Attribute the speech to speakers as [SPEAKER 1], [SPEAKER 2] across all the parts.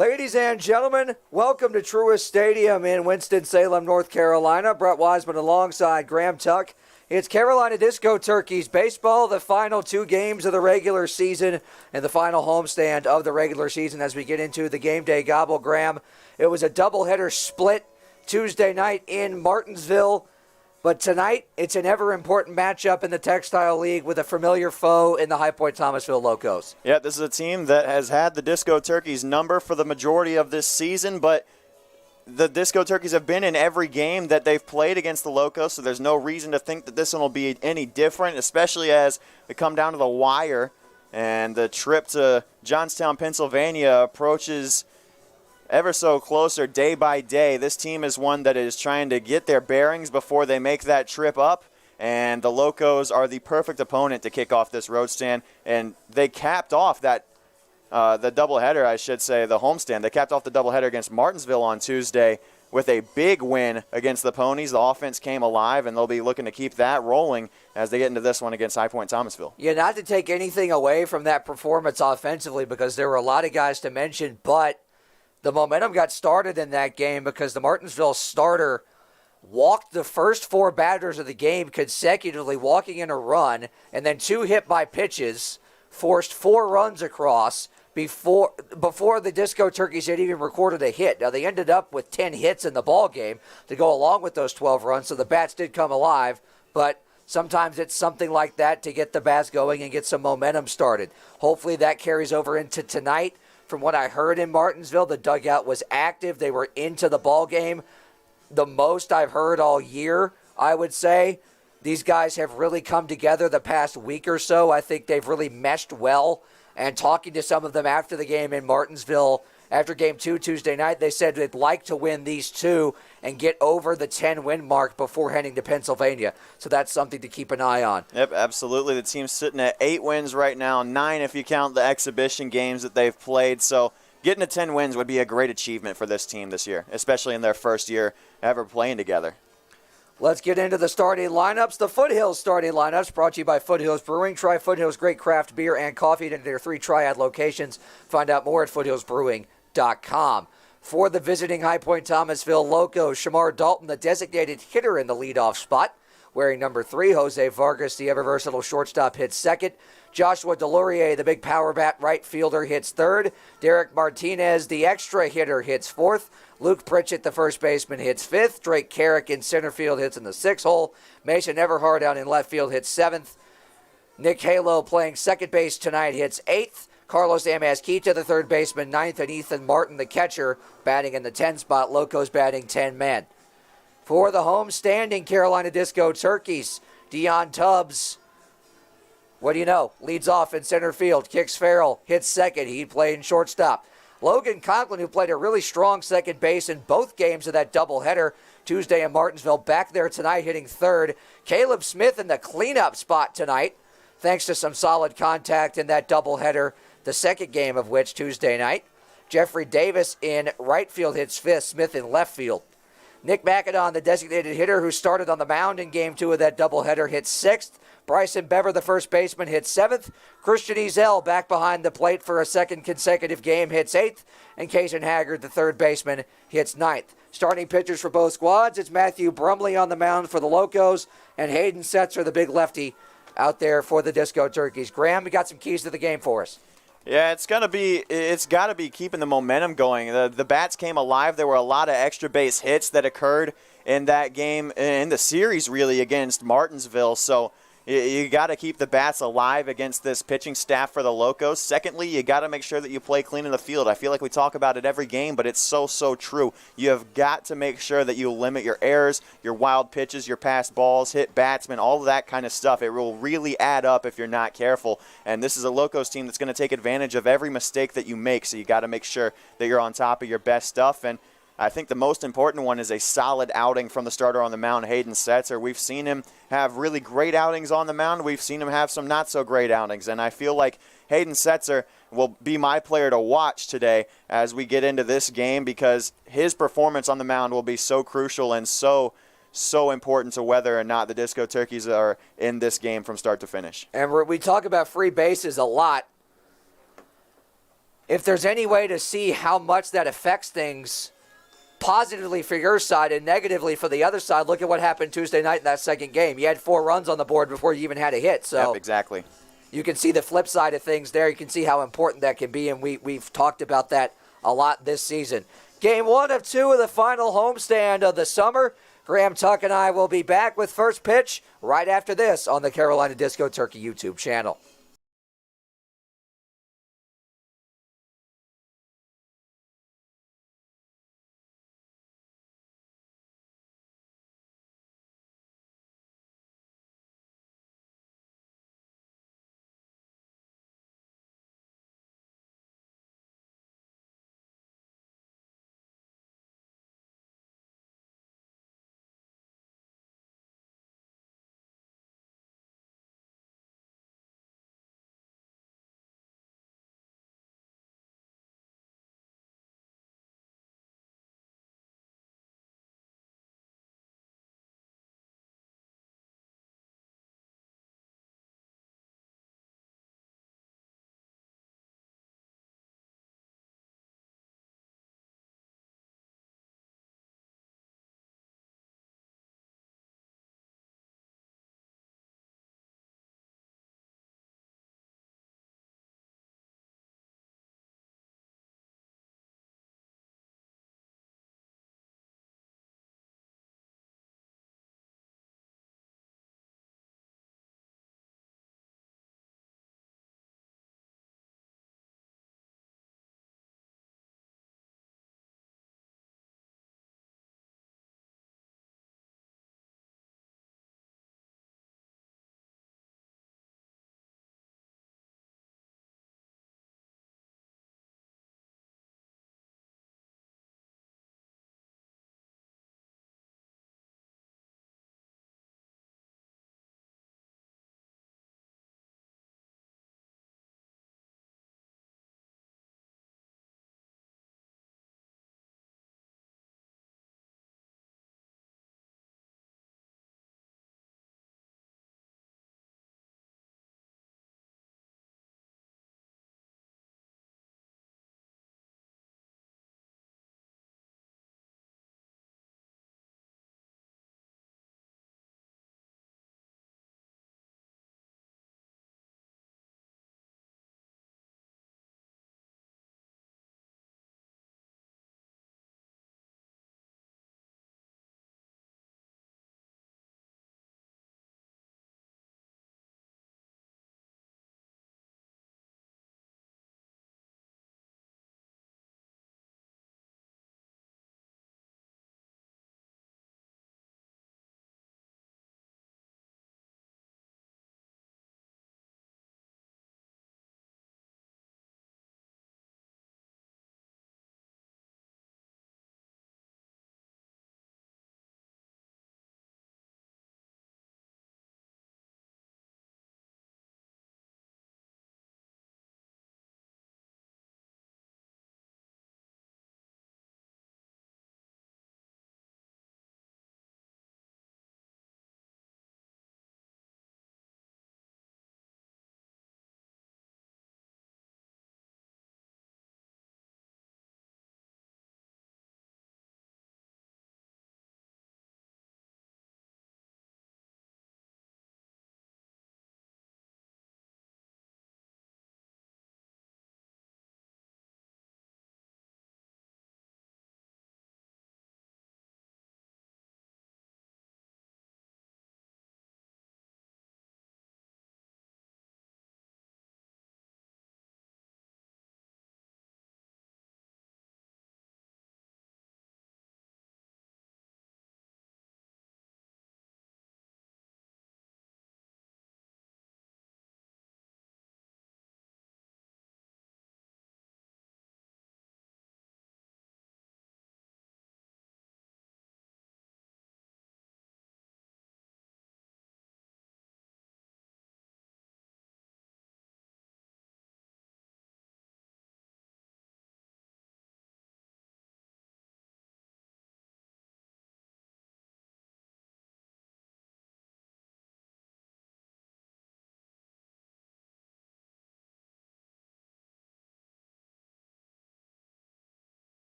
[SPEAKER 1] Ladies and gentlemen, welcome to Truist Stadium in Winston-Salem, North Carolina. Brett Wiseman alongside Graham Tuck. It's Carolina Disco Turkeys baseball, the final two games of the regular season and the final homestand of the regular season as we get into the game day gobble. Graham, it was a doubleheader split Tuesday night in Martinsville. But tonight, it's an ever-important matchup in the Textile League with a familiar foe in the Point-Thomasville Locos.
[SPEAKER 2] Yeah, this is a team that has had the Disco Turkeys number for the majority of this season, but the Disco Turkeys have been in every game that they've played against the Locos, so there's no reason to think that this one will be any different, especially as we come down to the wire and the trip to Johnstown, Pennsylvania approaches ever so closer day by day. This team is one that is trying to get their bearings before they make that trip up, and the Locos are the perfect opponent to kick off this road stand, and they capped off that the doubleheader, I should say, the homestand. They capped off the doubleheader against Martinsville on Tuesday with a big win against the Ponies. The offense came alive, and they'll be looking to keep that rolling as they get into this one against Point-Thomasville.
[SPEAKER 1] Yeah, not to take anything away from that performance offensively because there were a lot of guys to mention, but the momentum got started in that game because the Martinsville starter walked the first four batters of the game consecutively, walking in a run, and then two hit-by pitches, forced 4 runs across before the Disco Turkeys had even recorded a hit. Now, they ended up with 10 hits in the ball game to go along with those 12 runs, so the bats did come alive, but sometimes it's something like that to get the bats going and get some momentum started. Hopefully that carries over into tonight. From what I heard in Martinsville, the dugout was active. They were into the ball game. The most I've heard all year, I would say. These guys have really come together the past week or so. I think they've really meshed well. And talking to some of them after the game in Martinsville, after Game 2 Tuesday night, they said they'd like to win these two and get over the 10-win mark before heading to Pennsylvania. So that's something to keep an eye on.
[SPEAKER 2] Yep, absolutely. The team's sitting at 8 wins right now, 9 if you count the exhibition games that they've played. So getting to 10 wins would be a great achievement for this team this year, especially in their first year ever playing together.
[SPEAKER 1] Let's get into the starting lineups. The Foothills starting lineups brought to you by Foothills Brewing. Try Foothills great craft beer and coffee at their 3 Triad locations. Find out more at foothillsbrewing.com. For the visiting Point-Thomasville Locos, Shamar Dalton, the designated hitter in the leadoff spot. Wearing number 3, Jose Vargas, the ever-versatile shortstop, hits second. Joshua Delorier, the big power bat right fielder, hits third. Derek Martinez, the extra hitter, hits fourth. Luke Pritchett, the first baseman, hits fifth. Drake Carrick in center field hits in the 6th hole. Mason Everhart out in left field hits 7th. Nick Halo playing second base tonight hits 8th. Carlos Amazquita, the third baseman, 9th. And Ethan Martin, the catcher, batting in the 10 spot. Locos batting 10 men. For the home standing Carolina Disco Turkeys, Dion Tubbs, what do you know? Leads off in center field, kicks Farrell, hits second. He played in shortstop. Logan Conklin, who played a really strong second base in both games of that doubleheader Tuesday in Martinsville, back there tonight hitting third. Caleb Smith in the cleanup spot tonight, thanks to some solid contact in that doubleheader, the second game of which Tuesday night. Jeffrey Davis in right field hits fifth, Smith in left field. Nick McAdon, the designated hitter who started on the mound in Game 2 of that doubleheader, hits 6th. Bryson Bever, the first baseman, hits 7th. Christian Ezel, back behind the plate for a second consecutive game, hits 8th. And Kaysen Haggard, the third baseman, hits 9th. Starting pitchers for both squads, it's Matthew Brumley on the mound for the Locos, and Hayden Setzer, the big lefty, out there for the Disco Turkeys. Graham, you got some keys to the game for us.
[SPEAKER 2] Yeah, it's got to be keeping the momentum going. The bats came alive. There were a lot of extra base hits that occurred in that game, in the series really, against Martinsville. So you got to keep the bats alive against this pitching staff for the Locos. Secondly, you got to make sure that you play clean in the field. I feel like we talk about it every game, but it's so true. You have got to make sure that you limit your errors, your wild pitches, your passed balls, hit batsmen, all of that kind of stuff. It will really add up if you're not careful. And this is a Locos team that's going to take advantage of every mistake that you make, so you got to make sure that you're on top of your best stuff. And I think the most important one is a solid outing from the starter on the mound, Hayden Setzer. We've seen him have really great outings on the mound. We've seen him have some not-so-great outings. And I feel like Hayden Setzer will be my player to watch today as we get into this game because his performance on the mound will be so crucial and so important to whether or not the Disco Turkeys are in this game from start to finish.
[SPEAKER 1] And we talk about free bases a lot. if there's any way to see how much that affects things positively for your side and negatively for the other side, look at what happened Tuesday night in that second game. You had 4 runs on the board before you even had a hit. So
[SPEAKER 2] Yep, exactly.
[SPEAKER 1] you can see the flip side of things there. You can see how important that can be, and we've talked about that a lot this season. Game 1 of 2 of the final homestand of the summer. Graham Tuck and I will be back with first pitch right after this on the Carolina Disco Turkey YouTube channel.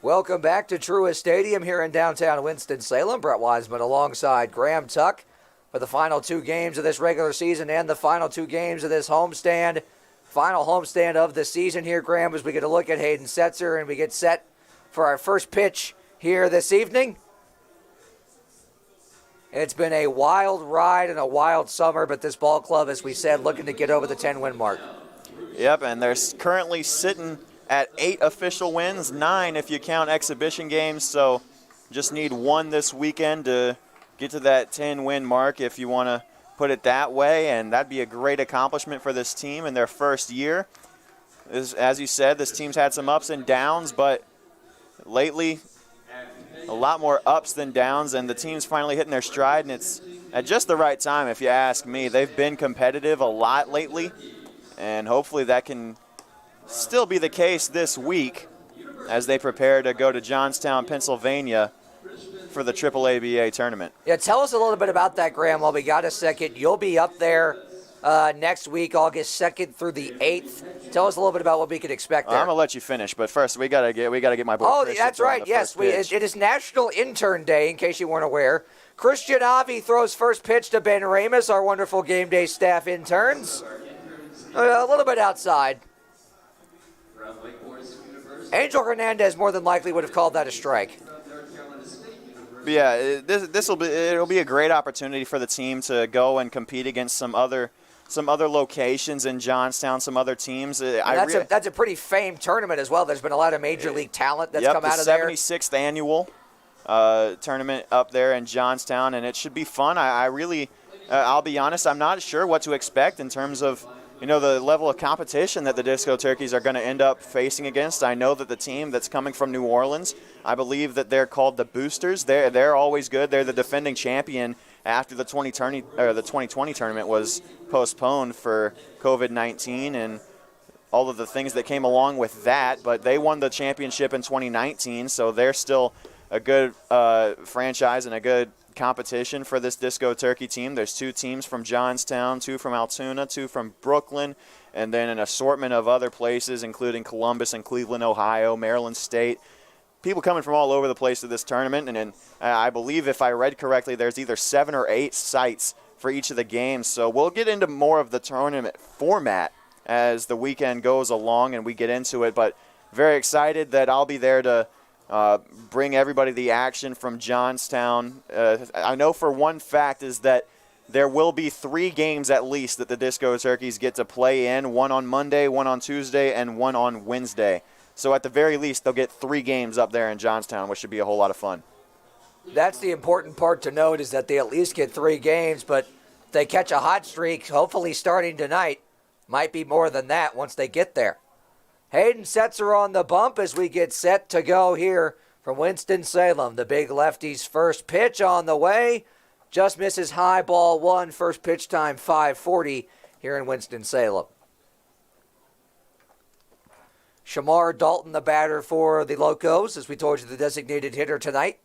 [SPEAKER 1] Welcome back to Truist Stadium here in downtown Winston-Salem. Brett Wiseman alongside Graham Tuck for the final 2 games of this regular season and the final 2 games of this homestand. Final homestand of the season here, Graham, as we get a look at Hayden Setzer and we get set for our first pitch here this evening. It's been a wild ride and a wild summer, but this ball club, as we said, looking to get over the 10-win mark.
[SPEAKER 2] Yep, and they're currently sitting at 8 official wins, 9 if you count exhibition games, so just need 1 this weekend to get to that 10-win mark if you want to put it that way, and that'd be a great accomplishment for this team in their first year. As you said, this team's had some ups and downs, but lately a lot more ups than downs, and the team's finally hitting their stride, and it's at just the right time if you ask me. They've been competitive a lot lately, and hopefully that can still be the case this week as they prepare to go to Johnstown, Pennsylvania for the AAABA tournament.
[SPEAKER 1] Yeah, tell us a little bit about that, Graham, while we got a second. You'll be up there next week, August 2nd through the 8th. Tell us a little bit about what we can expect there.
[SPEAKER 2] I'm gonna let you finish, but first we gotta get my boy.
[SPEAKER 1] Oh,
[SPEAKER 2] Chris
[SPEAKER 1] that's right. Yes, it is National Intern Day, in case you weren't aware. Christian Avi throws first pitch to Ben Ramus, our wonderful game day staff interns. A little bit outside. Angel Hernandez more than likely would have called that a strike.
[SPEAKER 2] But yeah, it'll be a great opportunity for the team to go and compete against some other locations in Johnstown, some other teams.
[SPEAKER 1] That's a pretty famed tournament as well. There's been a lot of major league talent that's come out of
[SPEAKER 2] there.
[SPEAKER 1] there.
[SPEAKER 2] The 76th annual tournament up there in Johnstown, and it should be fun. I'll be honest, I'm not sure what to expect in terms of the level of competition that the Disco Turkeys are going to end up facing against. I know that the team that's coming from New Orleans, I believe that they're called the Boosters. They're always good. They're the defending champion after the 2020 tournament was postponed for COVID-19 and all of the things that came along with that. But they won the championship in 2019, so they're still a good franchise and a good competition for this Disco Turkey team. There's 2 teams from Johnstown, 2 from Altoona, 2 from Brooklyn, and then an assortment of other places, including Columbus and Cleveland, Ohio, Maryland State. People coming from all over the place to this tournament, and I believe, if I read correctly, there's either 7 or 8 sites for each of the games. So we'll get into more of the tournament format as the weekend goes along and we get into it, but very excited that I'll be there to bring everybody the action from Johnstown. I know for one fact is that there will be 3 games at least that the Disco Turkeys get to play in, 1 on Monday, 1 on Tuesday, and 1 on Wednesday. So at the very least, they'll get 3 games up there in Johnstown, which should be a whole lot of fun.
[SPEAKER 1] That's the important part to note, is that they at least get 3 games, but if they catch a hot streak, hopefully starting tonight, might be more than that once they get there. Hayden Setzer on the bump as we get set to go here from Winston-Salem. The big lefty's first pitch on the way. Just misses high, ball 1. First pitch time 5:40 here in Winston-Salem. Shamar Dalton, the batter for the Locos, as we told you, the designated hitter tonight.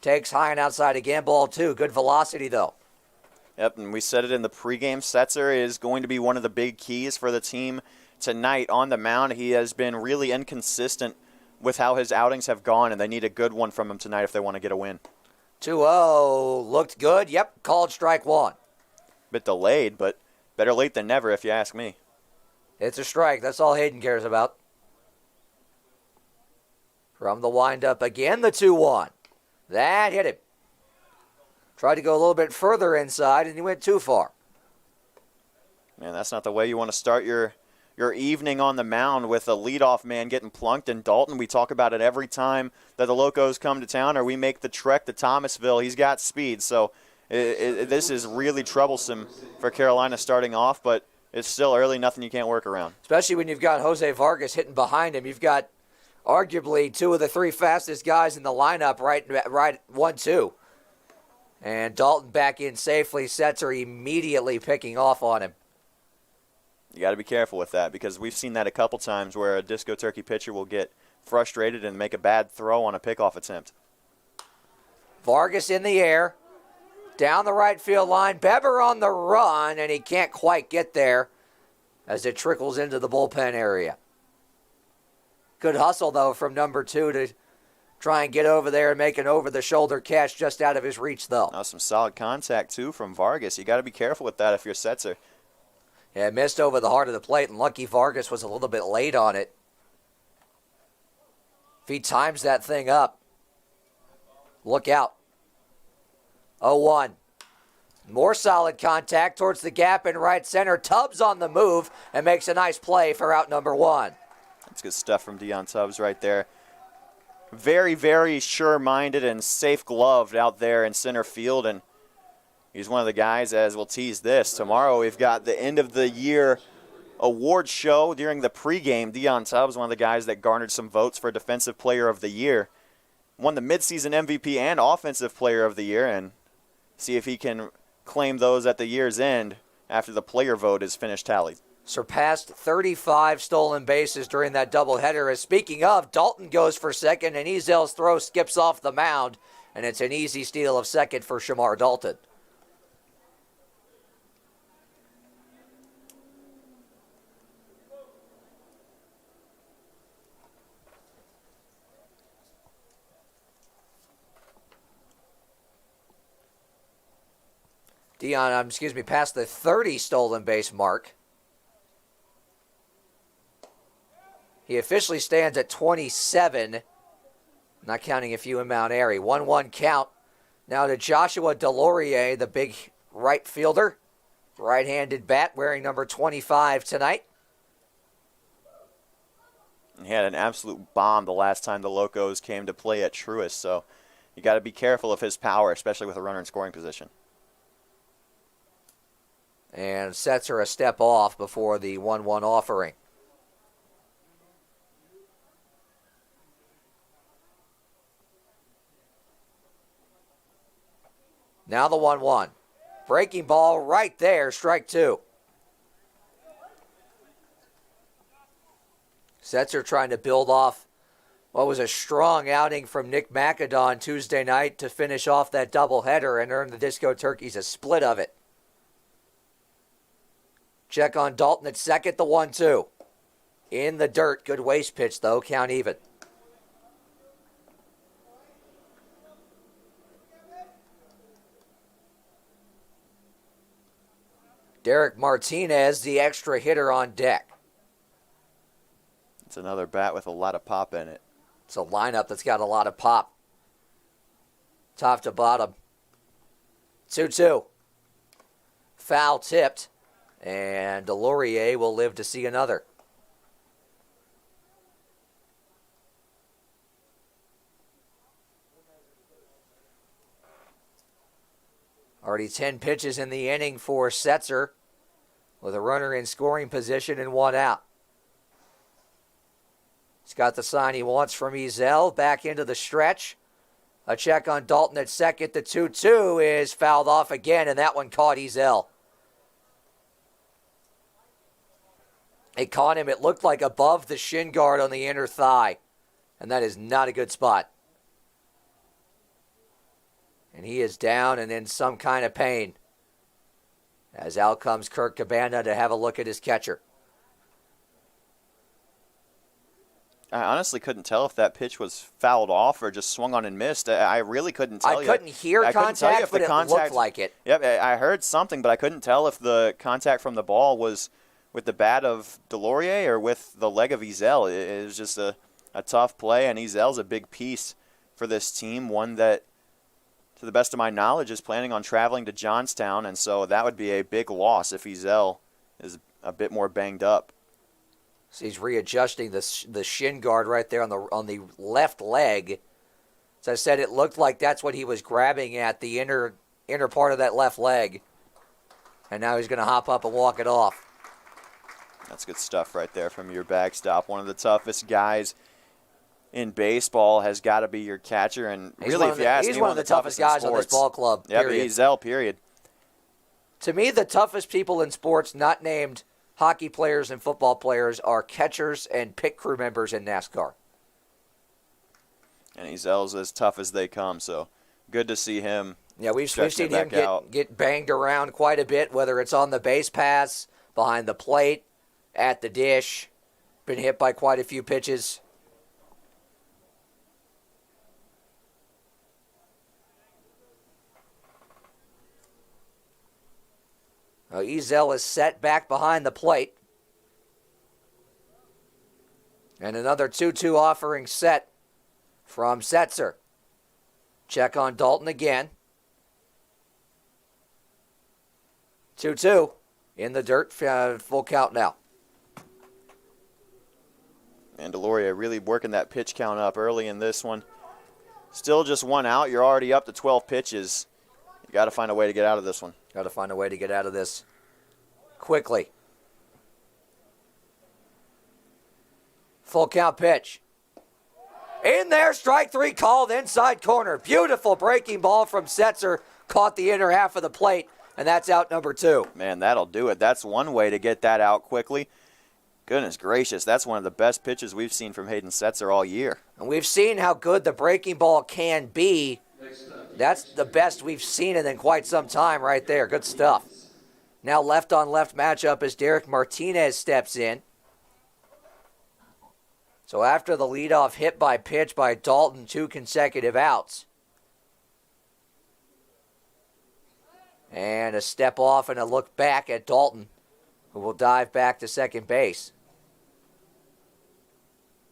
[SPEAKER 1] Takes high and outside again, ball 2. Good velocity, though.
[SPEAKER 2] Yep, and we said it in the pregame. Setzer is going to be one of the big keys for the team tonight on the mound. He has been really inconsistent with how his outings have gone, and they need a good one from him tonight if they want to get a win.
[SPEAKER 1] 2-0, looked good. Yep, called strike 1.
[SPEAKER 2] Bit delayed, but better late than never if you ask me.
[SPEAKER 1] It's a strike. That's all Hayden cares about. From the windup again, the 2-1. That hit him. Tried to go a little bit further inside, and he went too far.
[SPEAKER 2] Man, that's not the way you want to start your evening on the mound, with a leadoff man getting plunked. And Dalton, we talk about it every time that the Locos come to town or we make the trek to Thomasville. He's got speed, so this is really troublesome for Carolina starting off, but it's still early, nothing you can't work around.
[SPEAKER 1] Especially when you've got Jose Vargas hitting behind him. You've got arguably 2 of the 3 fastest guys in the lineup, right 1-2. And Dalton back in safely. Setzer immediately picking off on him.
[SPEAKER 2] You got to be careful with that, because we've seen that a couple times where a Disco Turkey pitcher will get frustrated and make a bad throw on a pickoff attempt.
[SPEAKER 1] Vargas in the air, down the right field line. Beber on the run, and he can't quite get there as it trickles into the bullpen area. Good hustle, though, from number 2 to try and get over there and make an over-the-shoulder catch just out of his reach, though.
[SPEAKER 2] Now some solid contact, too, from Vargas. You got to be careful with that if you're Setzer.
[SPEAKER 1] Yeah, missed over the heart of the plate, and lucky Vargas was a little bit late on it. If he times that thing up, look out. 0-1. More solid contact towards the gap in right center. Tubbs on the move and makes a nice play for out number 1.
[SPEAKER 2] That's good stuff from Dion Tubbs right there. Very, very sure-minded and safe-gloved out there in center field, and he's one of the guys, as we'll tease this. Tomorrow we've got the end-of-the-year award show during the pregame. Dion Tubbs, one of the guys that garnered some votes for Defensive Player of the Year, won the midseason MVP and Offensive Player of the Year, and see if he can claim those at the year's end after the player vote is finished tallied.
[SPEAKER 1] Surpassed 35 stolen bases during that doubleheader. As speaking of, Dalton goes for second, and Ezel's throw skips off the mound, and it's an easy steal of second for Shamar Dalton. Dion, past the 30 stolen base mark. He officially stands at 27, not counting a few in Mount Airy. 1-1 count. Now to Joshua Delorier, the big right fielder. Right-handed bat wearing number 25 tonight.
[SPEAKER 2] He had an absolute bomb the last time the Locos came to play at Truist, so you got to be careful of his power, especially with a runner in scoring position.
[SPEAKER 1] And Setzer a step off before the 1-1 offering. Now the 1-1. Breaking ball right there, strike 2. Setzer trying to build off what was a strong outing from Nick McAdon Tuesday night to finish off that doubleheader and earn the Disco Turkeys a split of it. Check on Dalton at second, the 1-2. In the dirt, good waste pitch though, count even. Derek Martinez, the extra hitter on deck.
[SPEAKER 2] It's another bat with a lot of pop in it.
[SPEAKER 1] It's a lineup that's got a lot of pop. Top to bottom. 2-2. Foul tipped. And Delorier will live to see another. Already 10 pitches in the inning for Setzer, with a runner in scoring position and 1 out. He's got the sign he wants from Ezel. Back into the stretch. A check on Dalton at second. The 2-2 is fouled off again, and that one caught Ezel. It caught him, it looked like above the shin guard on the inner thigh, and that is not a good spot. And he is down and in some kind of pain. As out comes Kirk Cabana to have a look at his catcher.
[SPEAKER 2] I honestly couldn't tell if that pitch was fouled off or just swung on and missed. I really couldn't tell you.
[SPEAKER 1] I couldn't hear contact, but it looked like it.
[SPEAKER 2] Yep, I heard something, but I couldn't tell if the contact from the ball was with the bat of Delorier or with the leg of Ezel. It was just a tough play, and Ezel's a big piece for this team, one that, to the best of my knowledge, is planning on traveling to Johnstown, and so that would be a big loss if Ezel is a bit more banged up.
[SPEAKER 1] So he's readjusting the shin guard right there on the left leg. As I said, it looked like that's what he was grabbing at, the inner part of that left leg. And now he's going to hop up and walk it off.
[SPEAKER 2] That's good stuff right there from your backstop. One of the toughest guys in baseball has got to be your catcher. And really, if you ask me,
[SPEAKER 1] he's one of the toughest guys on this ball club, period.
[SPEAKER 2] Yep, Ezel, period.
[SPEAKER 1] To me, the toughest people in sports, not named hockey players and football players, are catchers and pit crew members in NASCAR.
[SPEAKER 2] And Ezel's as tough as they come, so good to see him.
[SPEAKER 1] Yeah, we've seen him get banged around quite a bit, whether it's on the base pass, behind the plate, at the dish. Been hit by quite a few pitches. Now Ezel is set back behind the plate. And another 2-2 offering set from Setzer. Check on Dalton again. 2-2 in the dirt, full count now.
[SPEAKER 2] And Deloria really working that pitch count up early in this one. Still just one out. You're already up to 12 pitches. You got to find a way to get out of this one.
[SPEAKER 1] Got to find a way to get out of this quickly. Full count pitch. In there, strike three called, inside corner. Beautiful breaking ball from Setzer. Caught the inner half of the plate, and that's out number 2.
[SPEAKER 2] Man, that'll do it. That's one way to get that out quickly. Goodness gracious, that's one of the best pitches we've seen from Hayden Setzer all year.
[SPEAKER 1] And we've seen how good the breaking ball can be. That's the best we've seen it in quite some time right there. Good stuff. Now left-on-left matchup as Derek Martinez steps in. So after the leadoff hit by pitch by Dalton, 2 consecutive outs. And a step off and a look back at Dalton, who will dive back to second base.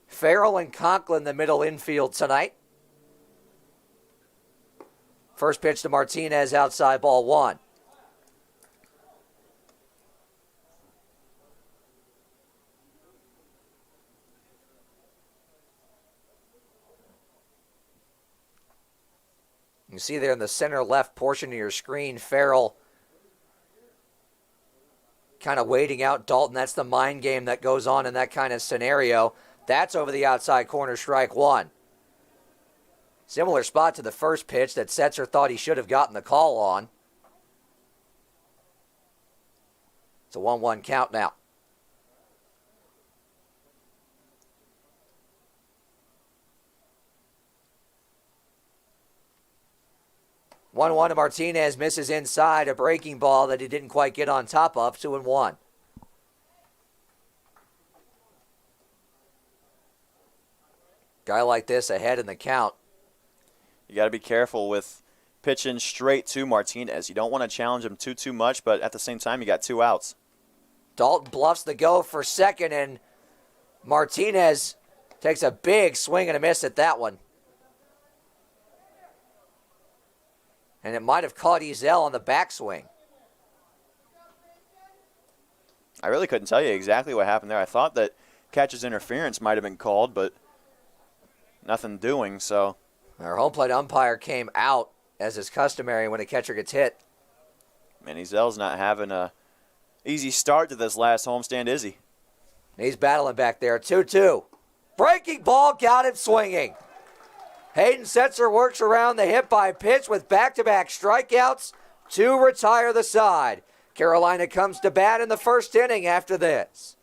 [SPEAKER 1] Farrell and Conklin the middle infield tonight. First pitch to Martinez, outside, ball 1. You see there in the center left portion of your screen, Farrell kind of waiting out Dalton. That's the mind game that goes on in that kind of scenario. That's over the outside corner, strike 1. Similar spot to the first pitch that Setzer thought he should have gotten the call on. It's a 1-1 count now. One to Martinez, misses inside, a breaking ball that he didn't quite get on top of. 2-1. Guy like this ahead in the count.
[SPEAKER 2] You got to be careful with pitching straight to Martinez. You don't want to challenge him too much, but at the same time, you got 2 outs.
[SPEAKER 1] Dalton bluffs the go for second, and Martinez takes a big swing and a miss at that one. And it might have caught Ezel on the backswing.
[SPEAKER 2] I really couldn't tell you exactly what happened there. I thought that catcher's interference might have been called, but nothing doing, so.
[SPEAKER 1] Our home plate umpire came out, as is customary when a catcher gets hit.
[SPEAKER 2] Man, Ezel's not having a easy start to this last homestand, is he?
[SPEAKER 1] He's battling back there. 2-2. Breaking ball, got him swinging. Hayden Setzer works around the hit by pitch with back-to-back strikeouts to retire the side. Carolina comes to bat in the first inning after this.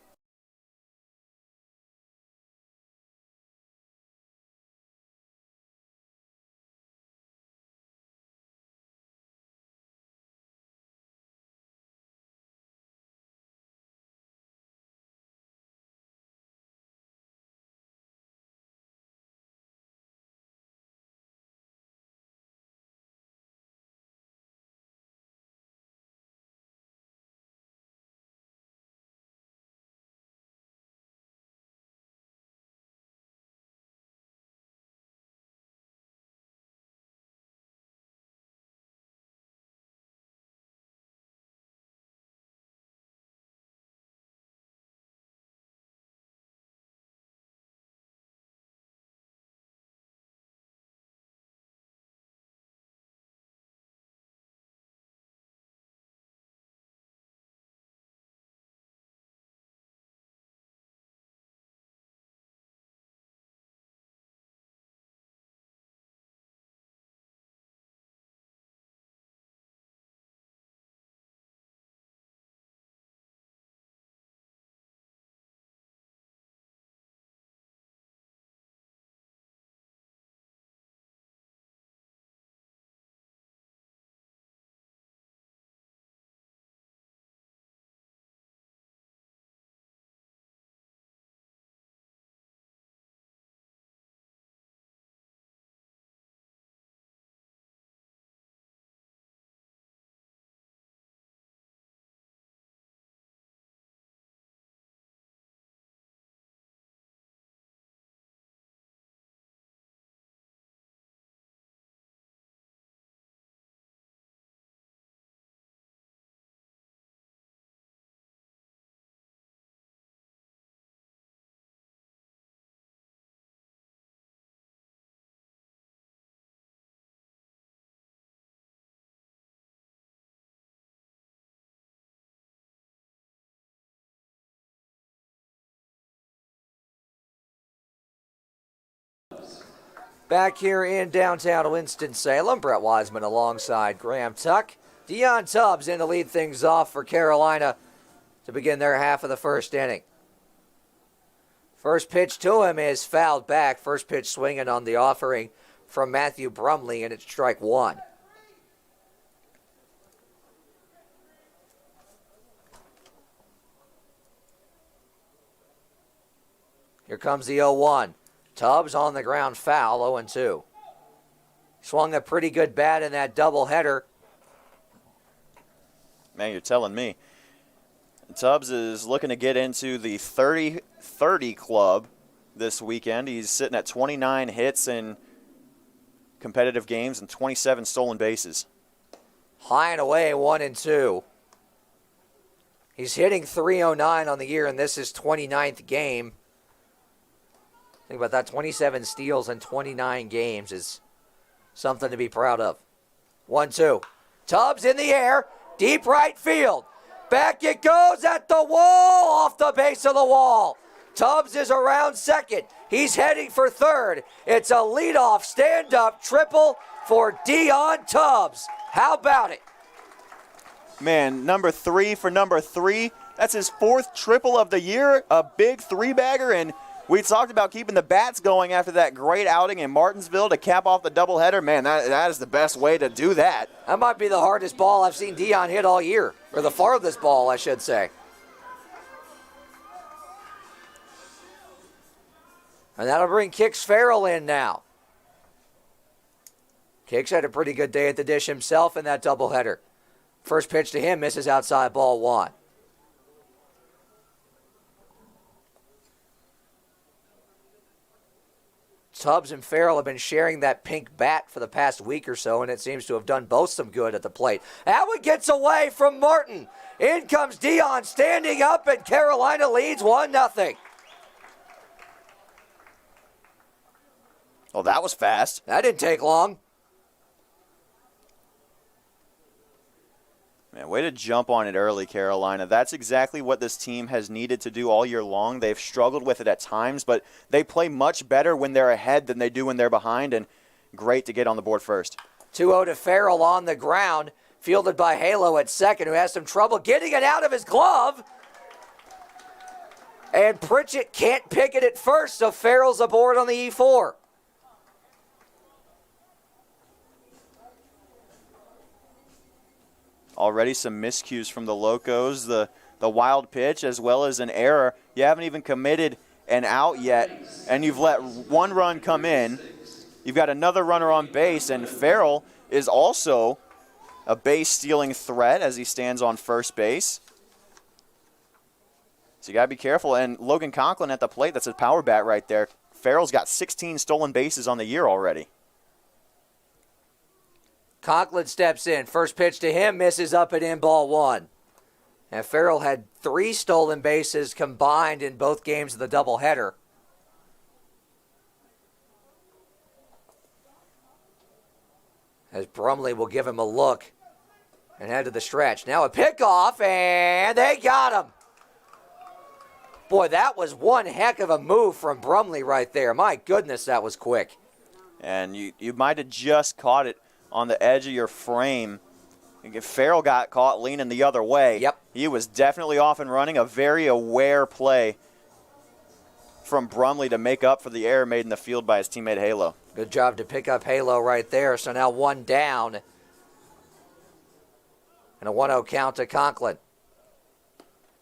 [SPEAKER 1] Back here in downtown Winston-Salem, Brett Wiseman alongside Graham Tuck. Deion Tubbs in to lead things off for Carolina to begin their half of the first inning. First pitch to him is fouled back. First pitch swinging on the offering from Matthew Brumley, and it's strike one. Here comes the 0-1. Tubbs on the ground, foul, 0-2. Swung a pretty good bat in that doubleheader.
[SPEAKER 2] Man, you're telling me. Tubbs is looking to get into the 30-30 club this weekend. He's sitting at 29 hits in competitive games and 27 stolen bases.
[SPEAKER 1] High and away, 1-2. He's hitting .309 on the year, and this is 29th game. Think about that, 27 steals in 29 games is something to be proud of. 1-2. Tubbs in the air, deep right field. Back it goes at the wall, off the base of the wall. Tubbs is around second. He's heading for third. It's a leadoff stand-up triple for Deion Tubbs. How about it?
[SPEAKER 2] Man, number 3 for number 3. That's his 4th triple of the year, a big 3-bagger, and we talked about keeping the bats going after that great outing in Martinsville to cap off the doubleheader. Man, that is the best way to do that.
[SPEAKER 1] That might be the hardest ball I've seen Deion hit all year, or the farthest ball, I should say. And that'll bring Kix Farrell in now. Kix had a pretty good day at the dish himself in that doubleheader. First pitch to him misses outside, ball 1. Tubbs and Farrell have been sharing that pink bat for the past week or so, and it seems to have done both some good at the plate. That one gets away from Martin. In comes Deion standing up, and Carolina leads 1-0.
[SPEAKER 2] Oh, that was fast.
[SPEAKER 1] That didn't take long.
[SPEAKER 2] Man, way to jump on it early, Carolina. That's exactly what this team has needed to do all year long. They've struggled with it at times, but they play much better when they're ahead than they do when they're behind, and great to get on the board first.
[SPEAKER 1] 2-0 to Farrell on the ground, fielded by Halo at second, who has some trouble getting it out of his glove. And Pritchett can't pick it at first, so Farrell's aboard on the E4.
[SPEAKER 2] Already some miscues from the Locos, the wild pitch as well as an error. You haven't even committed an out yet, and you've let one run come in. You've got another runner on base, and Farrell is also a base-stealing threat as he stands on first base. So you got to be careful. And Logan Conklin at the plate, that's a power bat right there. Farrell's got 16 stolen bases on the year already.
[SPEAKER 1] Conklin steps in. First pitch to him, misses up and in, ball 1. And Farrell had 3 stolen bases combined in both games of the doubleheader. As Brumley will give him a look and head to the stretch. Now a pickoff, and they got him. Boy, that was one heck of a move from Brumley right there. My goodness, that was quick.
[SPEAKER 2] And you might have just caught it on the edge of your frame. If Farrell got caught leaning the other way,
[SPEAKER 1] yep,
[SPEAKER 2] he was definitely off and running. A very aware play from Brumley to make up for the error made in the field by his teammate Halo.
[SPEAKER 1] Good job to pick up Halo right there. So now 1 down. And a 1-0 count to Conklin.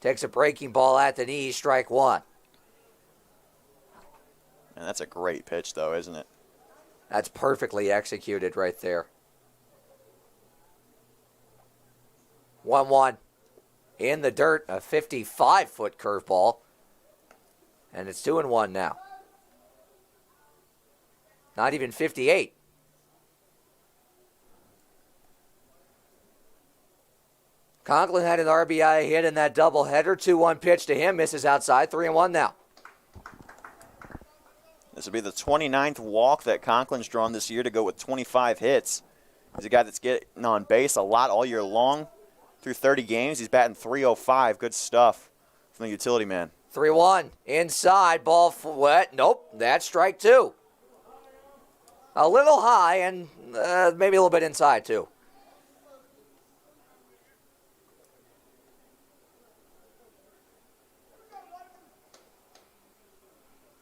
[SPEAKER 1] Takes a breaking ball at the knee, strike 1.
[SPEAKER 2] And that's a great pitch, though, isn't it?
[SPEAKER 1] That's perfectly executed right there. 1-1. In the dirt, a 55-foot curveball. And it's 2-1 now. Not even 58. Conklin had an RBI hit in that doubleheader. 2-1 pitch to him, misses outside. 3-1 now.
[SPEAKER 2] This will be the 29th walk that Conklin's drawn this year to go with 25 hits. He's a guy that's getting on base a lot all year long. Through 30 games, he's batting .305. Good stuff from the utility man.
[SPEAKER 1] 3-1. Inside, ball wet. Nope, that's strike 2. A little high and maybe a little bit inside, too.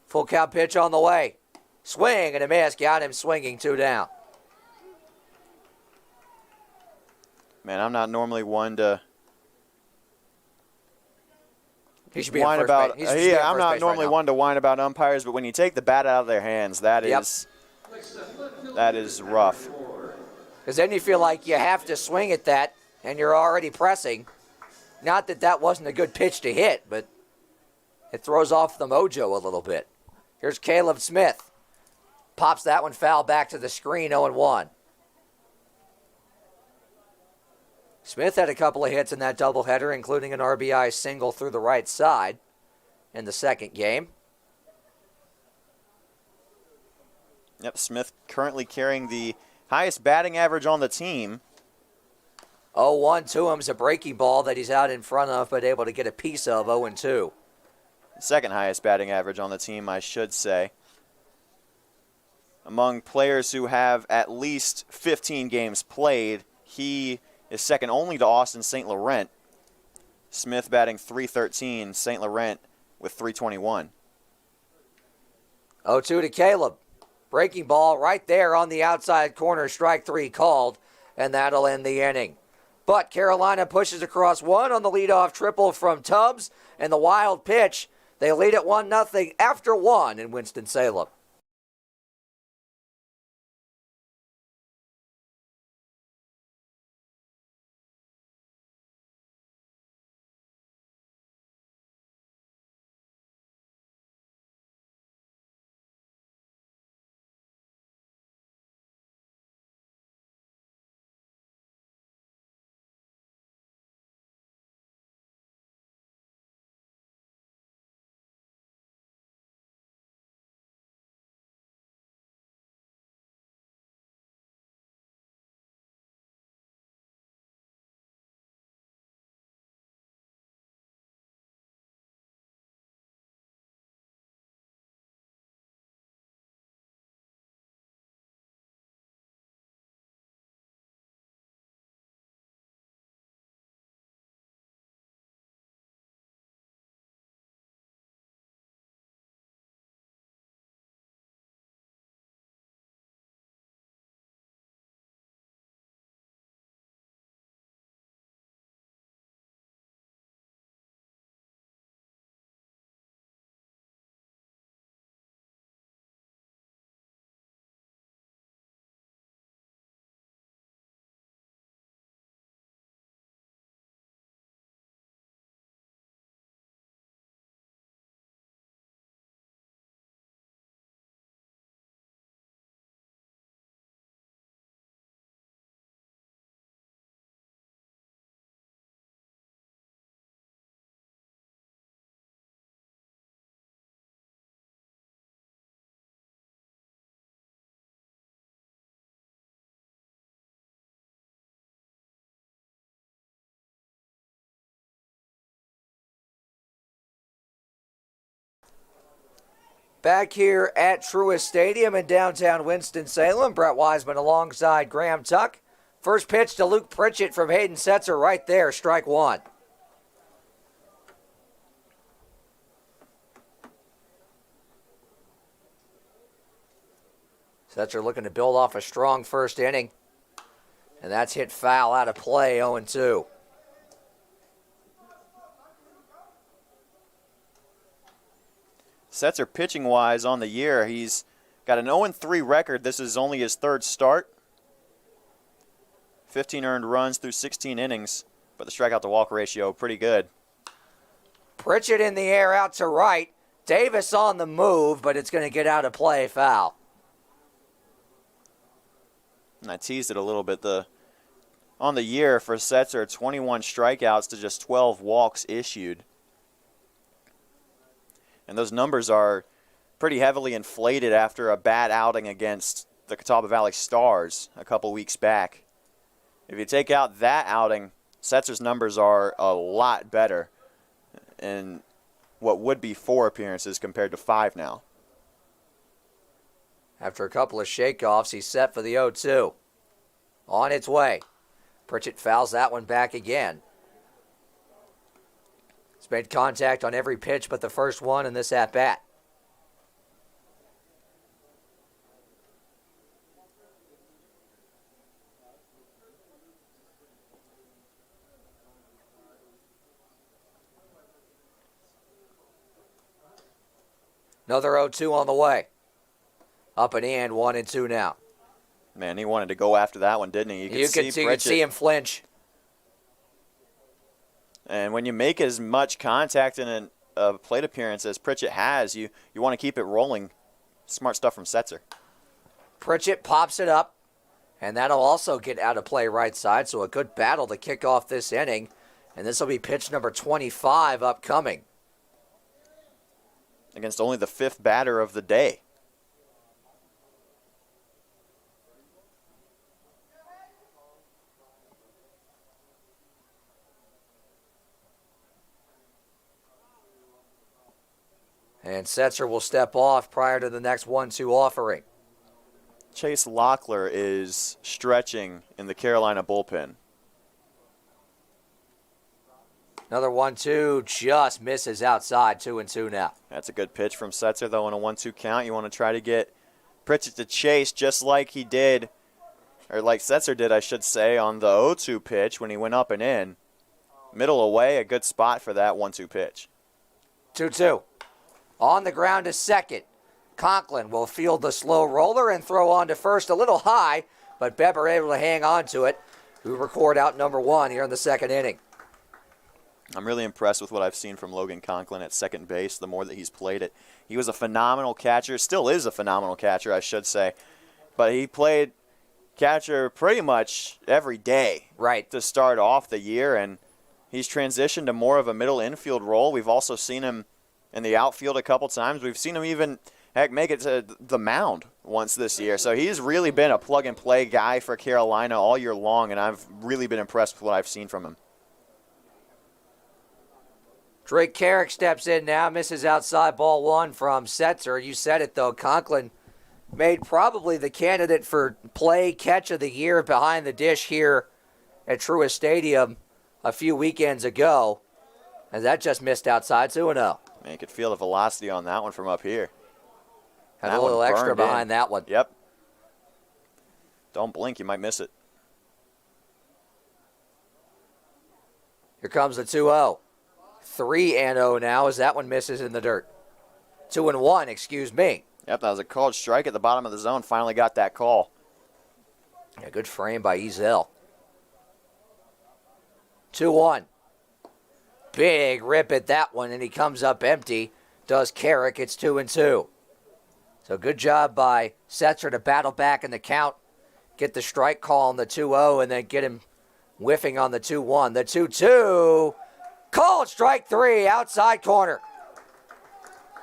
[SPEAKER 1] Full count pitch on the way. Swing and a miss. Got him swinging, 2 down.
[SPEAKER 2] Man, I'm not normally one to
[SPEAKER 1] He should be
[SPEAKER 2] whine
[SPEAKER 1] at first
[SPEAKER 2] about.
[SPEAKER 1] base.
[SPEAKER 2] I'm not normally one to whine about umpires, but when you take the bat out of their hands, that is rough.
[SPEAKER 1] Because then you feel like you have to swing at that, and you're already pressing. Not that that wasn't a good pitch to hit, but it throws off the mojo a little bit. Here's Caleb Smith. Pops that one foul back to the screen, 0-1. Smith had a couple of hits in that doubleheader, including an RBI single through the right side in the second game.
[SPEAKER 2] Yep, Smith currently carrying the highest batting average on the team.
[SPEAKER 1] 0-1 to him is a breaking ball that he's out in front of, but able to get a piece of, 0-2.
[SPEAKER 2] Second highest batting average on the team, I should say. Among players who have at least 15 games played, he is second only to Austin St. Laurent. Smith batting .313, St. Laurent with .321.
[SPEAKER 1] 0-2 to Caleb. Breaking ball right there on the outside corner, strike 3 called, and that'll end the inning. But Carolina pushes across 1 on the leadoff triple from Tubbs, and the wild pitch. They lead at 1-0 after 1 in Winston-Salem. Back here at Truist Stadium in downtown Winston-Salem, Brett Wiseman alongside Graham Tuck. First pitch to Luke Pritchett from Hayden Setzer right there, strike 1. Setzer looking to build off a strong first inning. And that's hit foul out of play, 0-2.
[SPEAKER 2] Setzer pitching-wise on the year, he's got an 0-3 record. This is only his third start. 15 earned runs through 16 innings, but the strikeout-to-walk ratio pretty good.
[SPEAKER 1] Pritchett in the air out to right. Davis on the move, but it's going to get out of play, foul.
[SPEAKER 2] And I teased it a little bit. On the year for Setzer, 21 strikeouts to just 12 walks issued. And those numbers are pretty heavily inflated after a bad outing against the Catawba Valley Stars a couple weeks back. If you take out that outing, Setzer's numbers are a lot better in what would be 4 appearances compared to 5 now.
[SPEAKER 1] After a couple of shakeoffs, he's set for the 0-2. On its way. Pritchett fouls that one back again. He's made contact on every pitch but the first one in this at-bat. Another 0-2 on the way. Up and in, 1-2 now.
[SPEAKER 2] Man, he wanted to go after that one, didn't he?
[SPEAKER 1] You could see him flinch.
[SPEAKER 2] And when you make as much contact in a plate appearance as Pritchett has, you want to keep it rolling. Smart stuff from Setzer.
[SPEAKER 1] Pritchett pops it up, and that'll also get out of play right side, so a good battle to kick off this inning. And this will be pitch number 25 upcoming.
[SPEAKER 2] Against only the 5th batter of the day.
[SPEAKER 1] And Setzer will step off prior to the next 1-2 offering.
[SPEAKER 2] Chase Locklear is stretching in the Carolina bullpen.
[SPEAKER 1] Another 1-2 just misses outside, 2-2 now.
[SPEAKER 2] That's a good pitch from Setzer, though, in a 1-2 count. You want to try to get Pritchett to chase just like he did, or like Setzer did, I should say, on the 0-2 pitch when he went up and in. Middle away, a good spot for that 1-2 pitch.
[SPEAKER 1] 2-2. On the ground to second. Conklin will field the slow roller and throw on to first a little high, but Beber able to hang on to it. We record out number 1 here in the second inning.
[SPEAKER 2] I'm really impressed with what I've seen from Logan Conklin at second base the more that he's played it. He was a phenomenal catcher, still is a phenomenal catcher, I should say. But he played catcher pretty much every day to start off the year, and he's transitioned to more of a middle infield role. We've also seen him in the outfield a couple times. We've seen him even, make it to the mound once this year. So he's really been a plug-and-play guy for Carolina all year long, and I've really been impressed with what I've seen from him.
[SPEAKER 1] Drake Carrick steps in now, misses outside, ball 1 from Setzer. You said it, though. Conklin made probably the candidate for play catch of the year behind the dish here at Truist Stadium a few weekends ago. And that just missed outside, 2-0.
[SPEAKER 2] Man, you could feel the velocity on that one from up here.
[SPEAKER 1] Had a little extra behind that one.
[SPEAKER 2] Yep. Don't blink, you might miss it.
[SPEAKER 1] Here comes the 2-0. 3-0 now as that one misses in the dirt. 2-1, excuse me.
[SPEAKER 2] Yep, that was a called strike at the bottom of the zone. Finally got that call.
[SPEAKER 1] A good frame by Ezel. 2-1. Big rip at that one, and he comes up empty. Does Carrick. It's 2-2. So good job by Setzer to battle back in the count, get the strike call on the 2-0, and then get him whiffing on the 2-1. The 2-2. Called strike 3, outside corner.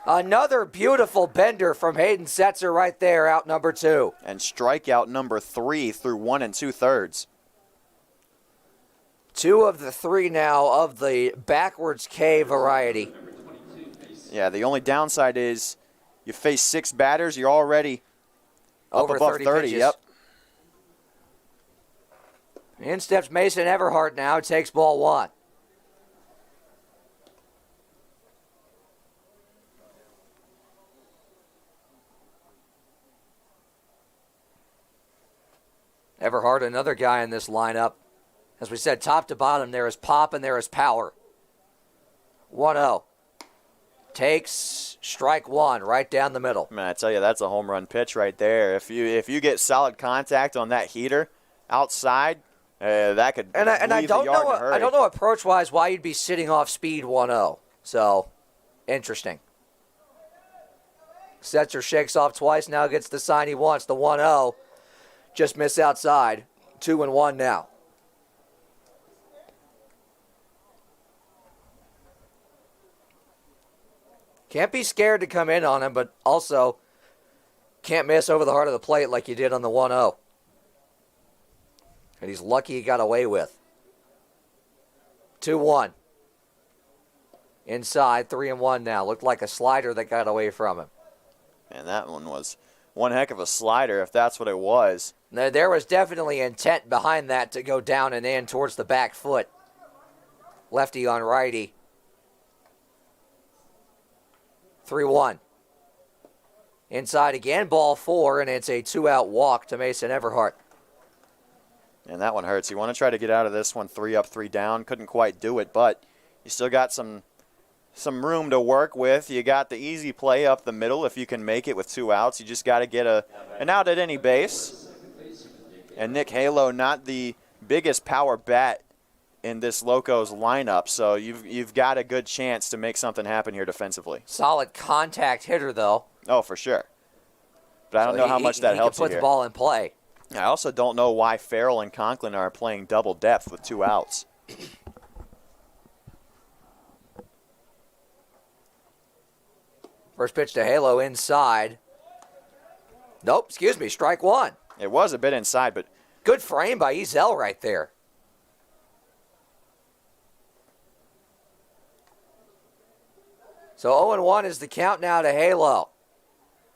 [SPEAKER 1] Another beautiful bender from Hayden Setzer right there, out number 2.
[SPEAKER 2] And strikeout number 3 through 1 2/3.
[SPEAKER 1] 2 of the 3 now of the backwards K variety.
[SPEAKER 2] Yeah, the only downside is you face 6 batters, you're already
[SPEAKER 1] over
[SPEAKER 2] above 30.
[SPEAKER 1] Pitches.
[SPEAKER 2] Yep.
[SPEAKER 1] In steps Mason Everhart now, takes ball 1. Everhart, another guy in this lineup. As we said, top to bottom, there is pop and there is power. 1-0. Takes strike 1 right down the middle.
[SPEAKER 2] Man, I tell you, that's a home run pitch right there. If you get solid contact on that heater outside, that could
[SPEAKER 1] and I
[SPEAKER 2] leave the yard in a hurry.
[SPEAKER 1] I don't know approach-wise why you'd be sitting off speed 1-0. So, interesting. Setzer shakes off twice, now gets the sign he wants. The 1-0. Just miss outside. 2-1 now. Can't be scared to come in on him, but also can't miss over the heart of the plate like you did on the 1-0. And he's lucky he got away with. 2-1. Inside, 3-1 now. Looked like a slider that got away from him.
[SPEAKER 2] And that one was one heck of a slider if that's what it was.
[SPEAKER 1] There was definitely intent behind that to go down and in towards the back foot. Lefty on righty. 3-1. Inside again, ball 4, and it's a 2-out walk to Mason Everhart.
[SPEAKER 2] And that one hurts. You want to try to get out of this one 3 up, 3 down. Couldn't quite do it, but you still got some room to work with. You got the easy play up the middle if you can make it with 2 outs. You just got to get an out at any base. And Nick Halo, not the biggest power bat in this Locos lineup, so you've got a good chance to make something happen here defensively.
[SPEAKER 1] Solid contact hitter, though.
[SPEAKER 2] Oh, for sure. But I don't know how much that helps you
[SPEAKER 1] here. He can put the
[SPEAKER 2] here.
[SPEAKER 1] ball in play.
[SPEAKER 2] I also don't know why Farrell and Conklin are playing double depth with 2 outs.
[SPEAKER 1] First pitch to Halo inside. Nope, excuse me, strike 1.
[SPEAKER 2] It was a bit inside, but
[SPEAKER 1] good frame by Ezel right there. So 0-1 is the count now to Halo.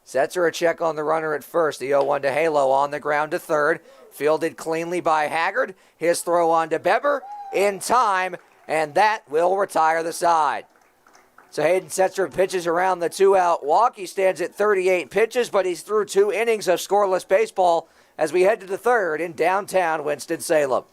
[SPEAKER 1] Setzer a check on the runner at first. The 0-1 to Halo on the ground to third. Fielded cleanly by Haggard. His throw on to Beber in time, and that will retire the side. So Hayden Setzer pitches around the 2-out walk. He stands at 38 pitches, but he's through 2 innings of scoreless baseball as we head to the third in downtown Winston-Salem.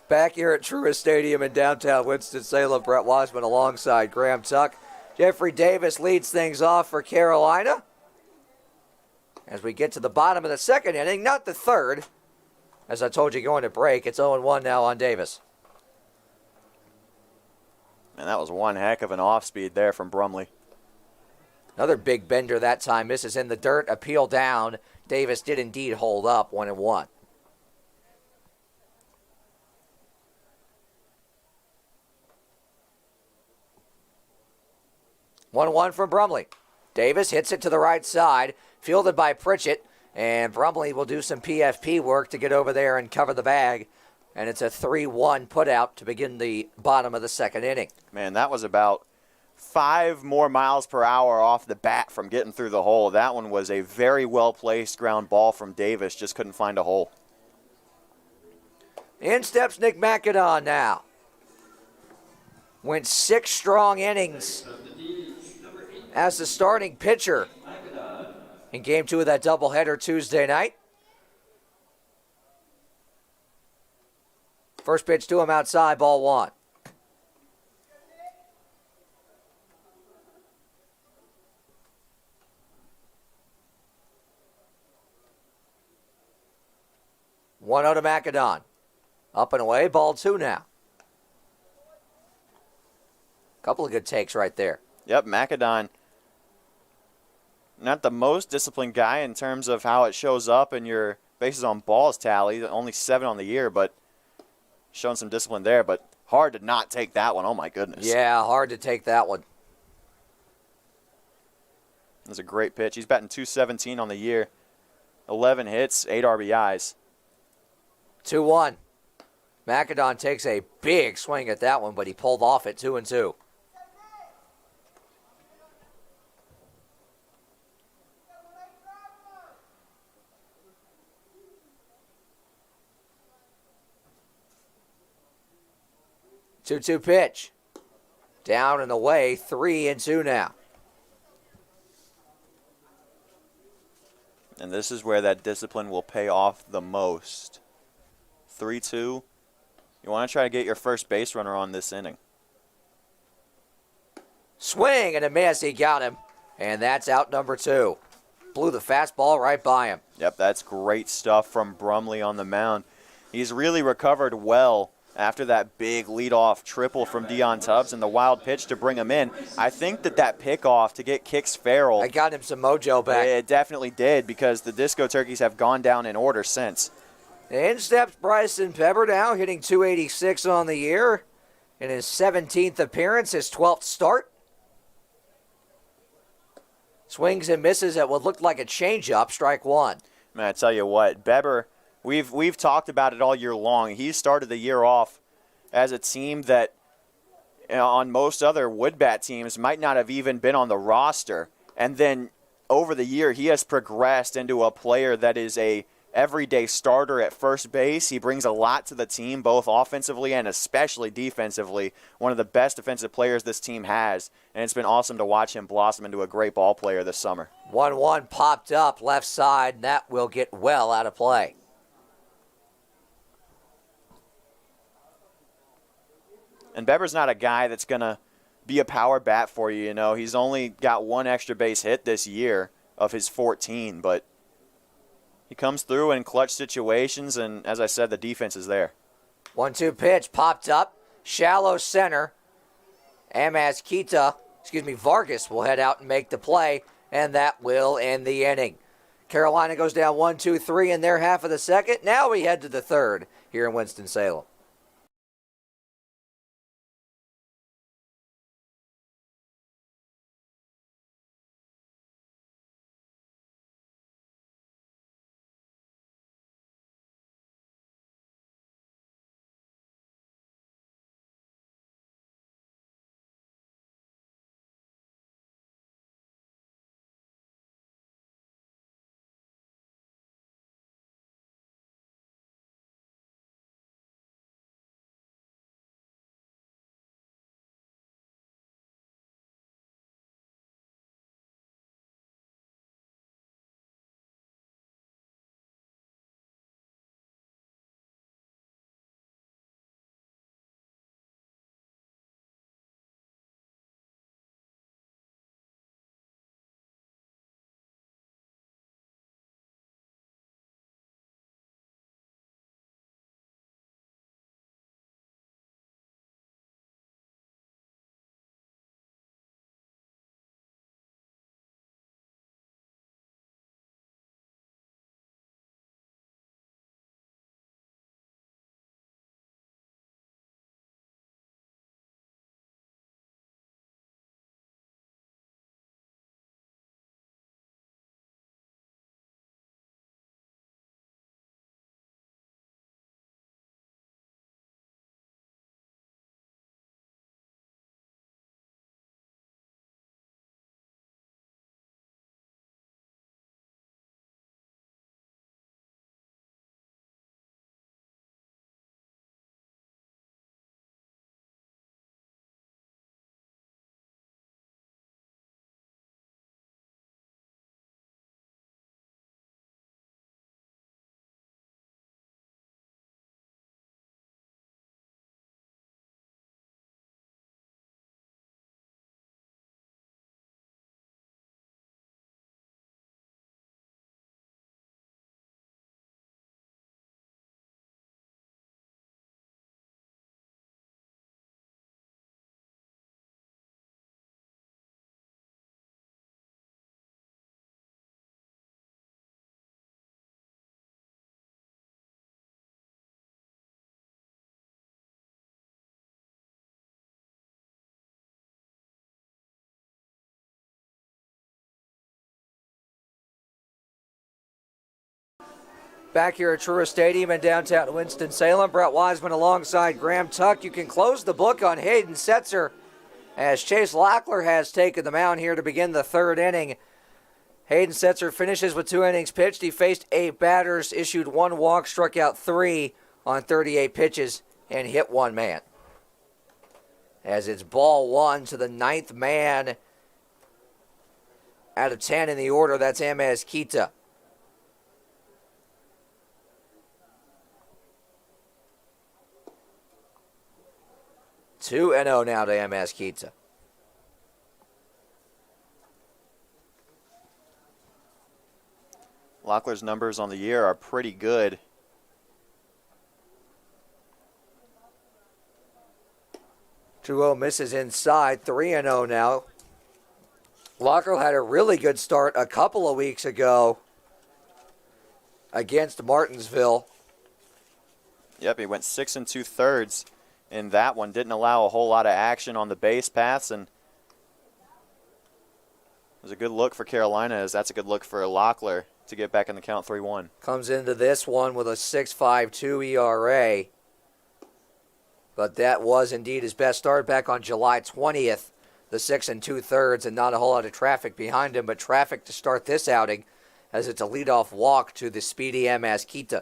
[SPEAKER 1] Back here at Truist Stadium in downtown Winston-Salem, Brett Wiseman alongside Graham Tuck. Jeffrey Davis leads things off for Carolina. As we get to the bottom of the second inning, not the third. As I told you going to break, it's 0-1 now on Davis.
[SPEAKER 2] And that was one heck of an off-speed there from Brumley.
[SPEAKER 1] Another big bender that time. Misses in the dirt, appeal down. Davis did indeed hold up 1-1. One from Brumley. Davis hits it to the right side, fielded by Pritchett, and Brumley will do some PFP work to get over there and cover the bag. And it's a 3-1 putout to begin the bottom of the second inning.
[SPEAKER 2] Man, that was about 5 more miles per hour off the bat from getting through the hole. That one was a very well-placed ground ball from Davis, just couldn't find a hole.
[SPEAKER 1] In steps Nick McAdon now. Went 6 strong innings as the starting pitcher in Game 2 of that doubleheader Tuesday night. First pitch to him outside, ball 1. One out to McAdon. Up and away, ball 2 now. Couple of good takes right there.
[SPEAKER 2] Yep, Macedon, not the most disciplined guy in terms of how it shows up in your bases on balls tally. Only 7 on the year, but showing some discipline there. But hard to not take that one. Oh, my goodness.
[SPEAKER 1] Yeah, hard to take that one.
[SPEAKER 2] That's a great pitch. He's batting .217 on the year. 11 hits, 8 RBIs.
[SPEAKER 1] 2-1. Macedon takes a big swing at that one, but he pulled off at 2-2. Two-two pitch. Down and away, 3-2 now.
[SPEAKER 2] And this is where that discipline will pay off the most. 3-2. You want to try to get your first base runner on this inning.
[SPEAKER 1] Swing and a miss. He got him. And that's out number 2. Blew the fastball right by him.
[SPEAKER 2] Yep, that's great stuff from Brumley on the mound. He's really recovered well after that big leadoff triple from Deion Tubbs and the wild pitch to bring him in. I think that pickoff to get Kix Farrell,
[SPEAKER 1] I got him some mojo back.
[SPEAKER 2] it definitely did, because the Disco Turkeys have gone down in order since.
[SPEAKER 1] In steps Bryson Pepper now, hitting .286 on the year. In his 17th appearance, his 12th start. Swings and misses at what looked like a changeup, strike 1.
[SPEAKER 2] Man, I tell you what, Beber, we've talked about it all year long. He started the year off as a team that, on most other wood bat teams, might not have even been on the roster. And then over the year, he has progressed into a player that is a everyday starter at first base. He brings a lot to the team, both offensively and especially defensively. One of the best defensive players this team has, and it's been awesome to watch him blossom into a great ball player this summer.
[SPEAKER 1] 1-1 popped up left side, and that will get well out of play.
[SPEAKER 2] And Beber's not a guy that's going to be a power bat for you. You know, he's only got 1 extra base hit this year of his 14, but he comes through in clutch situations, and as I said, the defense is there.
[SPEAKER 1] 1-2 pitch popped up, shallow center. Vargas will head out and make the play, and that will end the inning. Carolina goes down 1-2-3 in their half of the second. Now we head to the third here in Winston-Salem. Back here at Truist Stadium in downtown Winston-Salem, Brett Wiseman alongside Graham Tuck. You can close the book on Hayden Setzer as Chase Locklear has taken the mound here to begin the third inning. Hayden Setzer finishes with 2 innings pitched. He faced 8 batters, issued 1 walk, struck out 3 on 38 pitches, and hit 1 man. As it's ball 1 to the 9th man out of 10 in the order. That's Amaz Kita. Two and 0 now to Amaz Kita.
[SPEAKER 2] Locklear's numbers on the year are pretty good.
[SPEAKER 1] Misses inside, 3-0 now. Locklear had a really good start a couple of weeks ago against Martinsville.
[SPEAKER 2] Yep, he went 6 2/3 in that one. Didn't allow a whole lot of action on the base paths, and it was a good look for Carolina, as that's a good look for Locklear to get back in the count 3-1.
[SPEAKER 1] Comes into this one with a 6.52 ERA. But that was indeed his best start back on July 20th, the 6 2/3, and not a whole lot of traffic behind him, but traffic to start this outing as it's a leadoff walk to the speedy Amaz Kita.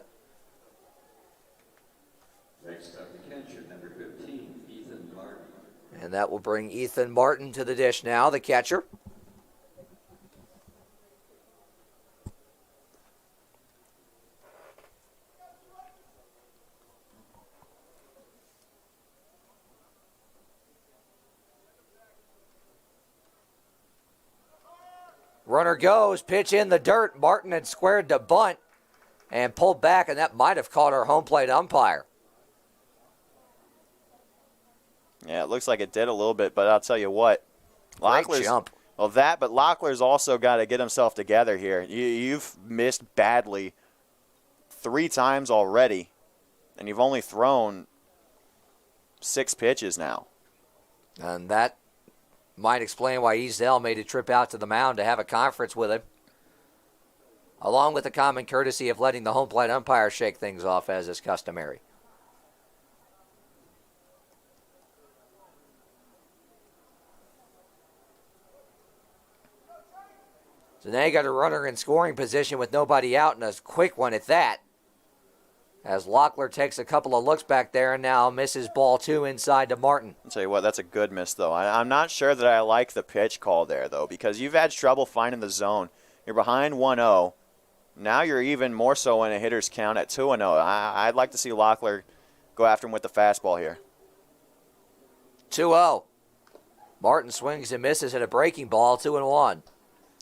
[SPEAKER 3] Next up, the catcher, number 15, Ethan Martin.
[SPEAKER 1] And that will bring Ethan Martin to the dish now, the catcher. Runner goes, pitch in the dirt. Martin had squared to bunt and pulled back, and that might have caught our home plate umpire.
[SPEAKER 2] Yeah, it looks like it did a little bit, but I'll tell you what.
[SPEAKER 1] Great jump.
[SPEAKER 2] Well, but Locklear's also got to get himself together here. You've missed badly 3 times already, and you've only thrown 6 pitches now.
[SPEAKER 1] And that might explain why Ezel made a trip out to the mound to have a conference with him, along with the common courtesy of letting the home plate umpire shake things off as is customary. So now you got a runner in scoring position with nobody out, and a quick one at that, as Locklear takes a couple of looks back there and now misses ball 2 inside to Martin.
[SPEAKER 2] I'll tell you what, that's a good miss, though. I'm not sure that I like the pitch call there, though, because you've had trouble finding the zone. You're behind 1-0. Now you're even more so in a hitter's count at 2-0. I'd like to see Locklear go after him with the fastball here.
[SPEAKER 1] 2-0. Martin swings and misses at a breaking ball, 2-1.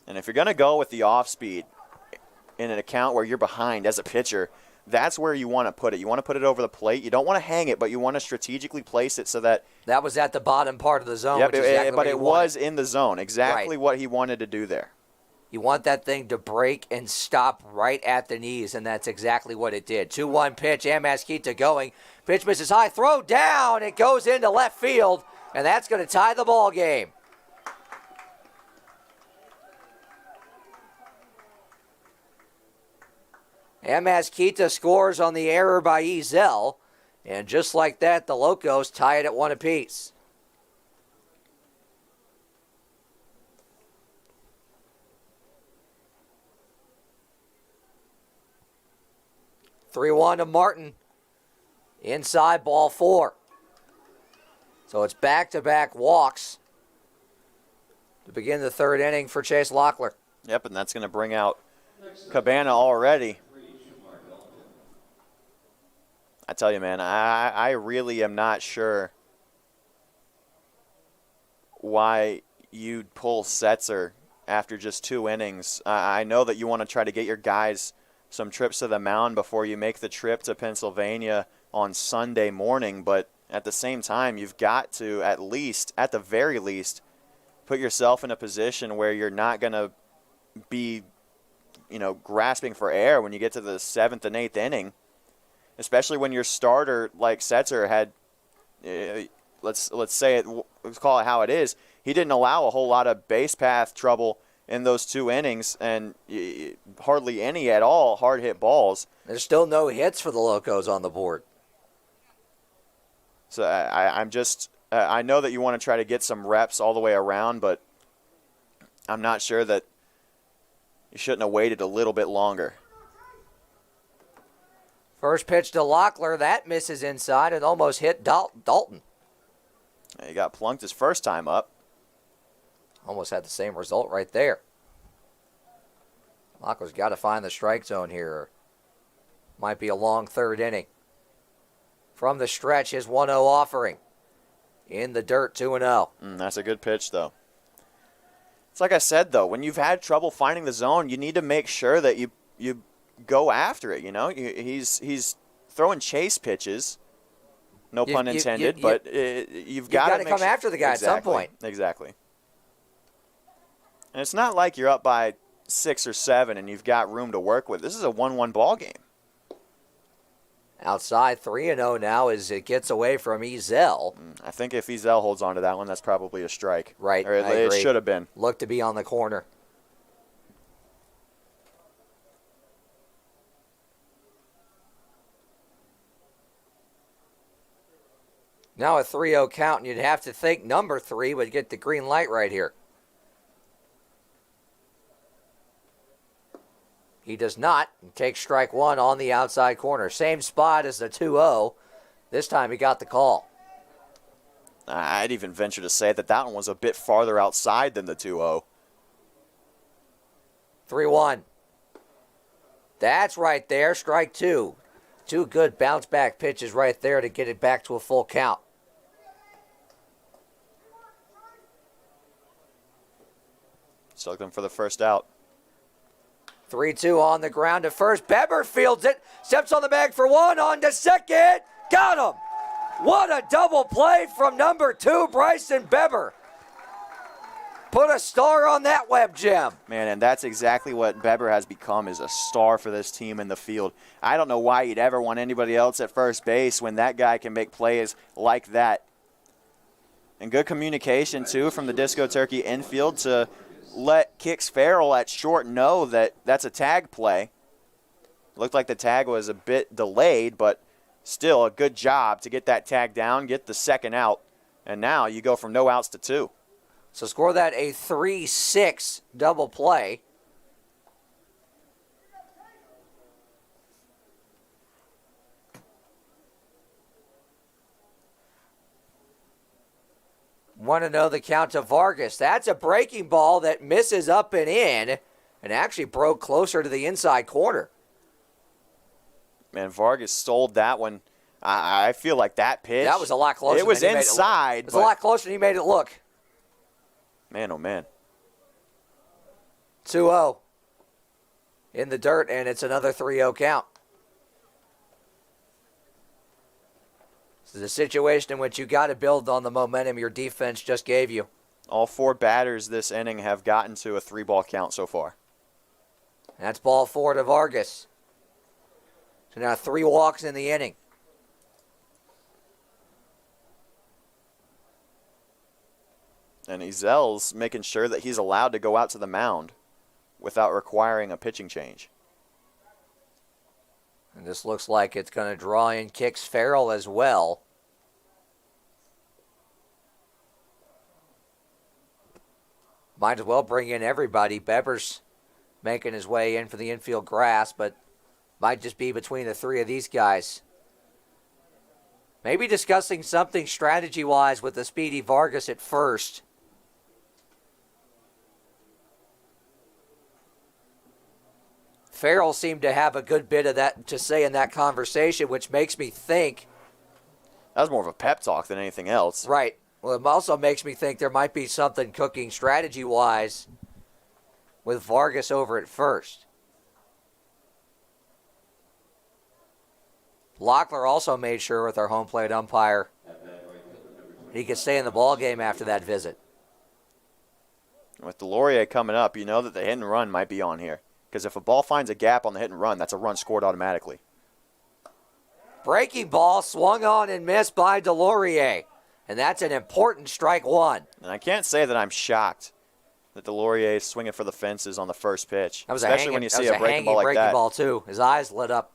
[SPEAKER 2] And if you're going to go with the off-speed in an account where you're behind as a pitcher, that's where you want to put it. You want to put it over the plate. You don't want to hang it, but you want to strategically place it so that...
[SPEAKER 1] That was at the bottom part of the zone.
[SPEAKER 2] Yep,
[SPEAKER 1] which is exactly
[SPEAKER 2] but it was in the zone. Exactly
[SPEAKER 1] right.
[SPEAKER 2] What he wanted to do there.
[SPEAKER 1] You want that thing to break and stop right at the knees, and that's exactly what it did. 2-1 pitch, Amaz Kita going. Pitch misses high, throw down. It goes into left field, and that's going to tie the ball game. Amaz Kita scores on the error by Ezel, and just like that, the Locos tie it at 1 apiece. (3-1) to Martin. Inside, ball 4. So it's back-to-back walks to begin the third inning for Chase Locklear.
[SPEAKER 2] Yep, and that's going to bring out Cabana already. I tell you, man, I really am not sure why you'd pull Setzer after just 2 innings. I know that you want to try to get your guys some trips to the mound before you make the trip to Pennsylvania on Sunday morning, but at the same time, you've got to at the very least, put yourself in a position where you're not going to be, grasping for air when you get to the 7th and 8th inning. Especially when your starter, like Setzer, had, let's call it how it is. He didn't allow a whole lot of base path trouble in those 2 innings, and hardly any at all hard hit balls.
[SPEAKER 1] There's still no hits for the Locos on the board.
[SPEAKER 2] So I'm just I know that you want to try to get some reps all the way around, but I'm not sure that you shouldn't have waited a little bit longer.
[SPEAKER 1] First pitch to Locklear, that misses inside and almost hit Dalton.
[SPEAKER 2] He got plunked his first time up.
[SPEAKER 1] Almost had the same result right there. Locklear's got to find the strike zone here. Might be a long 3rd inning. From the stretch, his 1-0 offering. In the dirt, 2-0.
[SPEAKER 2] That's a good pitch, though. It's like I said, though, when you've had trouble finding the zone, you need to make sure that you go after it. You know, he's throwing chase pitches, no pun intended, but you've got to
[SPEAKER 1] come after the guy at some point.
[SPEAKER 2] Exactly. And it's not like you're up by 6 or 7 and you've got room to work with. This is a 1-1 ball game.
[SPEAKER 1] Outside 3-0 now as it gets away from Ezel.
[SPEAKER 2] I think if Ezel holds on to that one, that's probably a strike.
[SPEAKER 1] Right,
[SPEAKER 2] Or
[SPEAKER 1] I
[SPEAKER 2] it
[SPEAKER 1] agree.
[SPEAKER 2] should have been.
[SPEAKER 1] Looked to be on the corner. Now a 3-0 count, and you'd have to think number 3 would get the green light right here. He does not. He takes strike 1 on the outside corner. Same spot as the 2-0. This time he got the call.
[SPEAKER 2] I'd even venture to say that one was a bit farther outside than the 2-0.
[SPEAKER 1] 3-1. That's right there. Strike 2. 2 good bounce back pitches right there to get it back to a full count.
[SPEAKER 2] Still looking for the first out.
[SPEAKER 1] 3-2 on the ground to first. Beber fields it. Steps on the bag for 1. On to second. Got him. What a double play from number 2, Bryson Beber. Put a star on that web, Jim.
[SPEAKER 2] Man, and that's exactly what Beber has become, is a star for this team in the field. I don't know why you'd ever want anybody else at first base when that guy can make plays like that. And good communication, too, from the Disco Turkey infield to let Kix Farrell at short know that that's a tag play. Looked like the tag was a bit delayed, but still a good job to get that tag down, get the second out, and now you go from no outs to 2.
[SPEAKER 1] So score that a 3-6 double play. Want to know the count to Vargas. That's a breaking ball that misses up and in and actually broke closer to the inside corner.
[SPEAKER 2] Man, Vargas stole that one. I feel like that pitch.
[SPEAKER 1] That was a lot closer.
[SPEAKER 2] It was inside.
[SPEAKER 1] It was a lot closer than he made it look.
[SPEAKER 2] Man, oh man.
[SPEAKER 1] 2-0 in the dirt, and it's another 3-0 count. This is a situation in which you got to build on the momentum your defense just gave you.
[SPEAKER 2] All 4 batters this inning have gotten to a 3-ball count so far.
[SPEAKER 1] That's ball 4 to Vargas. So now 3 walks in the inning.
[SPEAKER 2] And Ezel's making sure that he's allowed to go out to the mound without requiring a pitching change.
[SPEAKER 1] And this looks like it's going to draw in Kix Farrell as well. Might as well bring in everybody. Beber's making his way in for the infield grass, but might just be between the 3 of these guys. Maybe discussing something strategy-wise with the speedy Vargas at first. Farrell seemed to have a good bit of that to say in that conversation, which makes me think.
[SPEAKER 2] That was more of a pep talk than anything else.
[SPEAKER 1] Right. Well, it also makes me think there might be something cooking strategy-wise with Vargas over at first. Locklear also made sure with our home plate umpire he could stay in the ball game after that visit.
[SPEAKER 2] With Delorier coming up, you know that the hit and run might be on here. Because if a ball finds a gap on the hit and run, that's a run scored automatically.
[SPEAKER 1] Breaking ball swung on and missed by Delorier. And that's an important strike 1.
[SPEAKER 2] And I can't say that I'm shocked that the Laurier is swinging for the fences on the first pitch.
[SPEAKER 1] That was
[SPEAKER 2] especially when you see a breaking ball like
[SPEAKER 1] breaking
[SPEAKER 2] that.
[SPEAKER 1] ball too. His eyes lit up.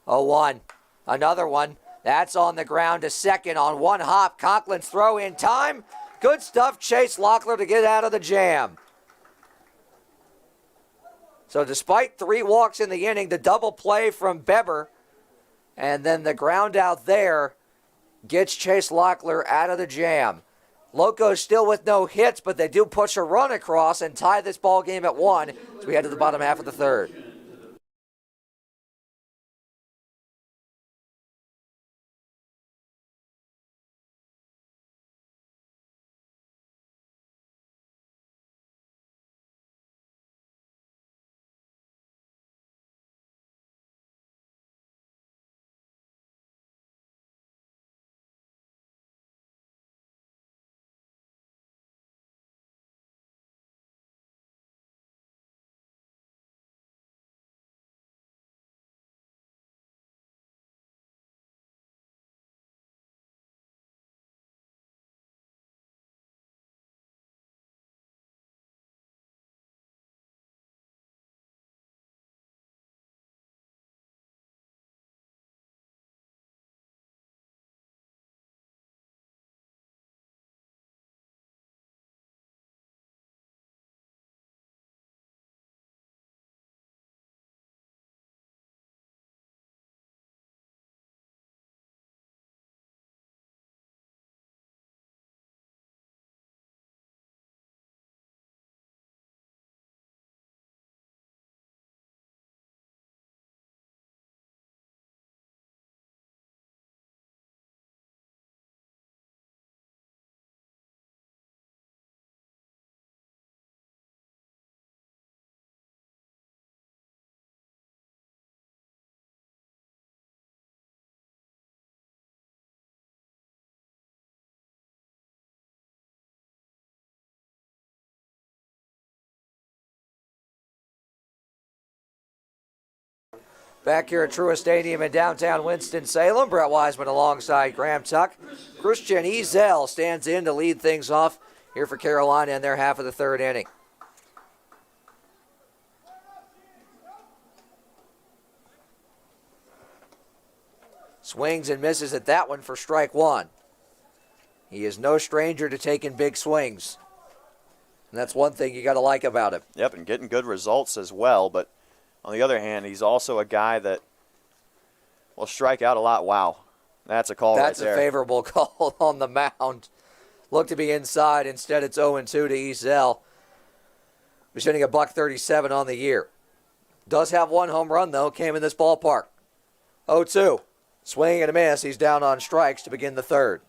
[SPEAKER 1] 0-1. Another one. That's on the ground to second on one hop. Conklin's throw in time. Good stuff. Chase Locklear to get out of the jam. So despite 3 walks in the inning, the double play from Beber, and then the ground out there gets Chase Locklear out of the jam. Locos still with no hits, but they do push a run across and tie this ball game at 1 as we head to the bottom half of the third. Back here at Truist Stadium in downtown Winston-Salem, Brett Wiseman alongside Graham Tuck. Christian Ezel stands in to lead things off here for Carolina in their half of the third inning. Swings and misses at that one for strike 1. He is no stranger to taking big swings. And that's one thing you got to like about him.
[SPEAKER 2] Yep, and getting good results as well, but on the other hand, he's also a guy that will strike out a lot. Wow. That's a call
[SPEAKER 1] That's
[SPEAKER 2] right there.
[SPEAKER 1] a favorable call on the mound. Looked to be inside. Instead, it's 0-2 to Ezel. He's hitting $137 on the year. Does have one home run, though. Came in this ballpark. 0-2. Swing and a miss. He's down on strikes to begin the third.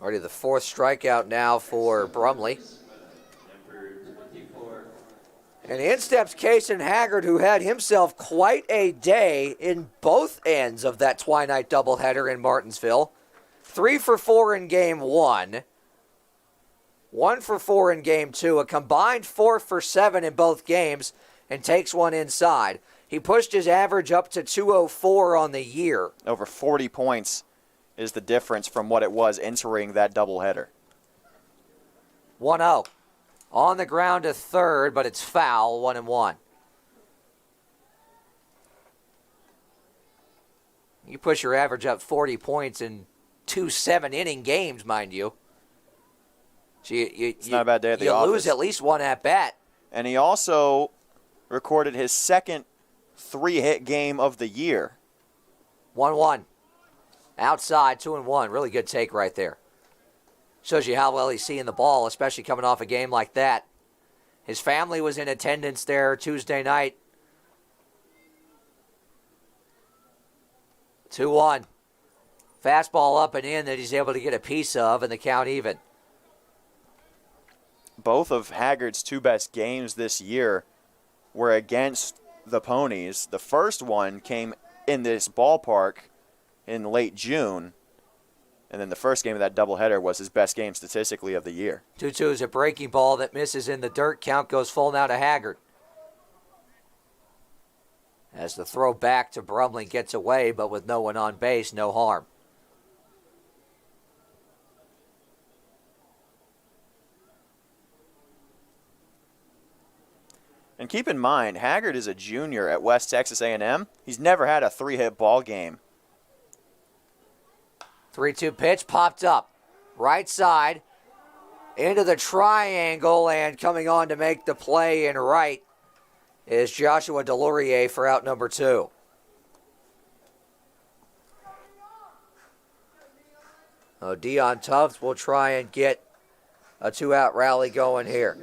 [SPEAKER 1] Already the 4th strikeout now for Brumley. And in steps Kason Haggard, who had himself quite a day in both ends of that Twilight doubleheader in Martinsville. 3 for 4 in game 1. 1 for 4 in game 2. A combined 4 for 7 in both games and takes one inside. He pushed his average up to 204 on the year.
[SPEAKER 2] Over 40 points is the difference from what it was entering that doubleheader.
[SPEAKER 1] 1-0. On the ground to third, but it's foul, 1-1. You push your average up 40 points in 2 7-inning games, mind you. So
[SPEAKER 2] it's not a bad day at the office.
[SPEAKER 1] You lose at least one at bat.
[SPEAKER 2] And he also recorded his second 3-hit game of the year.
[SPEAKER 1] 1-1. Outside, 2-1. Really good take right there. Shows you how well he's seeing the ball, especially coming off a game like that. His family was in attendance there Tuesday night. 2-1. Fastball up and in that he's able to get a piece of, and the count even.
[SPEAKER 2] Both of Haggard's 2 best games this year were against the Ponies. The first one came in this ballpark in late June. And then the first game of that doubleheader was his best game statistically of the year.
[SPEAKER 1] 2-2 is a breaking ball that misses in the dirt. Count goes full now to Haggard. As the throw back to Brumley gets away, but with no one on base, no harm.
[SPEAKER 2] And keep in mind, Haggard is a junior at West Texas A&M. He's never had a 3-hit ball game.
[SPEAKER 1] 3-2 pitch popped up. Right side into the triangle, and coming on to make the play in right is Joshua Delorier for out number 2. Dion Tubbs will try and get a 2-out rally going here.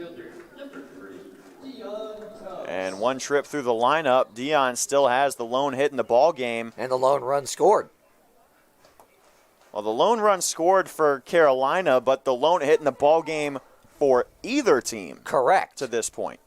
[SPEAKER 2] And one trip through the lineup, Dion still has the lone hit in the ball game.
[SPEAKER 1] And the lone run scored.
[SPEAKER 2] Well, the lone run scored for Carolina, but the lone hit in the ball game for either team.
[SPEAKER 1] Correct.
[SPEAKER 2] To this point.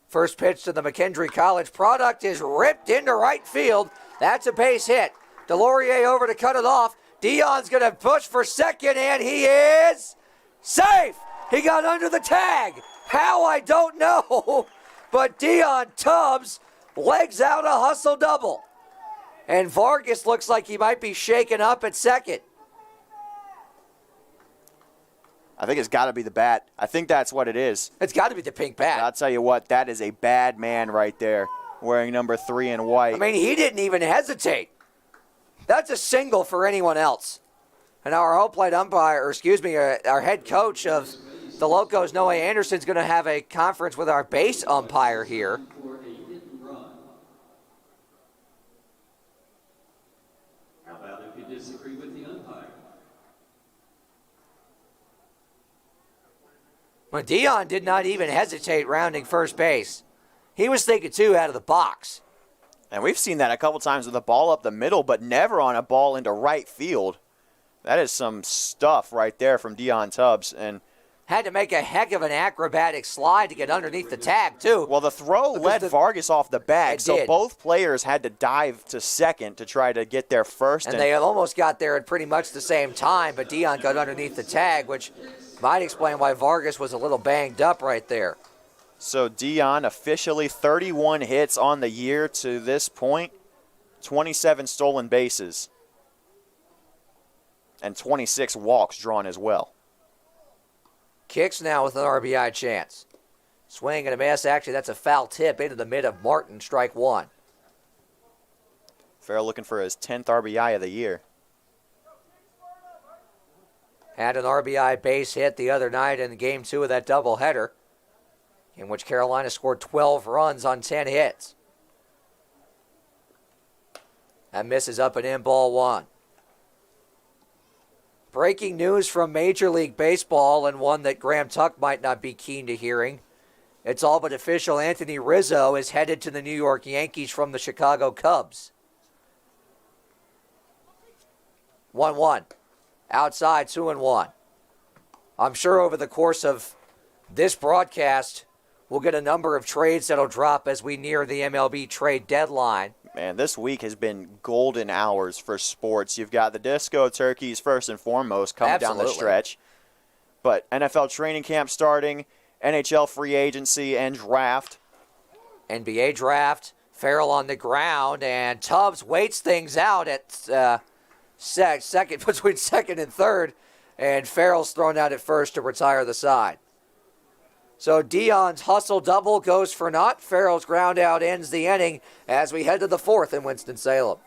[SPEAKER 1] First pitch to the McKendree College product is ripped into right field. That's a base hit. Delorier over to cut it off. Dion's going to push for second, and he is safe. He got under the tag. How, I don't know. But Dion Tubbs legs out a hustle double. And Vargas looks like he might be shaken up at second.
[SPEAKER 2] I think it's got to be the bat. I think that's what it is.
[SPEAKER 1] It's got to be the pink bat.
[SPEAKER 2] I'll tell you what, that is a bad man right there, wearing number 3 in white.
[SPEAKER 1] I mean, he didn't even hesitate. That's a single for anyone else. And our home plate umpire, our head coach of the Locos, Noah Anderson, is going to have a conference with our base umpire here.
[SPEAKER 3] For a hit and run. How about if you disagree with the umpire?
[SPEAKER 1] Well, Dion did not even hesitate rounding first base. He was thinking 2 out of the box.
[SPEAKER 2] And we've seen that a couple times with a ball up the middle, but never on a ball into right field. That is some stuff right there from Dion Tubbs. And
[SPEAKER 1] had to make a heck of an acrobatic slide to get underneath the tag, too.
[SPEAKER 2] Well, the throw led Vargas off the bag, so both players had to dive to second to try to get there first.
[SPEAKER 1] And they almost got there at pretty much the same time, but Dion got underneath the tag, which might explain why Vargas was a little banged up right there.
[SPEAKER 2] So Dion officially 31 hits on the year to this point, 27 stolen bases, and 26 walks drawn as well.
[SPEAKER 1] Kicks now with an RBI chance. Swing and a miss. Actually, that's a foul tip into the mid of Martin, strike 1.
[SPEAKER 2] Farrell looking for his 10th RBI of the year.
[SPEAKER 1] Had an RBI base hit the other night in game 2 of that doubleheader, in which Carolina scored 12 runs on 10 hits. That misses up and in, ball 1. Breaking news from Major League Baseball, and one that Graham Tuck might not be keen to hearing. It's all but official. Anthony Rizzo is headed to the New York Yankees from the Chicago Cubs. 1-1. Outside, 2-1. I'm sure over the course of this broadcast, we'll get a number of trades that'll drop as we near the MLB trade deadline.
[SPEAKER 2] Man, this week has been golden hours for sports. You've got the Disco Turkeys first and foremost coming down the stretch. But NFL training camp starting, NHL free agency and draft.
[SPEAKER 1] NBA draft, Farrell on the ground, and Tubbs waits things out at second, between second and third, and Farrell's thrown out at first to retire the side. So Dion's hustle double goes for naught. Farrell's ground out ends the inning as we head to the 4th in Winston-Salem.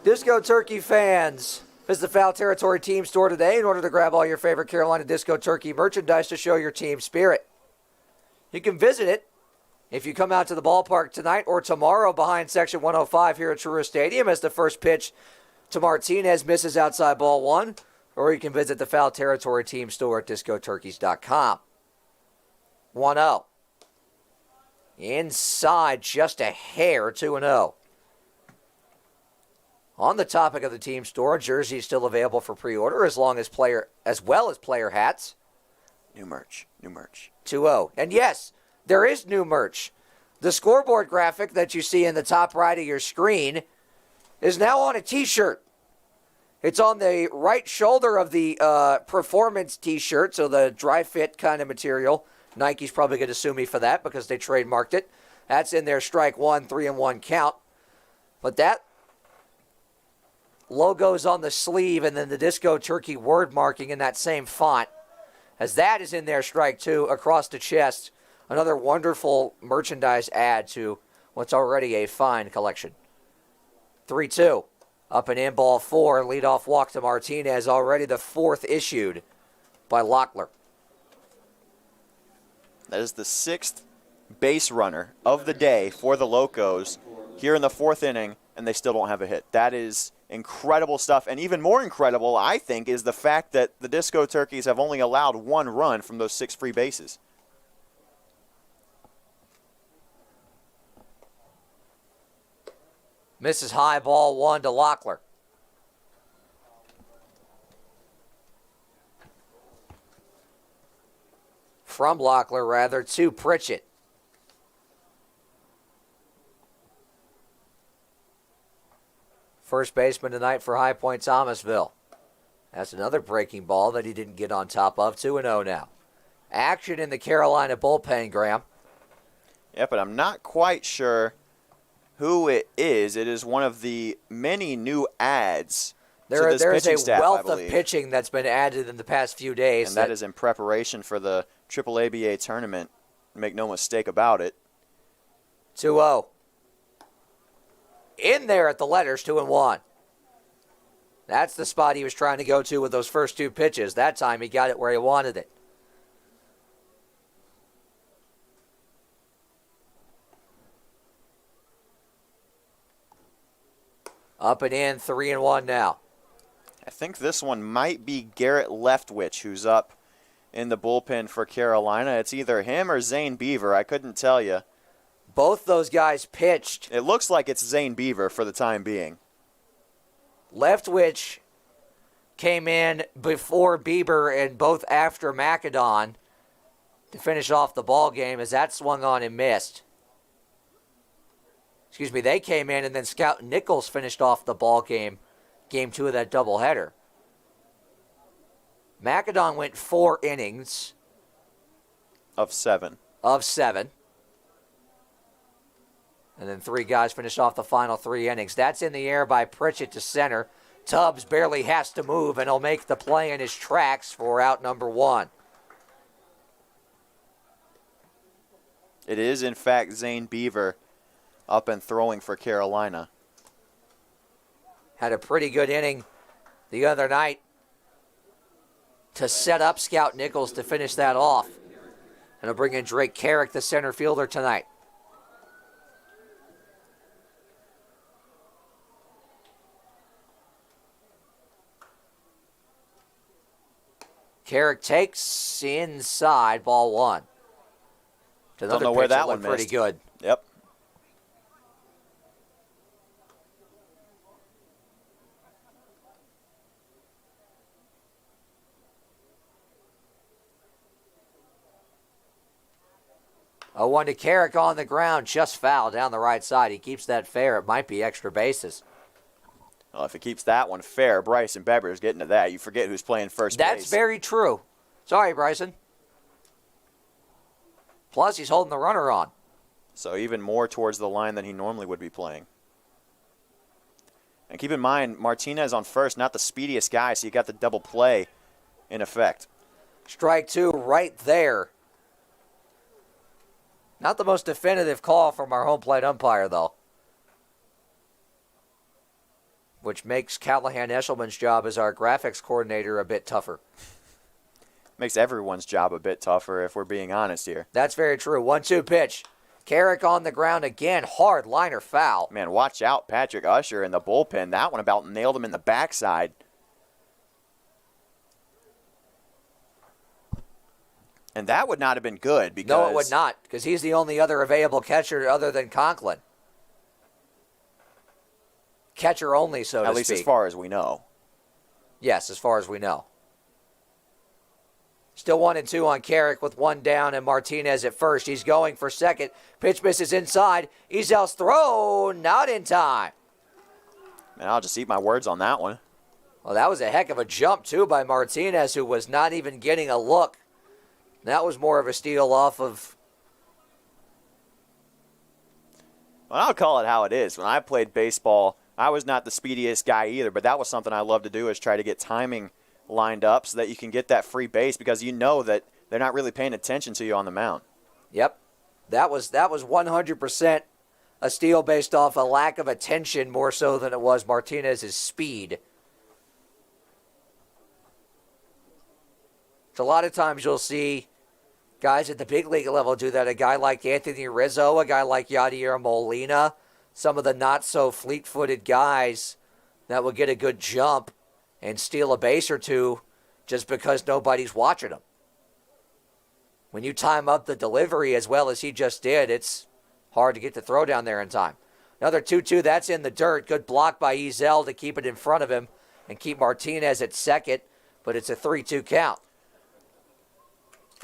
[SPEAKER 1] Disco Turkey fans, visit the Foul Territory Team Store today in order to grab all your favorite Carolina Disco Turkey merchandise to show your team spirit. You can visit it if you come out to the ballpark tonight or tomorrow behind Section 105 here at Truist Stadium as the first pitch to Martinez misses outside ball one, or you can visit the Foul Territory Team Store at discoturkeys.com. 1-0. Inside just a hair, 2-0. On the topic of the team store, jerseys still available for pre-order as well as player hats.
[SPEAKER 2] New merch.
[SPEAKER 1] 2-0. And yes, there is new merch. The scoreboard graphic that you see in the top right of your screen is now on a t-shirt. It's on the right shoulder of the performance t-shirt, so the dry fit kind of material. Nike's probably going to sue me for that because they trademarked it. That's in their strike one, 3-1 count. But that logo's on the sleeve and then the Disco Turkey word marking in that same font, as that is in their strike two across the chest. Another wonderful merchandise add to what's already a fine collection. 3-2. Up and in, ball four. Leadoff walk to Martinez, already the fourth issued by Locklear.
[SPEAKER 2] That is the sixth base runner of the day for the Locos here in the fourth inning, and they still don't have a hit. That is incredible stuff. And even more incredible, I think, is the fact that the Disco Turkeys have only allowed one run from those 6 free bases.
[SPEAKER 1] Misses high, ball one to Locklear. From Locklear, rather, to Pritchett. First baseman tonight for High Point-Thomasville. That's another breaking ball that he didn't get on top of. 2-0 now. Action in the Carolina bullpen, Graham.
[SPEAKER 2] Yeah, but I'm not quite sure who it is. It is one of the many new ads.
[SPEAKER 1] There is a
[SPEAKER 2] staff,
[SPEAKER 1] wealth of pitching that's been added in the past few days.
[SPEAKER 2] And that is in preparation for the AAA-ABA tournament. Make no mistake about it.
[SPEAKER 1] 2-0. In there at the letters, 2-1. That's the spot he was trying to go to with those first two pitches. That time he got it where he wanted it. Up and in, 3-1 now.
[SPEAKER 2] I think this one might be Garrett Leftwich, who's up in the bullpen for Carolina. It's either him or Zane Beaver. I couldn't tell you.
[SPEAKER 1] Both those guys pitched.
[SPEAKER 2] It looks like it's Zane Beaver for the time being.
[SPEAKER 1] Leftwich came in before Bieber and both after Macedon to finish off the ball game as that swung on and missed. Excuse me, they came in and then Scout Nichols finished off the ball game, game 2 of that doubleheader. Macedon went 4 innings.
[SPEAKER 2] Of 7.
[SPEAKER 1] And then 3 guys finished off the final 3 innings. That's in the air by Pritchett to center. Tubbs barely has to move, and he'll make the play in his tracks for out number 1.
[SPEAKER 2] It is, in fact, Zane Beaver up and throwing for Carolina.
[SPEAKER 1] Had a pretty good inning the other night to set up Scout Nichols to finish that off. And he'll bring in Drake Carrick, the center fielder, tonight. Carrick takes inside, ball 1.
[SPEAKER 2] Don't know where that one
[SPEAKER 1] pretty
[SPEAKER 2] missed.
[SPEAKER 1] good.
[SPEAKER 2] Yep.
[SPEAKER 1] A 1 to Carrick on the ground, just foul down the right side. He keeps that fair. It might be extra bases.
[SPEAKER 2] Well, if he keeps that one fair, Bryson Beber's getting to that. You forget who's playing first base.
[SPEAKER 1] That's very true. Sorry, Bryson. Plus, he's holding the runner on.
[SPEAKER 2] So even more towards the line than he normally would be playing. And keep in mind, Martinez on first, not the speediest guy, so you got the double play in effect.
[SPEAKER 1] Strike 2 right there. Not the most definitive call from our home plate umpire, though. which makes Callahan Eshelman's job as our graphics coordinator a bit tougher.
[SPEAKER 2] Makes everyone's job a bit tougher if we're being honest here.
[SPEAKER 1] That's very true. 1-2 pitch. Carrick on the ground again. Hard liner foul.
[SPEAKER 2] Man, watch out, Patrick Usher in the bullpen. That one about nailed him in the backside. And that would not have been good because...
[SPEAKER 1] No, it would not, because he's the only other available catcher other than Conklin. Catcher only, so to speak.
[SPEAKER 2] At least as far as we know.
[SPEAKER 1] Yes, as far as we know. Still 1-2 on Carrick with one down and Martinez at first. He's going for second. Pitch misses inside. Ezel's throw, not in time.
[SPEAKER 2] Man, I'll just eat my words on that one.
[SPEAKER 1] Well, that was a heck of a jump, too, by Martinez, who was not even getting a look. That was more of a steal off of...
[SPEAKER 2] Well, I'll call it how it is. When I played baseball, I was not the speediest guy either, but that was something I love to do, is try to get timing lined up so that you can get that free base, because you know that they're not really paying attention to you on the mound.
[SPEAKER 1] Yep. That was 100% a steal based off a lack of attention more so than it was Martinez's speed. So a lot of times you'll see guys at the big league level do that. A guy like Anthony Rizzo, a guy like Yadier Molina, some of the not-so-fleet-footed guys that will get a good jump and steal a base or two just because nobody's watching them. When you time up the delivery as well as he just did, it's hard to get the throw down there in time. Another 2-2, that's in the dirt. Good block by Ezel to keep it in front of him and keep Martinez at second, but it's a 3-2 count.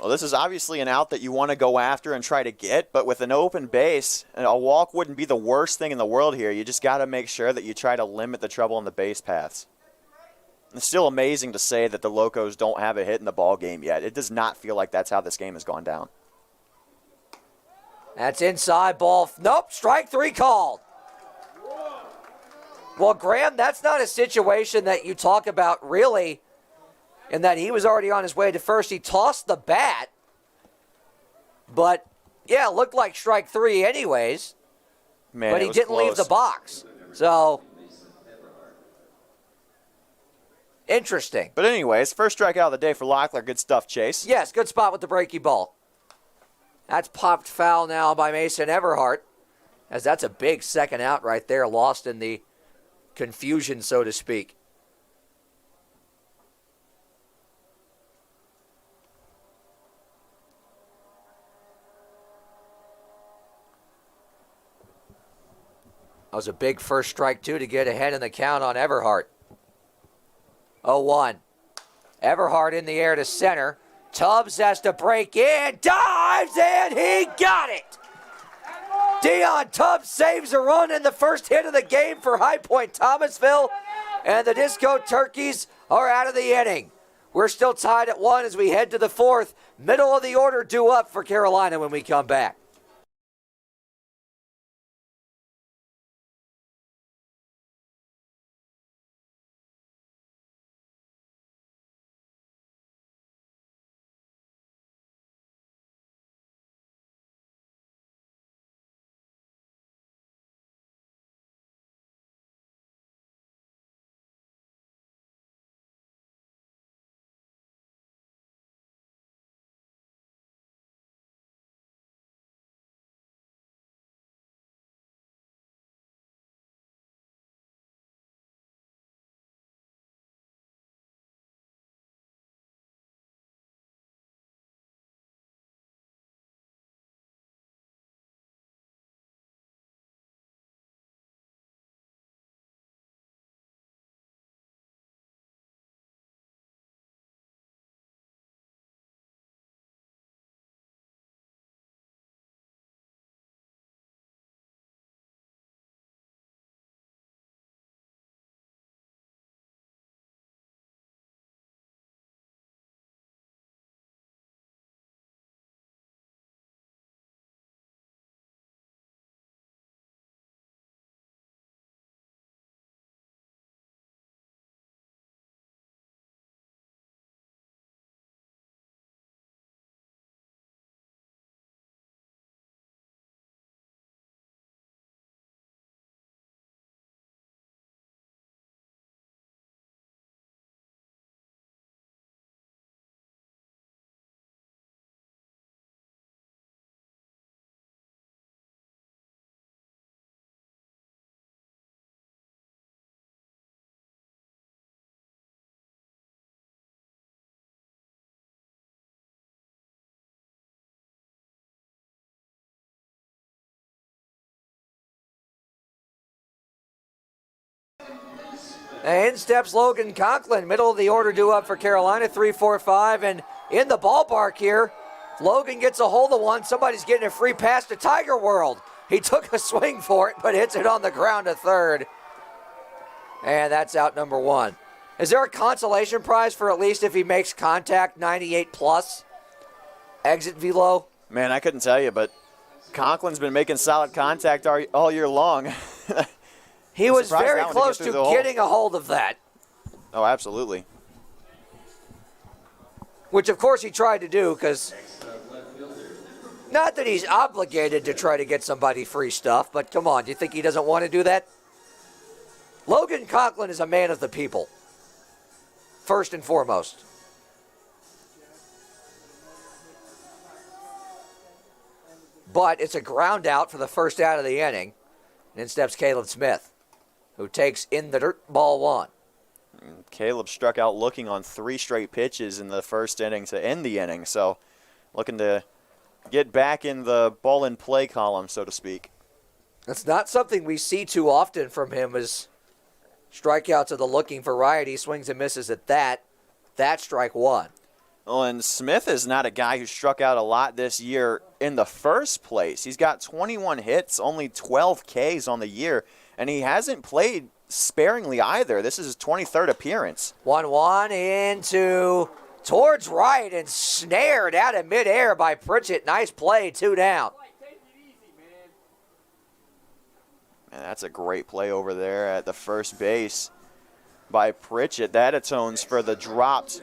[SPEAKER 2] Well, this is obviously an out that you want to go after and try to get, but with an open base, a walk wouldn't be the worst thing in the world here. You just got to make sure that you try to limit the trouble on the base paths. It's still amazing to say that the Locos don't have a hit in the ball game yet. It does not feel like that's how this game has gone down.
[SPEAKER 1] That's inside ball. Nope, strike three called. Well, Graham, that's not a situation that you talk about really, in that he was already on his way to first. He tossed the bat, but yeah, it looked like strike three anyways.
[SPEAKER 2] Man,
[SPEAKER 1] but he didn't leave the box. So, interesting.
[SPEAKER 2] But anyways, first strikeout of the day for Locklear. Good stuff, Chase.
[SPEAKER 1] Yes, good spot with the breaky ball. That's popped foul now by Mason Everhart, as that's a big second out right there, lost in the confusion, so to speak. That was a big first strike, too, to get ahead in the count on Everhart. 0-1. Everhart in the air to center. Tubbs has to break in, dives, and he got it! Dion Tubbs saves a run in the first hit of the game for High Point-Thomasville, and the Disco Turkeys are out of the inning. We're still tied at 1 as we head to the fourth. Middle of the order due up for Carolina when we come back. In steps Logan Conklin, middle of the order due up for Carolina, 3-4-5, and in the ballpark here, Logan gets a hold of one. Somebody's getting a free pass to Tiger World. He took a swing for it, but hits it on the ground to third. And that's out number one. Is there a consolation prize for at least if he makes contact 98 plus? Exit velo?
[SPEAKER 2] Man, I couldn't tell you, but Conklin's been making solid contact all year long.
[SPEAKER 1] He was very close to getting a hold of that.
[SPEAKER 2] Oh, absolutely.
[SPEAKER 1] Which, of course, he tried to do because not that he's obligated to try to get somebody free stuff, but come on, do you think he doesn't want to do that? Logan Conklin is a man of the people, first and foremost. But it's a ground out for the first out of the inning. And in steps Caleb Smith, who takes in the dirt, ball one.
[SPEAKER 2] Caleb struck out looking on 3 straight pitches in the first inning to end the inning. So looking to get back in the ball in play column, so to speak.
[SPEAKER 1] That's not something we see too often from him, is strikeouts of the looking variety, swings and misses at that. That's strike one.
[SPEAKER 2] Well, and Smith is not a guy who struck out a lot this year in the first place. He's got 21 hits, only 12 Ks on the year, and he hasn't played sparingly either. This is his 23rd appearance.
[SPEAKER 1] 1-1 into towards right and snared out of midair by Pritchett. Nice play, 2 down.
[SPEAKER 2] Man, that's a great play over there at the first base by Pritchett. That atones for the dropped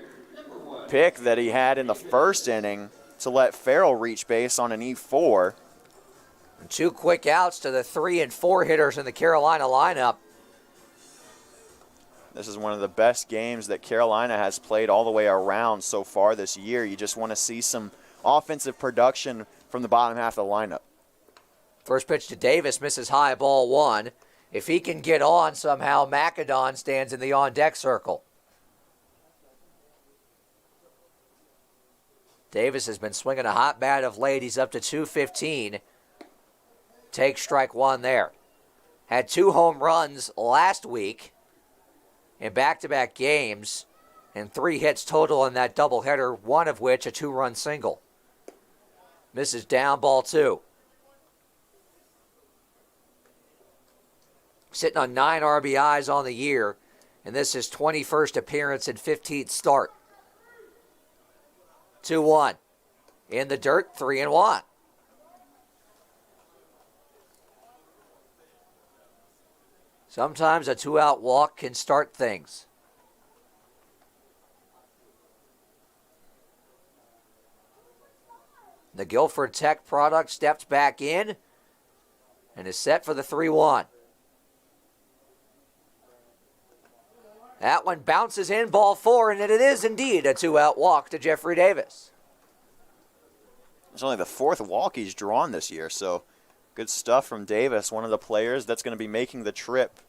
[SPEAKER 2] pick that he had in the first inning to let Farrell reach base on an E4.
[SPEAKER 1] And 2 quick outs to the 3 and 4 hitters in the Carolina lineup.
[SPEAKER 2] This is one of the best games that Carolina has played all the way around so far this year. You just want to see some offensive production from the bottom half of the lineup.
[SPEAKER 1] First pitch to Davis, misses high, ball 1. If he can get on somehow, Macedon stands in the on-deck circle. Davis has been swinging a hot bat of late. He's up to 215. Takes strike one there. Had 2 home runs last week in back-to-back games and 3 hits total in that doubleheader, one of which a 2-run single. Misses down, ball 2. Sitting on 9 RBIs on the year, and this is 21st appearance and 15th start. 2-1. In the dirt, 3-1. Sometimes a 2-out walk can start things. The Guilford Tech product steps back in and is set for the 3-1. That one bounces in, ball 4, and it is indeed a 2-out walk to Jeffrey Davis.
[SPEAKER 2] It's only the 4th walk he's drawn this year, so good stuff from Davis, one of the players that's going to be making the trip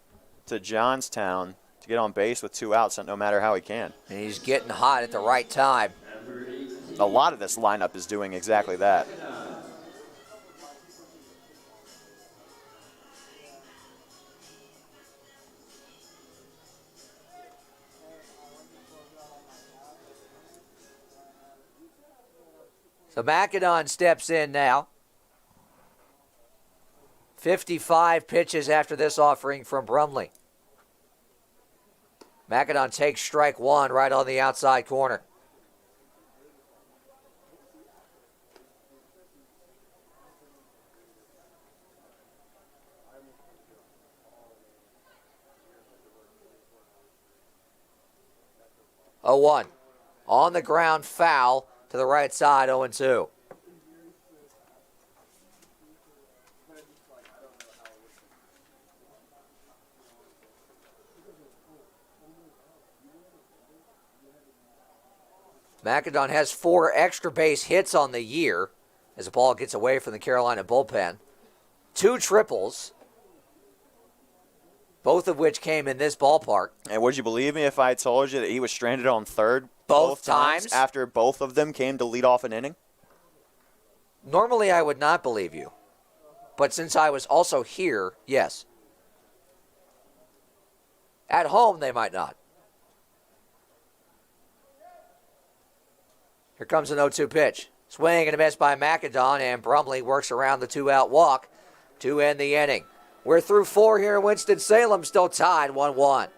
[SPEAKER 2] to Johnstown to get on base with 2 outs no matter how he can.
[SPEAKER 1] And he's getting hot at the right time.
[SPEAKER 2] A lot of this lineup is doing exactly that.
[SPEAKER 1] So Macedon steps in now. 55 pitches after this offering from Brumley. Macedon takes strike one right on the outside corner. Oh, 1. On the ground, foul to the right side, 0-2. Macedon has 4 extra base hits on the year as the ball gets away from the Carolina bullpen. 2 triples, both of which came in this ballpark.
[SPEAKER 2] And would you believe me if I told you that he was stranded on third
[SPEAKER 1] both times
[SPEAKER 2] after both of them came to lead off an inning?
[SPEAKER 1] Normally I would not believe you, but since I was also here, yes. At home, they might not. Here comes an 0-2 pitch. Swing and a miss by McAdon, and Brumley works around the 2-out walk to end the inning. We're through 4 here in Winston-Salem, still tied 1-1.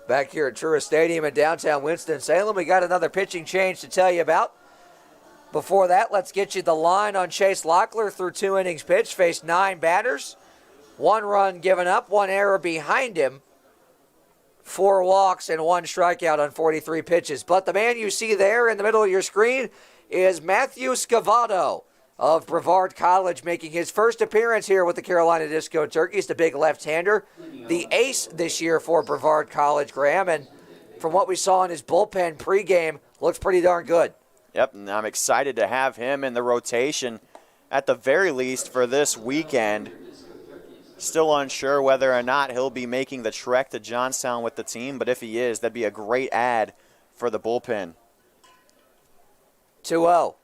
[SPEAKER 1] Back here at Truist Stadium in downtown Winston-Salem, we got another pitching change to tell you about. Before that, let's get you the line on Chase Locklear through 2 innings pitched. Faced 9 batters, 1 run given up, 1 error behind him, 4 walks, and 1 strikeout on 43 pitches. But the man you see there in the middle of your screen is Matthew Scavado of Brevard College, making his first appearance here with the Carolina Disco Turkeys, the big left-hander, the ace this year for Brevard College, Graham, and from what we saw in his bullpen pregame, looks pretty darn good.
[SPEAKER 2] Yep, and I'm excited to have him in the rotation at the very least for this weekend. Still unsure whether or not he'll be making the trek to Johnstown with the team, but if he is, that'd be a great add for the bullpen.
[SPEAKER 1] 2-0.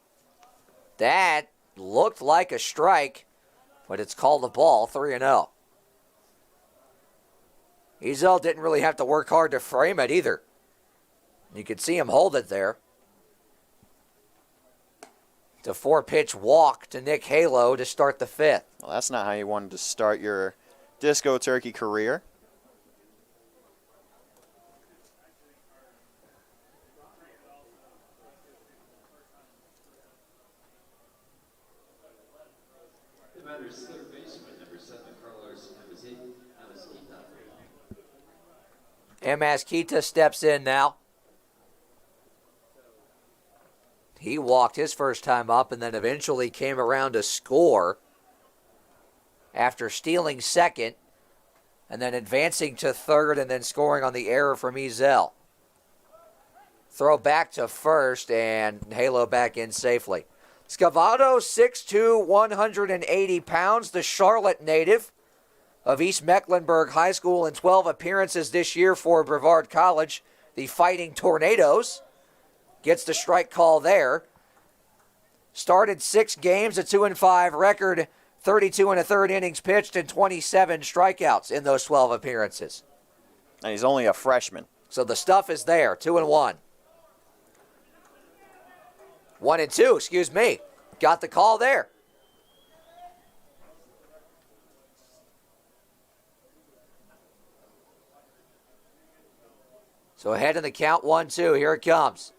[SPEAKER 1] That looked like a strike, but it's called a ball, 3-0. Ezel didn't really have to work hard to frame it either. You could see him hold it there. It's a 4-pitch walk to Nick Halo to start the 5th.
[SPEAKER 2] Well, that's not how you wanted to start your Disco Turkey career.
[SPEAKER 3] Third baseman, number 7, Carlos
[SPEAKER 1] Amazquita steps in now. He walked his first time up and then eventually came around to score after stealing second and then advancing to third and then scoring on the error from Ezel. Throw back to first and Halo back in safely. Scavado, 6'2", 180 pounds, the Charlotte native of East Mecklenburg High School in 12 appearances this year for Brevard College, the Fighting Tornadoes. gets the strike call there. Started 6 games, a 2-5 record, 32 1/3 innings pitched, and 27 strikeouts in those 12 appearances.
[SPEAKER 2] And he's only a freshman.
[SPEAKER 1] So the stuff is there, 2-1. 1-2, excuse me. Got the call there. So ahead in the count, 1-2. Here it comes.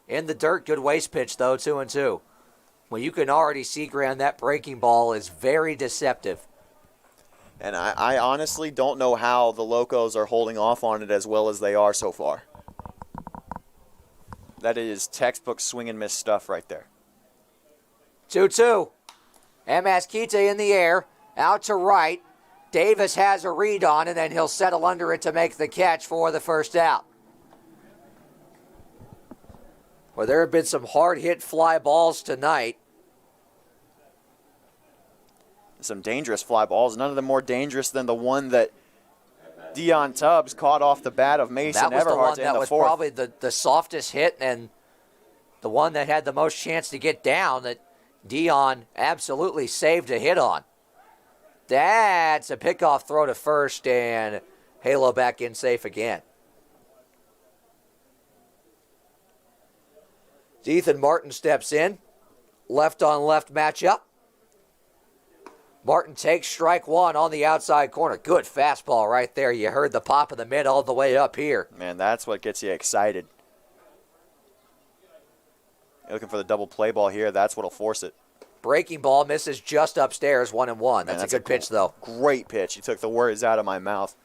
[SPEAKER 1] In the dirt, good waste pitch, though, 2-2. Well, you can already see, Graham, that breaking ball is very deceptive.
[SPEAKER 2] And I honestly don't know how the Locos are holding off on it as well as they are so far. That is textbook swing and miss stuff right there.
[SPEAKER 1] 2-2. Amasquita in the air, out to right. Davis has a read on, and then he'll settle under it to make the catch for the first out. Well, there have been some hard-hit fly balls tonight.
[SPEAKER 2] Some dangerous fly balls. None of them more dangerous than the one that Dion Tubbs caught off the bat of Mason Everhart in the fourth.
[SPEAKER 1] That was the one that was probably the softest hit and the one that had the most chance to get down that Dion absolutely saved a hit on. That's a pickoff throw to first, and Halo back in safe again. Ethan Martin steps in. Left on left matchup. Martin takes strike one on the outside corner. Good fastball right there. You heard the pop of the mid all the way up here.
[SPEAKER 2] Man, that's what gets you excited. You're looking for the double play ball here. That's what'll force it.
[SPEAKER 1] Breaking ball misses just upstairs, 1-1. That's a good pitch, though.
[SPEAKER 2] Great pitch. You took the words out of my mouth.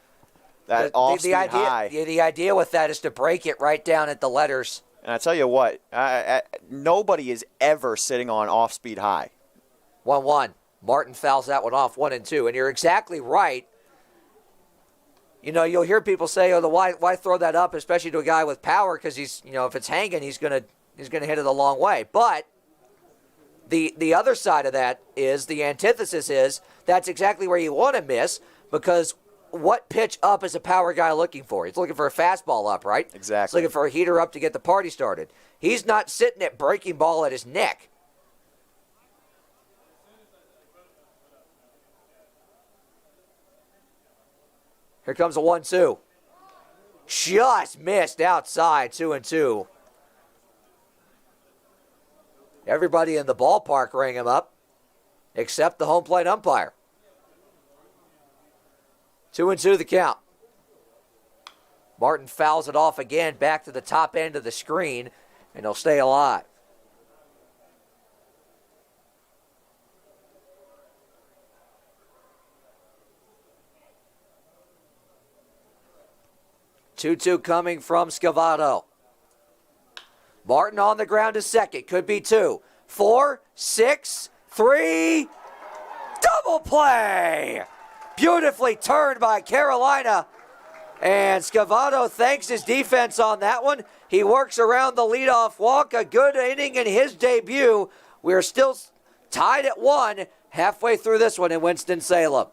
[SPEAKER 2] That off-speed high.
[SPEAKER 1] Yeah, the idea with that is to break it right down at the letters.
[SPEAKER 2] And I tell you what, nobody is ever sitting on off-speed high.
[SPEAKER 1] 1-1. Martin fouls that one off, 1-2. And you're exactly right. You know, you'll hear people say, "Oh, why throw that up, especially to a guy with power? Because he's, you know, if it's hanging, he's gonna hit it a long way." But the other side of that is the antithesis is that's exactly where you want to miss, because what pitch up is a power guy looking for? He's looking for a fastball up, right?
[SPEAKER 2] Exactly.
[SPEAKER 1] He's looking for a heater up to get the party started. He's not sitting at breaking ball at his neck. Here comes a 1-2. Just missed outside, 2-2. Everybody in the ballpark rang him up, except the home plate umpire. 2-2 the count. Martin fouls it off again, back to the top end of the screen, and he'll stay alive. Two coming from Scavato. Martin on the ground to second. Could be 2, 4, 6, 3. Double play! Beautifully turned by Carolina. And Scavato thanks his defense on that one. He works around the leadoff walk. A good inning in his debut. We're still tied at 1 halfway through this one in Winston-Salem.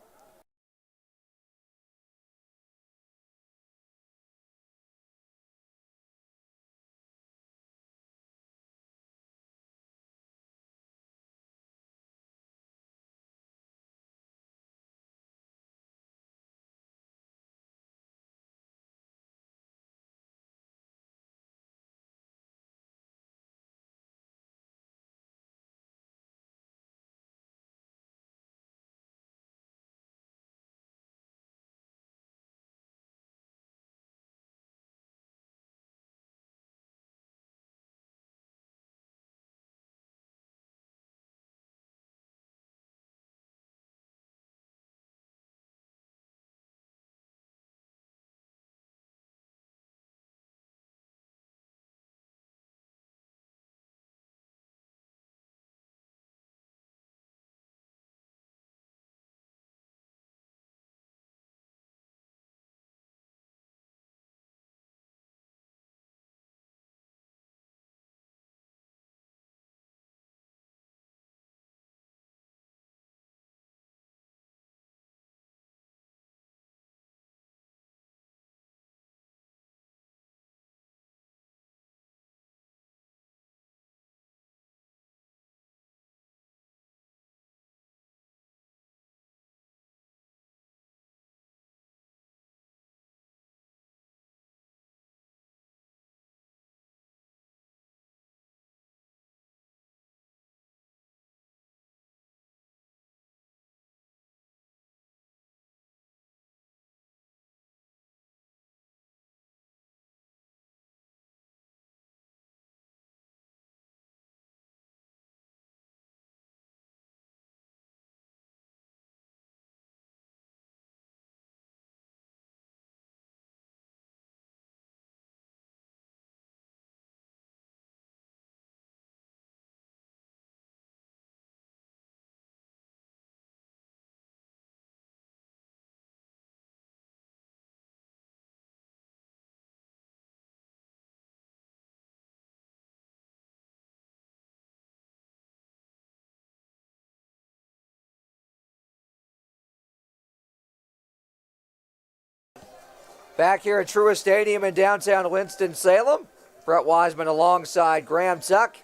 [SPEAKER 1] Back here at Truist Stadium in downtown Winston-Salem. Brett Wiseman alongside Graham Tuck.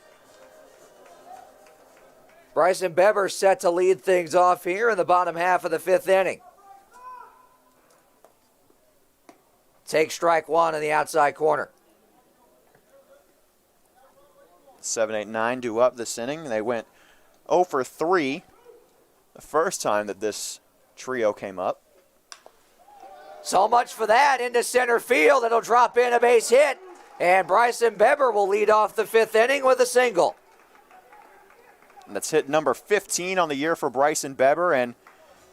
[SPEAKER 1] Bryson Beber set to lead things off here in the bottom half of the fifth inning. Take strike one in the outside corner.
[SPEAKER 2] 7, 8, 9 due up this inning. They went 0 for 3 the first time that this trio came up.
[SPEAKER 1] So much for that. Into center field. It'll drop in a base hit. And Bryson Beber will lead off the fifth inning with a single.
[SPEAKER 2] And that's hit number 15 on the year for Bryson Beber and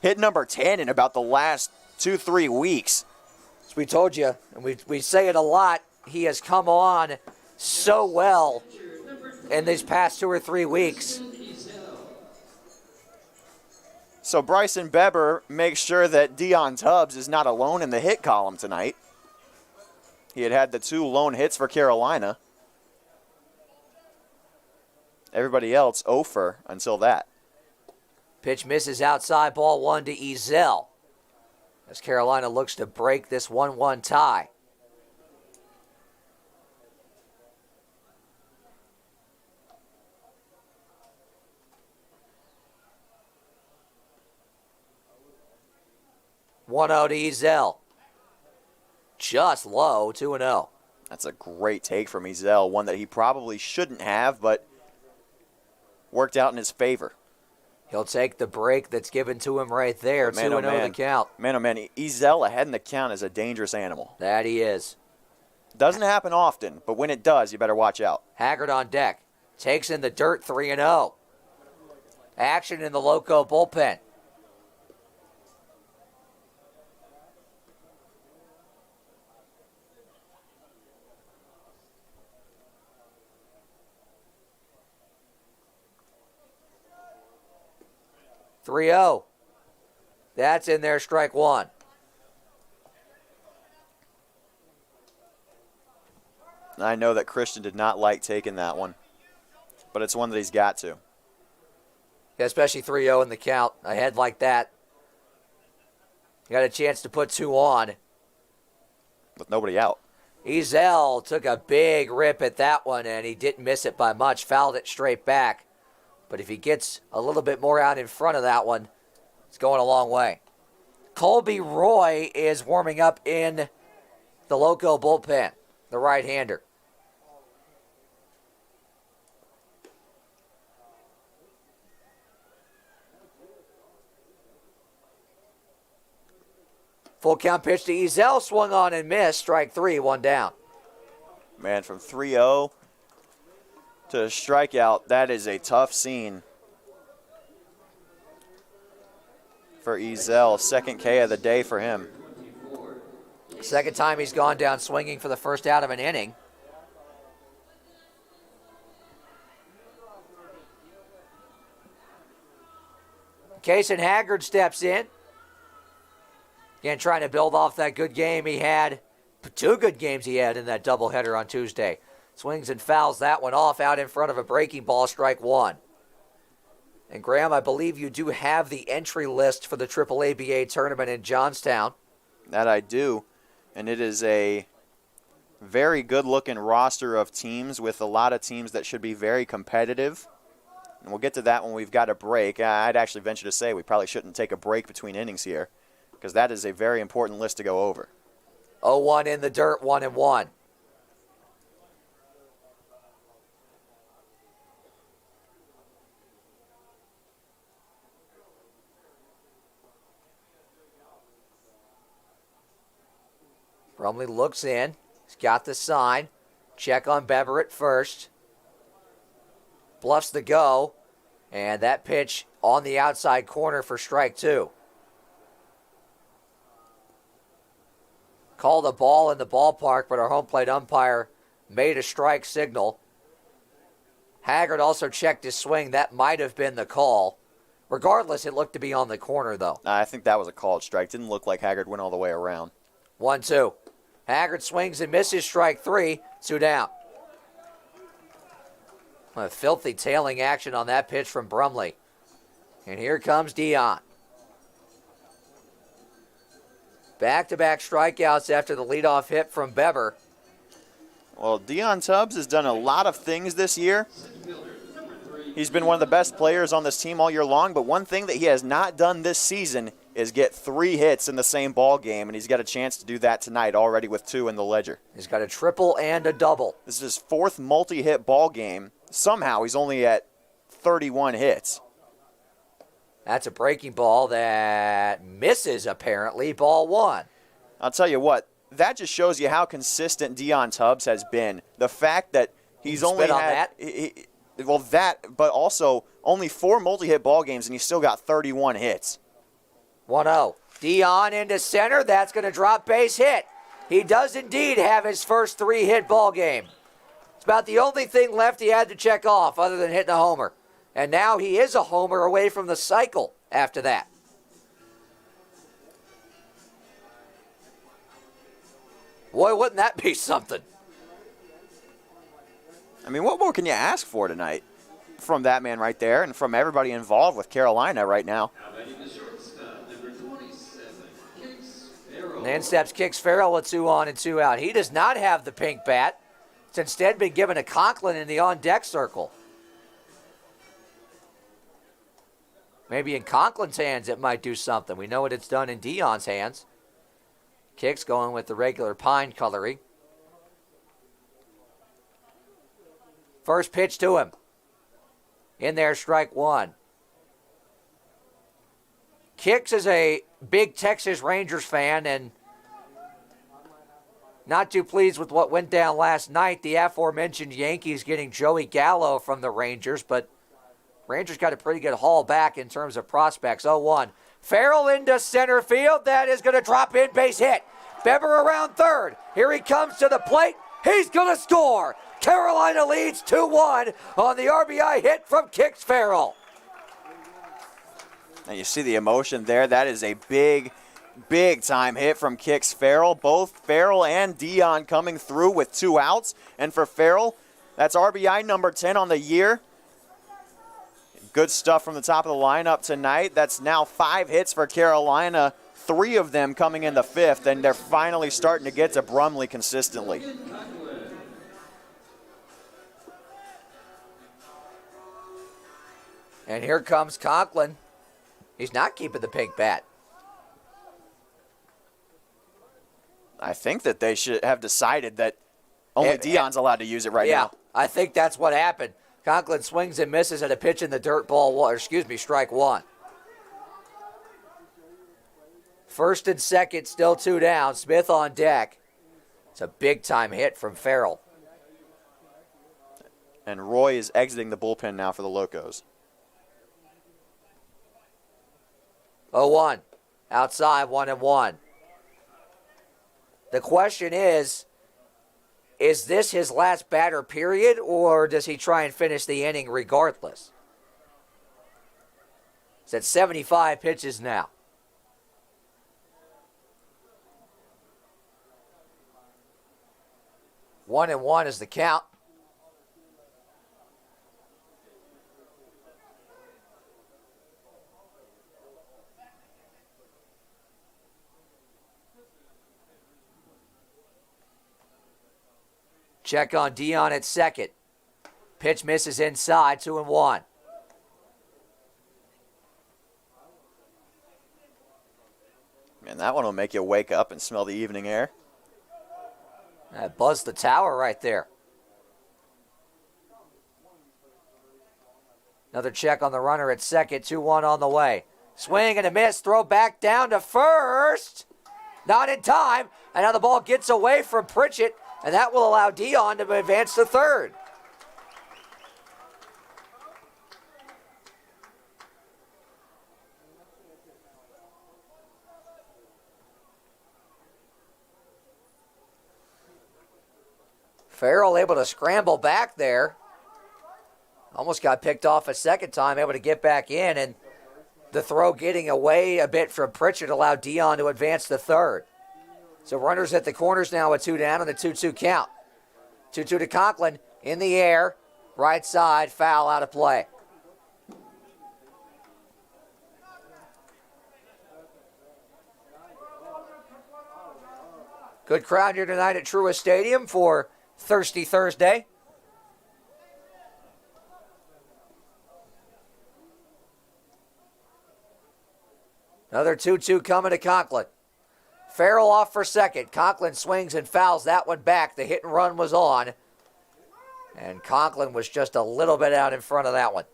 [SPEAKER 2] hit number 10 in about the last 2-3 weeks.
[SPEAKER 1] As we told you, and we say it a lot, he has come on so well in these past 2 or 3 weeks.
[SPEAKER 2] So Bryson Beber makes sure that Dion Tubbs is not alone in the hit column tonight. He had the 2 lone hits for Carolina. Everybody else 0 for until that.
[SPEAKER 1] Pitch misses outside, ball 1 to Ezel, as Carolina looks to break this 1-1 tie. (1-0) to Ezel. Just low, 2-0.
[SPEAKER 2] That's a great take from Ezel, one that he probably shouldn't have, but worked out in his favor.
[SPEAKER 1] He'll take the break that's given to him right there. 2-0 the count.
[SPEAKER 2] Man, oh man, Ezel ahead in the count is a dangerous animal.
[SPEAKER 1] That he is.
[SPEAKER 2] Doesn't happen often, but when it does, you better watch out.
[SPEAKER 1] Haggard on deck. Takes in the dirt, 3-0. Action in the Loco bullpen. (3-0). That's in there, strike one.
[SPEAKER 2] I know that Christian did not like taking that one, but it's one that he's got to.
[SPEAKER 1] Yeah, especially 3-0 in the count. Ahead like that. You got a chance to put 2 on.
[SPEAKER 2] With nobody out.
[SPEAKER 1] Ezel took a big rip at that one, and he didn't miss it by much. Fouled it straight back. But if he gets a little bit more out in front of that one, it's going a long way. Colby Roy is warming up in the Loco bullpen, the right-hander. Full count pitch to Ezel, swung on and missed. Strike 3, 1 down.
[SPEAKER 2] Man, from 3-0 to a strikeout, that is a tough scene for Ezel. Second K of the day for him.
[SPEAKER 1] Second time he's gone down swinging for the first out of an inning. Kason Haggard steps in. Again, trying to build off that good game he had. 2 good games he had in that doubleheader on Tuesday. Swings and fouls that one off out in front of a breaking ball, strike 1. And Graham, I believe you do have the entry list for the AAA-BA tournament in Johnstown.
[SPEAKER 2] That I do. And it is a very good-looking roster of teams with a lot of teams that should be very competitive. And we'll get to that when we've got a break. I'd actually venture to say we probably shouldn't take a break between innings here, because that is a very important list to go over.
[SPEAKER 1] 0-1 in the dirt, 1-1. Brumley looks in. He's got the sign. Check on Beber at first. Bluffs the go. And that pitch on the outside corner for strike 2. Called a ball in the ballpark, but our home plate umpire made a strike signal. Haggard also checked his swing. That might have been the call. Regardless, it looked to be on the corner, though.
[SPEAKER 2] I think that was a called strike. Didn't look like Haggard went all the way around.
[SPEAKER 1] 1-2. Haggard swings and misses, strike 3, 2 down. A filthy tailing action on that pitch from Brumley. And here comes Dion. Back-to-back strikeouts after the leadoff hit from Beber.
[SPEAKER 2] Well, Dion Tubbs has done a lot of things this year. He's been one of the best players on this team all year long, but one thing that he has not done this season is get 3 hits in the same ball game, and he's got a chance to do that tonight already with 2 in the ledger.
[SPEAKER 1] He's got a triple and a double.
[SPEAKER 2] This is his 4th multi-hit ball game. Somehow he's only at 31 hits.
[SPEAKER 1] That's a breaking ball that misses, apparently. Ball 1.
[SPEAKER 2] I'll tell you what, that just shows you how consistent Dion Tubbs has been. The fact that he's only had but also only 4 multi-hit ball games, and he's still got 31 hits.
[SPEAKER 1] 1-0. Dion into center. That's going to drop base hit. He does indeed have his first 3-hit ball game. It's about the only thing left he had to check off other than hitting a homer. And now he is a homer away from the cycle after that. Boy, wouldn't that be something?
[SPEAKER 2] I mean, what more can you ask for tonight from that man right there and from everybody involved with Carolina right now?
[SPEAKER 1] And then steps Kix Farrell with 2 on and 2 out. He does not have the pink bat. It's instead been given to Conklin in the on-deck circle. Maybe in Conklin's hands it might do something. We know what it's done in Dion's hands. Kix going with the regular pine coloring. First pitch to him. In there, strike 1. Kix is a big Texas Rangers fan and not too pleased with what went down last night. The aforementioned Yankees getting Joey Gallo from the Rangers, but Rangers got a pretty good haul back in terms of prospects. 0-1. Farrell into center field. That is going to drop in, base hit. Beber around third. Here he comes to the plate. He's going to score. Carolina leads 2-1 on the RBI hit from Kix Farrell.
[SPEAKER 2] And you see the emotion there. That is a big, big time hit from Kix Farrell. Both Farrell and Dion coming through with 2 outs. And for Farrell, that's RBI number 10 on the year. Good stuff from the top of the lineup tonight. That's now 5 hits for Carolina, 3 of them coming in the 5th, and they're finally starting to get to Brumley consistently.
[SPEAKER 1] And here comes Conklin. He's not keeping the pink bat.
[SPEAKER 2] I think that they should have decided that only Dion's allowed to use it right now.
[SPEAKER 1] I think that's what happened. Conklin swings and misses at a pitch in the dirt ball, strike 1. First and second, still 2 down. Smith on deck. It's a big-time hit from Farrell.
[SPEAKER 2] And Roy is exiting the bullpen now for the Locos.
[SPEAKER 1] 0-1. Outside, 1-1. The question is this his last batter period, or does he try and finish the inning regardless? It's at 75 pitches now. One and one is the count. Check on Dion at second. Pitch misses inside, 2-1.
[SPEAKER 2] Man, that one will make you wake up and smell the evening air.
[SPEAKER 1] That buzzed the tower right there. Another check on the runner at second, 2-1 on the way. Swing and a miss, throw back down to first. Not in time, and now the ball gets away from Pritchett, and that will allow Dion to advance to third. Farrell able to scramble back there. Almost got picked off a second time, able to get back in, and the throw getting away a bit from Pritchett allowed Dion to advance to third. So runners at the corners now with 2 down on the 2-2 count. 2-2 to Conklin, in the air, right side, foul out of play. Good crowd here tonight at Truist Stadium for Thirsty Thursday. Another 2-2 coming to Conklin. Farrell off for second. Conklin swings and fouls that one back. The hit and run was on. And Conklin was just a little bit out in front of that one.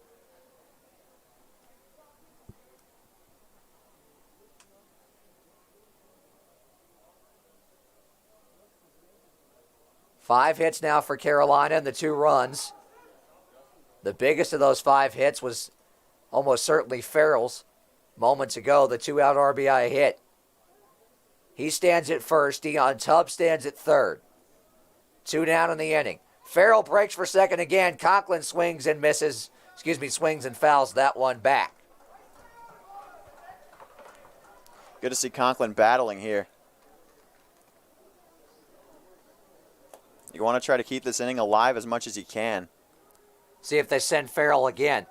[SPEAKER 1] Five hits now for Carolina and the 2 runs. The biggest of those 5 hits was almost certainly Farrell's. Moments ago, the 2-out RBI hit. He stands at first. Deion Tubbs stands at third. 2 down in the inning. Farrell breaks for second again. Conklin swings and swings and fouls that one back.
[SPEAKER 2] Good to see Conklin battling here. You want to try to keep this inning alive as much as you can.
[SPEAKER 1] See if they send Farrell again.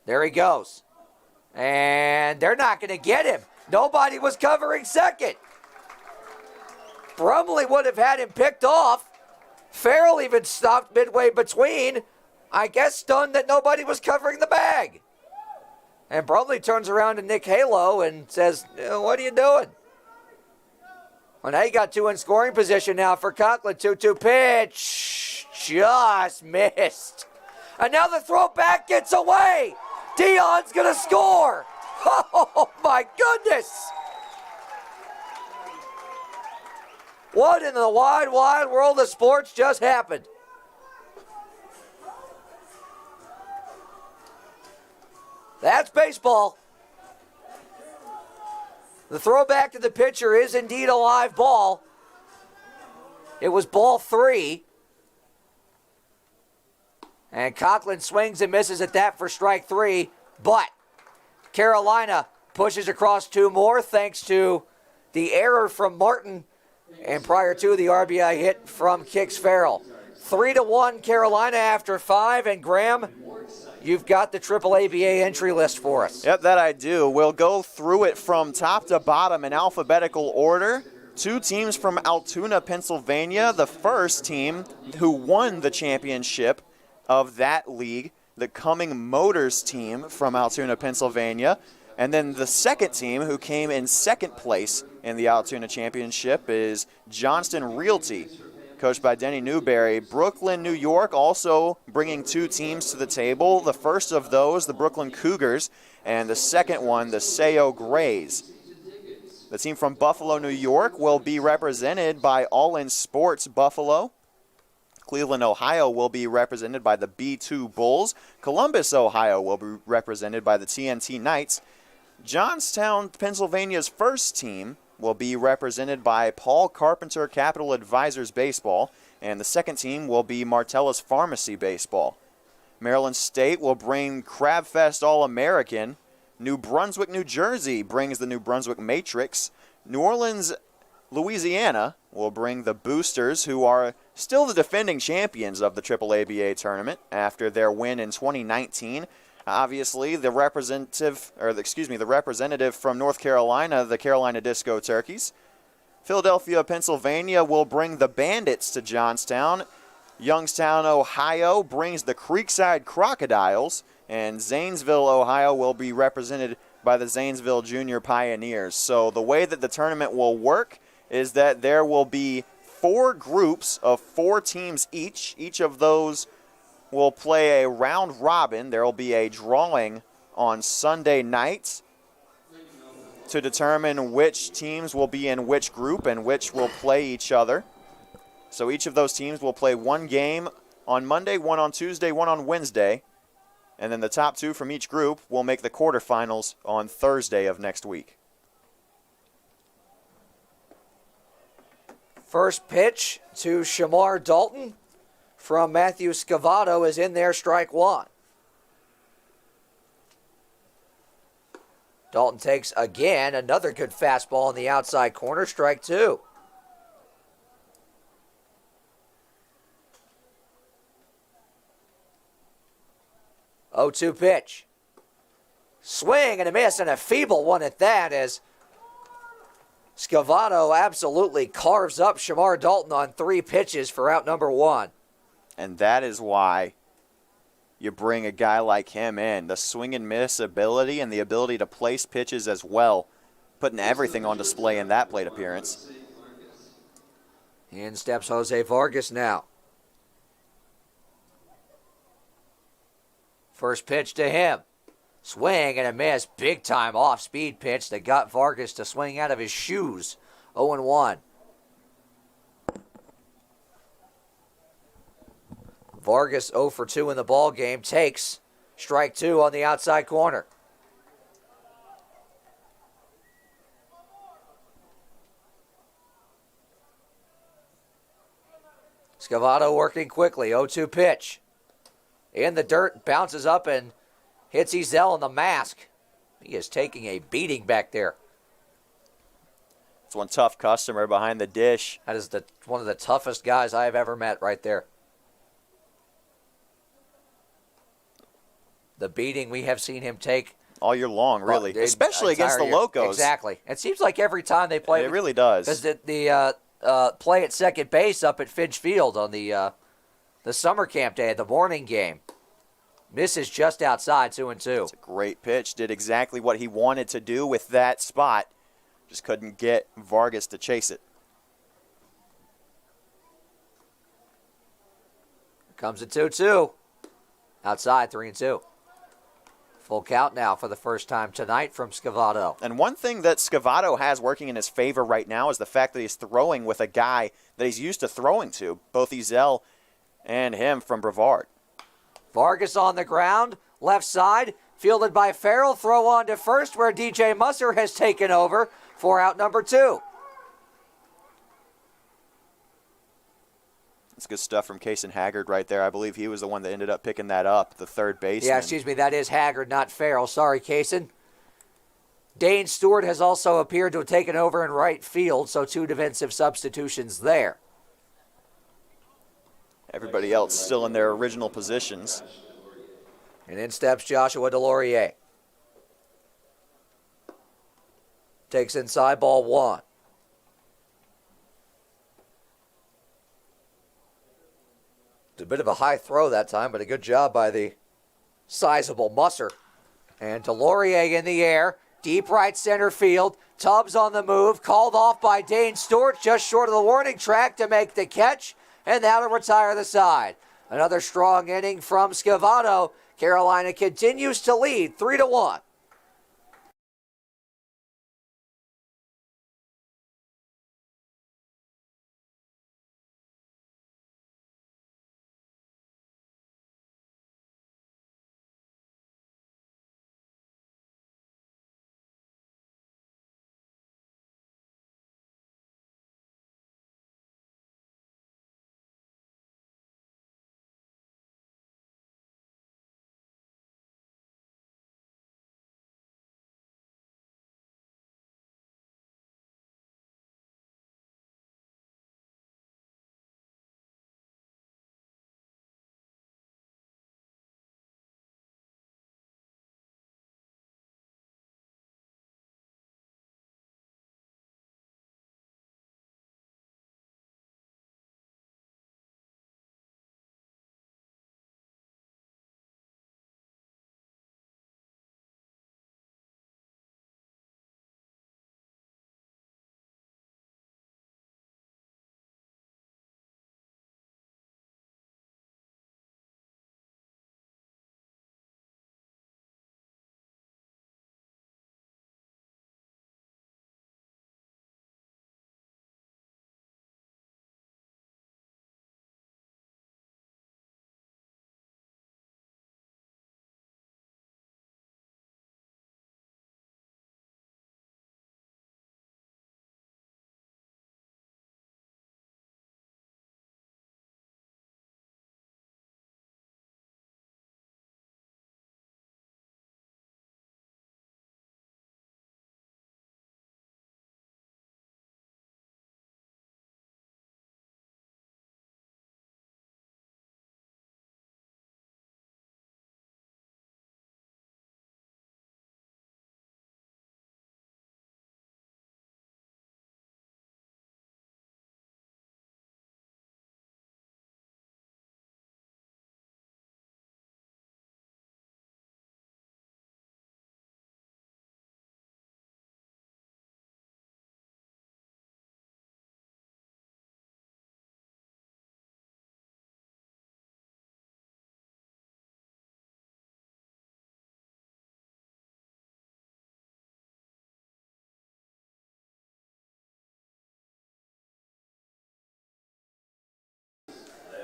[SPEAKER 1] There he goes. And they're not going to get him. Nobody was covering second. Brumley would have had him picked off. Farrell even stopped midway between. I guess stunned that nobody was covering the bag. And Brumley turns around to Nick Halo and says, what are you doing? Well, now you got 2 in scoring position now for Conklin. 2-2 pitch. Just missed. And now the throw back gets away. Deion's going to score. Oh, my goodness. What in the wide, wide world of sports just happened? That's baseball. The throwback to the pitcher is indeed a live ball. It was ball 3. And Conklin swings and misses at that for strike 3. But Carolina pushes across 2 more thanks to the error from Martin and prior to the RBI hit from Kix Farrell. 3-1 Carolina after 5. And Graham, you've got the AAA-BA entry list for us.
[SPEAKER 2] Yep, that I do. We'll go through it from top to bottom in alphabetical order. 2 teams from Altoona, Pennsylvania. The first team who won the championship of that league, the Cumming Motors team from Altoona, Pennsylvania. And then the second team who came in second place in the Altoona Championship is Johnston Realty, coached by Denny Newberry. Brooklyn, New York, also bringing 2 teams to the table. The first of those, the Brooklyn Cougars, and the second one, the Sayo Grays. The team from Buffalo, New York will be represented by All In Sports Buffalo. Cleveland, Ohio will be represented by the B2 Bulls. Columbus, Ohio will be represented by the TNT Knights. Johnstown, Pennsylvania's first team will be represented by Paul Carpenter Capital Advisors Baseball, and the second team will be Martellus Pharmacy Baseball. Maryland State will bring Crabfest All-American. New Brunswick, New Jersey brings the New Brunswick Matrix. New Orleans, Louisiana will bring the Boosters, who are still the defending champions of the AAA-BA tournament after their win in 2019. Obviously, the representative from North Carolina, the Carolina Disco Turkeys. Philadelphia, Pennsylvania will bring the Bandits to Johnstown. Youngstown, Ohio brings the Creekside Crocodiles. And Zanesville, Ohio will be represented by the Zanesville Junior Pioneers. So the way that the tournament will work is that there will be 4 groups of 4 teams each. Each of those will play a round robin. There will be a drawing on Sunday night to determine which teams will be in which group and which will play each other. So each of those teams will play 1 game on Monday, 1 on Tuesday, 1 on Wednesday. And then the top 2 from each group will make the quarterfinals on Thursday of next week.
[SPEAKER 1] First pitch to Shamar Dalton from Matthew Scavato is in there, strike 1. Dalton takes again another good fastball in the outside corner, strike 2. 0-2 pitch. Swing and a miss, and a feeble one at that, as Scavato absolutely carves up Shamar Dalton on 3 pitches for out number 1.
[SPEAKER 2] And that is why you bring a guy like him in. The swing and miss ability and the ability to place pitches as well, putting everything on display in that plate appearance.
[SPEAKER 1] In steps Jose Vargas now. First pitch to him. Swing and a miss. Big time off-speed pitch that got Vargas to swing out of his shoes. 0-1. Vargas 0 for 2 in the ball game. Takes strike 2 on the outside corner. Scavato working quickly. 0-2 pitch. In the dirt, bounces up and hits Ezel in the mask. He is taking a beating back there.
[SPEAKER 2] It's one tough customer behind the dish.
[SPEAKER 1] That is one of the toughest guys I have ever met right there. The beating we have seen him take
[SPEAKER 2] All year long, really.
[SPEAKER 1] well,
[SPEAKER 2] especially against the
[SPEAKER 1] entire year.
[SPEAKER 2] Locos.
[SPEAKER 1] Exactly. It seems like every time they play.
[SPEAKER 2] It really does.
[SPEAKER 1] Because the play at second base up at Finch Field on the summer camp day, the morning game. Misses just outside, 2-2.
[SPEAKER 2] It's a great pitch. Did exactly what he wanted to do with that spot. Just couldn't get Vargas to chase it.
[SPEAKER 1] Comes at 2-2. Outside, 3-2. Full count now for the first time tonight from Scavato.
[SPEAKER 2] And one thing that Scavato has working in his favor right now is the fact that he's throwing with a guy that he's used to throwing to, both Ezel and him from Brevard.
[SPEAKER 1] Vargas on the ground, left side, fielded by Farrell. Throw on to first where DJ Musser has taken over for out number 2.
[SPEAKER 2] That's good stuff from Kaysen Haggard right there. I believe he was the one that ended up picking that up, the third baseman.
[SPEAKER 1] Yeah, excuse me, that is Haggard, not Farrell. Sorry, Kaysen. Dane Stewart has also appeared to have taken over in right field, so 2 defensive substitutions there.
[SPEAKER 2] Everybody else still in their original positions.
[SPEAKER 1] And in steps Joshua Delorier. Takes inside, ball 1. It's a bit of a high throw that time, but a good job by the sizable Musser. And Delorier in the air, deep right center field. Tubbs on the move, called off by Dane Stewart, just short of the warning track to make the catch. And now to retire the side. Another strong inning from Scavato. Carolina continues to lead 3-1.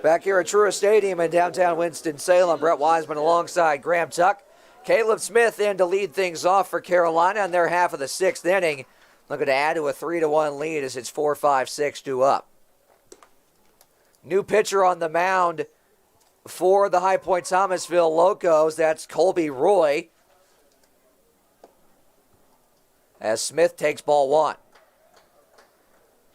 [SPEAKER 1] Back here at Truist Stadium in downtown Winston-Salem, Brett Wiseman alongside Graham Tuck. Caleb Smith in to lead things off for Carolina in their half of the sixth inning. Looking to add to a 3-1 lead as it's 4-5-6 due up. New pitcher on the mound for the High Point-Thomasville Locos. That's Colby Roy. As Smith takes ball one.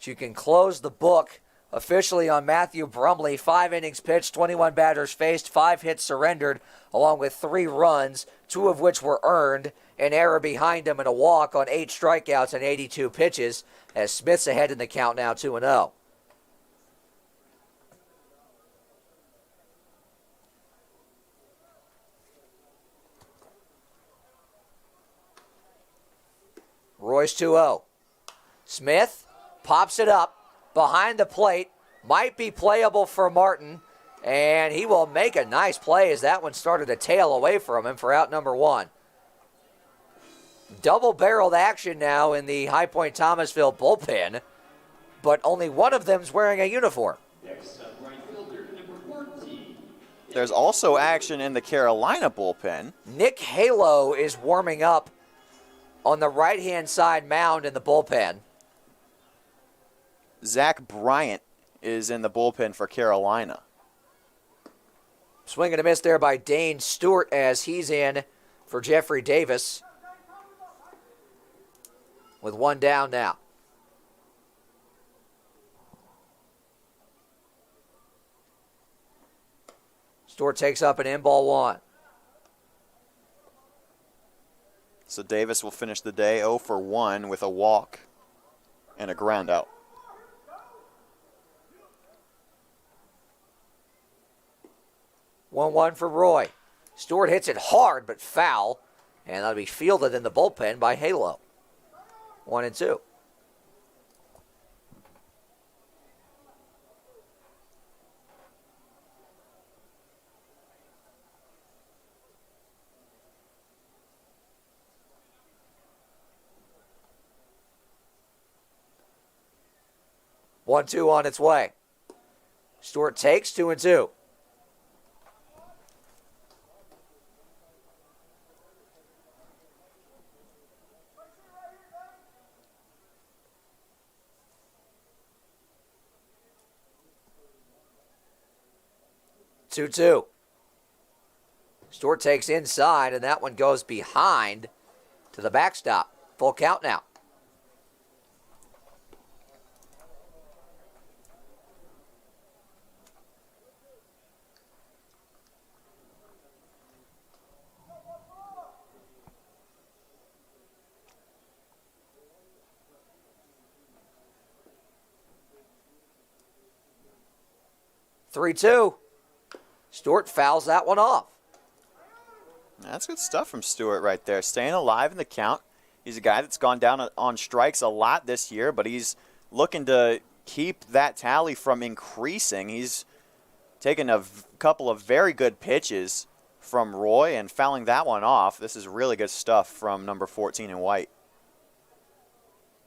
[SPEAKER 1] You can close the book officially on Matthew Brumley. 5 innings pitched, 21 batters faced, 5 hits surrendered, along with 3 runs, 2 of which were earned, an error behind him and a walk on 8 strikeouts and 82 pitches, as Smith's ahead in the count now 2-0. Roy's 2-0. Smith pops it up behind the plate. Might be playable for Martin. And he will make a nice play as that one started to tail away from him for out number 1. Double-barreled action now in the High Point-Thomasville bullpen. But only one of them's wearing a uniform.
[SPEAKER 3] Next up, right fielder, number 14.
[SPEAKER 2] There's also action in the Carolina bullpen.
[SPEAKER 1] Nick Halo is warming up on the right-hand side mound in the bullpen.
[SPEAKER 2] Zach Bryant is in the bullpen for Carolina.
[SPEAKER 1] Swing and a miss there by Dane Stewart as he's in for Jeffrey Davis. With 1 down now. Stewart takes up an in-ball 1.
[SPEAKER 2] So Davis will finish the day 0 for 1 with a walk and a ground out.
[SPEAKER 1] One for Roy. Stewart hits it hard but foul, and that'll be fielded in the bullpen by Halo. 1-2. One, 2 on its way. Stewart takes 2-2. Two. Stewart takes inside, and that one goes behind to the backstop. Full count now. Three-two. Stewart fouls that one off.
[SPEAKER 2] That's good stuff from Stewart right there. Staying alive in the count. He's a guy that's gone down on strikes a lot this year, but he's looking to keep that tally from increasing. He's taken a couple of very good pitches from Roy and fouling that one off. This is really good stuff from number 14 in white.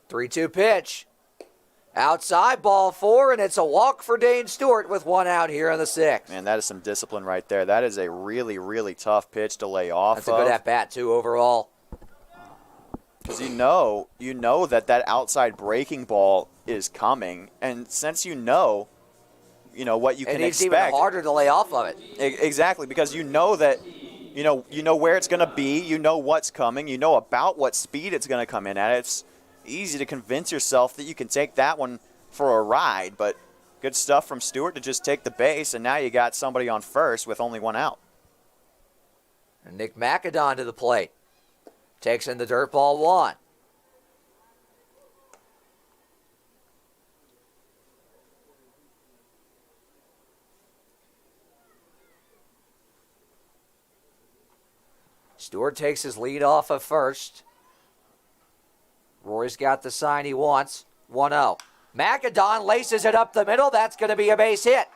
[SPEAKER 1] 3-2 pitch. Outside, ball 4, and it's a walk for Dane Stewart with 1 out here in the 6th.
[SPEAKER 2] Man, that is some discipline right there. That is a really, really tough pitch to lay off
[SPEAKER 1] That's a good at-bat, too, overall.
[SPEAKER 2] Because you know that outside breaking ball is coming, and since you know what you can expect.
[SPEAKER 1] It's even harder to lay off of it.
[SPEAKER 2] Exactly, because you know that, you know where it's going to be, you know what's coming, you know about what speed it's going to come in at. It's easy to convince yourself that you can take that one for a ride, but good stuff from Stewart to just take the base, and now you got somebody on first with only 1 out.
[SPEAKER 1] And Nick McAdon to the plate. Takes in the dirt ball 1. Stewart takes his lead off of first. Roy's got the sign he wants. 1-0. McAdon laces it up the middle. That's going to be a base hit.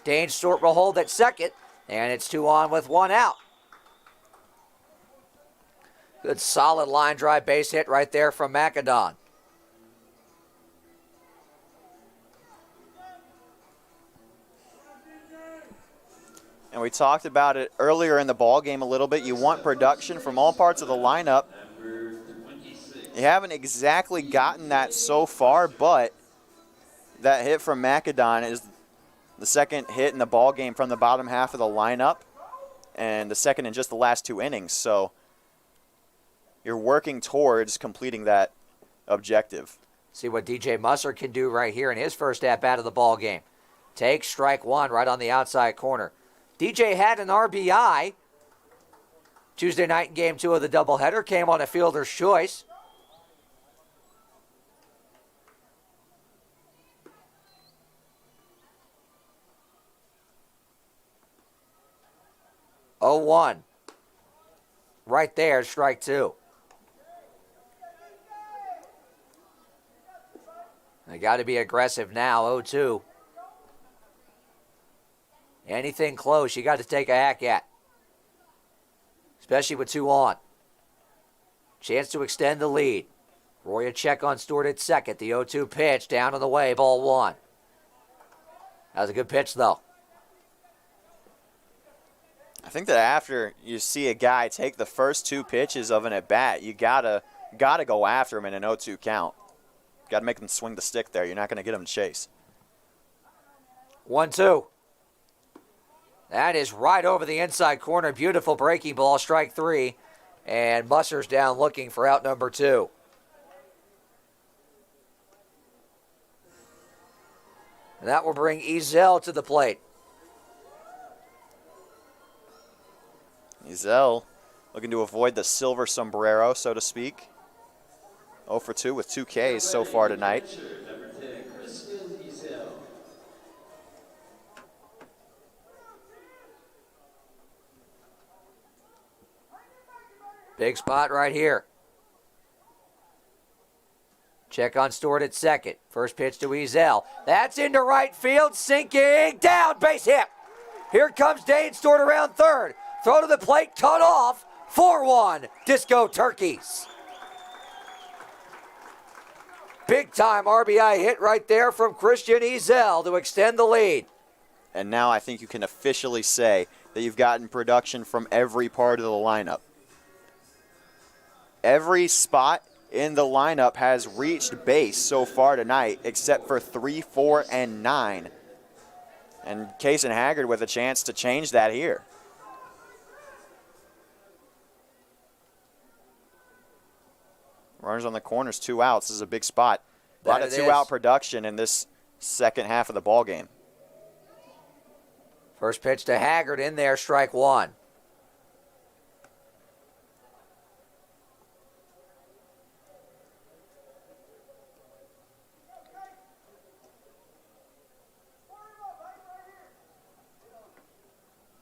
[SPEAKER 1] Dane Stewart will hold at second, and it's 2 on with 1 out. Good solid line drive base hit right there from McAdon.
[SPEAKER 2] And we talked about it earlier in the ball game a little bit. You want production from all parts of the lineup. You haven't exactly gotten that so far, but that hit from Macedon is the second hit in the ball game from the bottom half of the lineup, and the second in just the last 2 innings. So you're working towards completing that objective.
[SPEAKER 1] See what DJ Musser can do right here in his first at-bat of the ball game. Take strike one right on the outside corner. DJ had an RBI Tuesday night in game 2 of the doubleheader. Came on a fielder's choice. Oh, 1. Right there, strike 2. They got to be aggressive now, 0-2. Anything close, you got to take a hack at. Especially with 2 on. Chance to extend the lead. Roy a check on Stewart at second. The 0-2 pitch down on the way, ball 1. That was a good pitch, though.
[SPEAKER 2] I think that after you see a guy take the first 2 pitches of an at-bat, you gotta go after him in an 0-2 count. Got to make him swing the stick there. You're not going to get him to chase.
[SPEAKER 1] 1-2. That is right over the inside corner. Beautiful breaking ball, strike 3. And Musser's down looking for out number 2. And that will bring Ezel to the plate.
[SPEAKER 2] Ezel looking to avoid the silver sombrero, so to speak. 0 for 2 with 2 Ks so far tonight.
[SPEAKER 1] Big spot right here. Check on Stewart at second. First pitch to Ezel. That's into right field, sinking down, base hit. Here comes Dane Stewart around third. Throw to the plate, cut off. 4-1, Disco Turkeys. Big time RBI hit right there from Christian Ezel to extend the lead.
[SPEAKER 2] And now I think you can officially say that you've gotten production from every part of the lineup. Every spot in the lineup has reached base so far tonight, except for 3, 4, and 9. And Case and Haggard with a chance to change that here. Runners on the corners, 2 outs. This is a big spot. A lot of 2-out production in this second half of the ball game.
[SPEAKER 1] First pitch to Haggard in there, strike 1.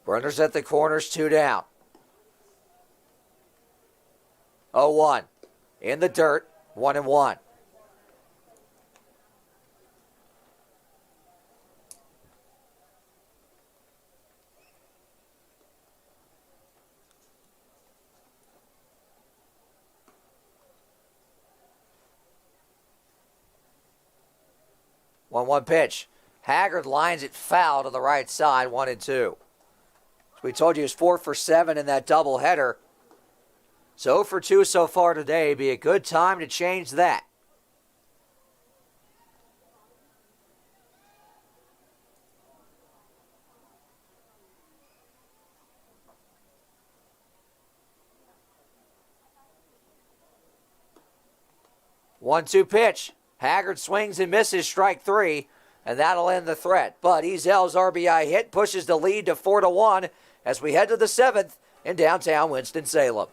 [SPEAKER 1] Runners at the corners, 2 down. 0-1. In the dirt, 1-1. One pitch. Haggard lines it foul to the right side, 1-2. As we told you, he's 4 for 7 in that doubleheader. So 0 for 2 so far today. Be a good time to change that. One-two pitch. Haggard swings and misses, strike 3, and that'll end the threat. But Ezel's RBI hit pushes the lead to 4-1 as we head to the 7th in downtown Winston-Salem.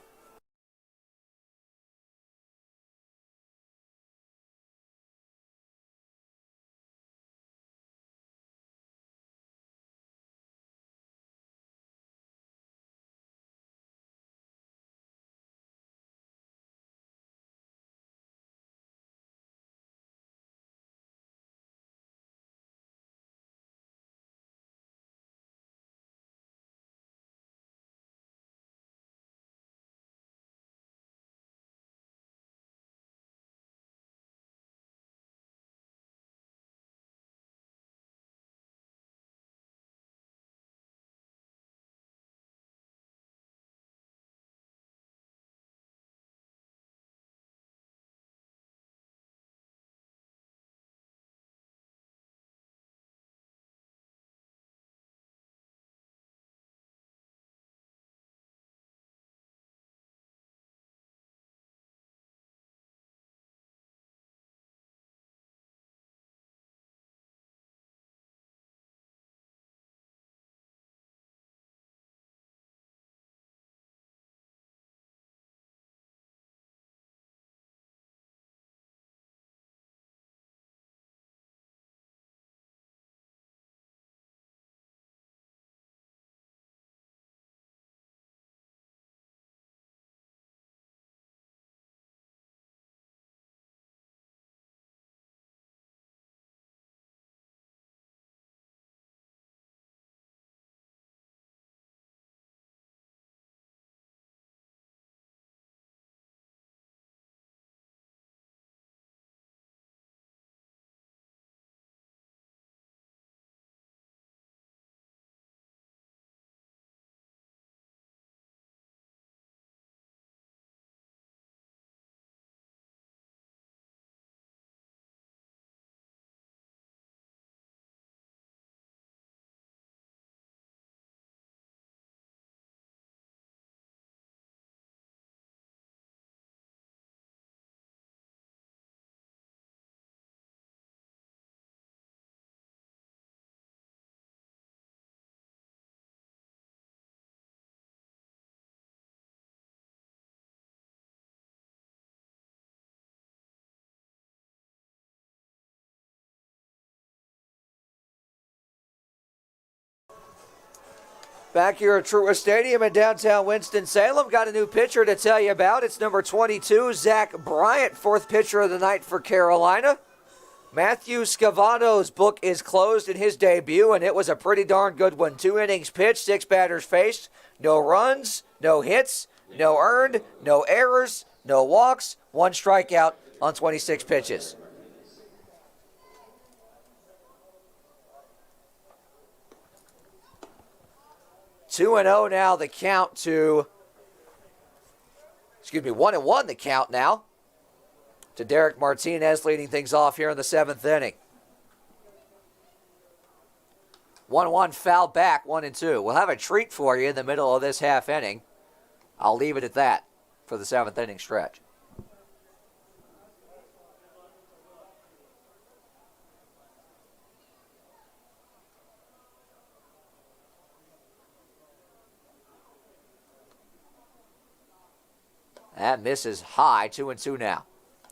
[SPEAKER 1] Back here at Truist Stadium in downtown Winston-Salem, got a new pitcher to tell you about. It's number 22, Zach Bryant, fourth pitcher of the night for Carolina. Matthew Scavano's book is closed in his debut, and it was a pretty darn good one. 2 innings pitched, 6 batters faced, no runs, no hits, no earned, no errors, no walks, 1 strikeout on 26 pitches. Two and 0 now the count to, 1-1 the count now to Derek Martinez, leading things off here in the 7th inning. 1-1 foul back, 1-2. We'll have a treat for you in the middle of this half inning. I'll leave it at that for the 7th inning stretch. That misses high, 2-2 now.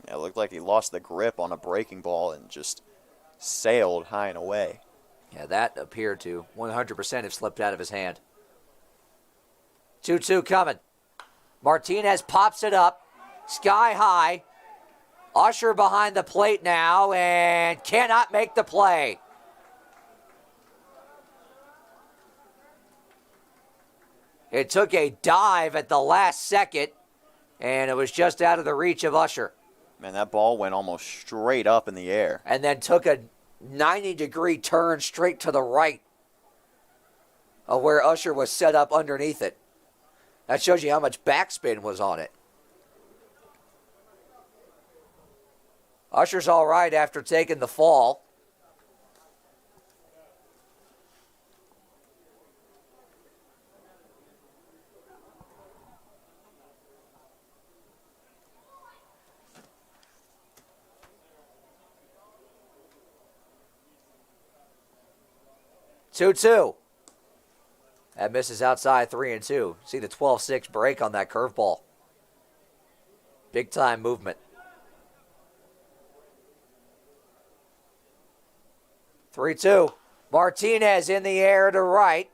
[SPEAKER 2] Yeah, it looked like he lost the grip on a breaking ball and just sailed high and away.
[SPEAKER 1] Yeah, that appeared to 100% have slipped out of his hand. 2-2 coming. Martinez pops it up, sky high. Usher behind the plate now and cannot make the play. It took a dive at the last second, and it was just out of the reach of Usher.
[SPEAKER 2] Man, that ball went almost straight up in the air.
[SPEAKER 1] And then took a 90-degree turn straight to the right of where Usher was set up underneath it. That shows you how much backspin was on it. Usher's all right after taking the fall. Two-two. That misses outside 3-2. See the 12-6 break on that curveball. Big time movement. 3-2. Martinez in the air to right.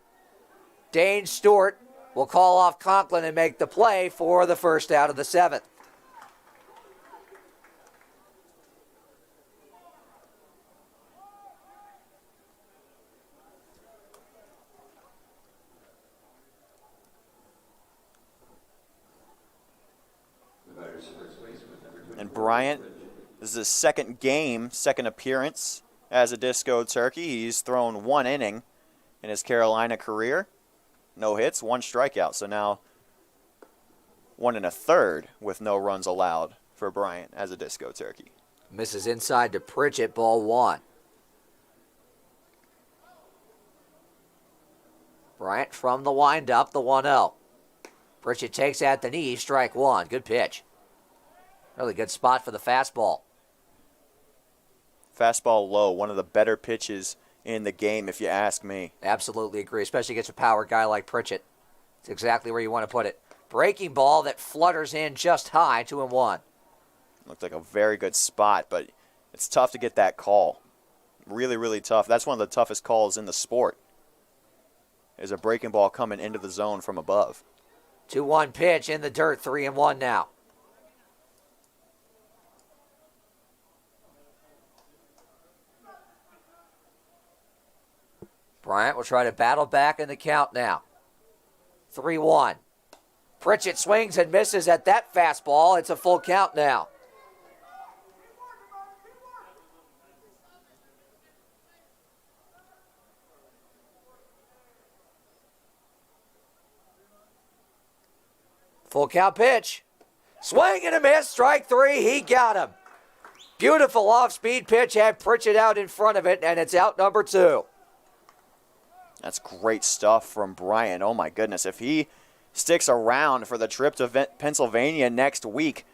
[SPEAKER 1] Dane Stewart will call off Conklin and make the play for the first out of the 7th.
[SPEAKER 2] And Bryant, this is his second appearance as a Disco Turkey. He's thrown 1 inning in his Carolina career. No hits, 1 strikeout. So now 1 1/3 with no runs allowed for Bryant as a Disco Turkey.
[SPEAKER 1] Misses inside to Pritchett, ball 1. Bryant from the windup, the 1-0. Pritchett takes at the knee, strike 1. Good pitch. Really good spot for the fastball.
[SPEAKER 2] Fastball low, one of the better pitches in the game, if you ask me.
[SPEAKER 1] Absolutely agree, especially against a power guy like Pritchett. It's exactly where you want to put it. Breaking ball that flutters in just high, 2-1.
[SPEAKER 2] Looked like a very good spot, but it's tough to get that call. Really, really tough. That's one of the toughest calls in the sport, is a breaking ball coming into the zone from above.
[SPEAKER 1] 2-1 pitch in the dirt, 3-1 now. Bryant will try to battle back in the count now. 3-1. Pritchett swings and misses at that fastball. It's a full count now. Full count pitch. Swing and a miss. Strike 3. He got him. Beautiful off-speed pitch. Had Pritchett out in front of it, and it's out number 2.
[SPEAKER 2] That's great stuff from Bryant. Oh, my goodness. If he sticks around for the trip to Pennsylvania next week,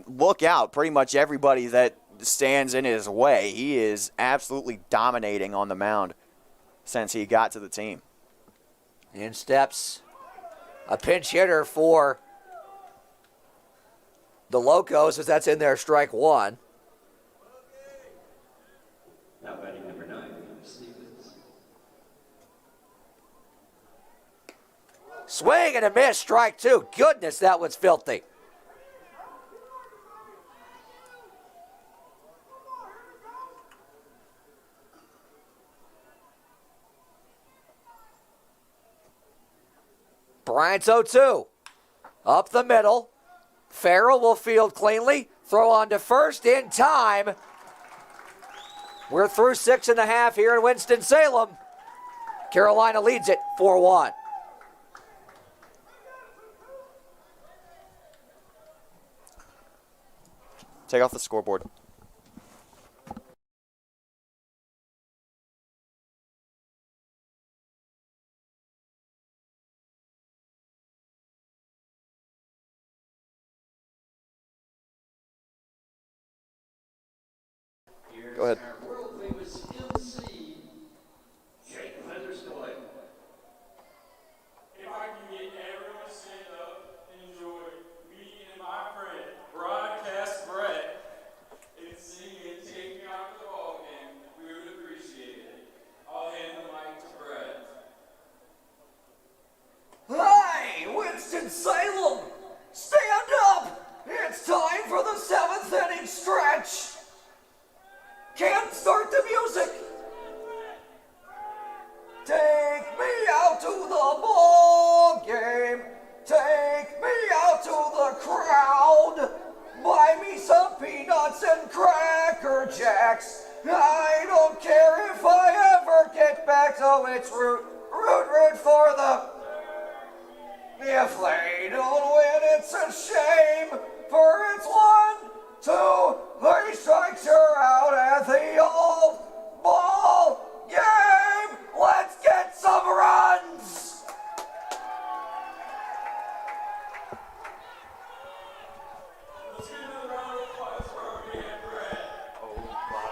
[SPEAKER 2] look out. Pretty much everybody that stands in his way. He is absolutely dominating on the mound since he got to the team.
[SPEAKER 1] In steps a pinch hitter for the Locos, as that's in there, strike 1.
[SPEAKER 3] Now batting number 9, Stevens.
[SPEAKER 1] Swing and a miss, strike two. Goodness, that was filthy. Bryant's 0-2. Up the middle. Farrell will field cleanly. Throw on to first in time. We're through 6.5 here in Winston-Salem. Carolina leads it 4-1.
[SPEAKER 2] Take off the scoreboard. Go ahead.
[SPEAKER 3] World famous MC, Jake Featherstone.
[SPEAKER 4] If I can get everyone to stand up and enjoy me and my friend, Broadcast Brett, and sing and take me out to the ball game, we would appreciate it. I'll hand the mic to Brett.
[SPEAKER 1] Hey, Winston-Salem, stand up. It's time for the 7th inning stretch. Can't start the music. Take me out to the ball game. Take me out to the crowd. Buy me some peanuts and Cracker Jacks. I don't care if I ever get back, so it's root for the... If they don't win, it's a shame, for it's 1, 2, 3 strikes, you're out at the old ball game. Let's get some runs.
[SPEAKER 4] Let's give another round of applause for our man, Brett.
[SPEAKER 2] Oh my.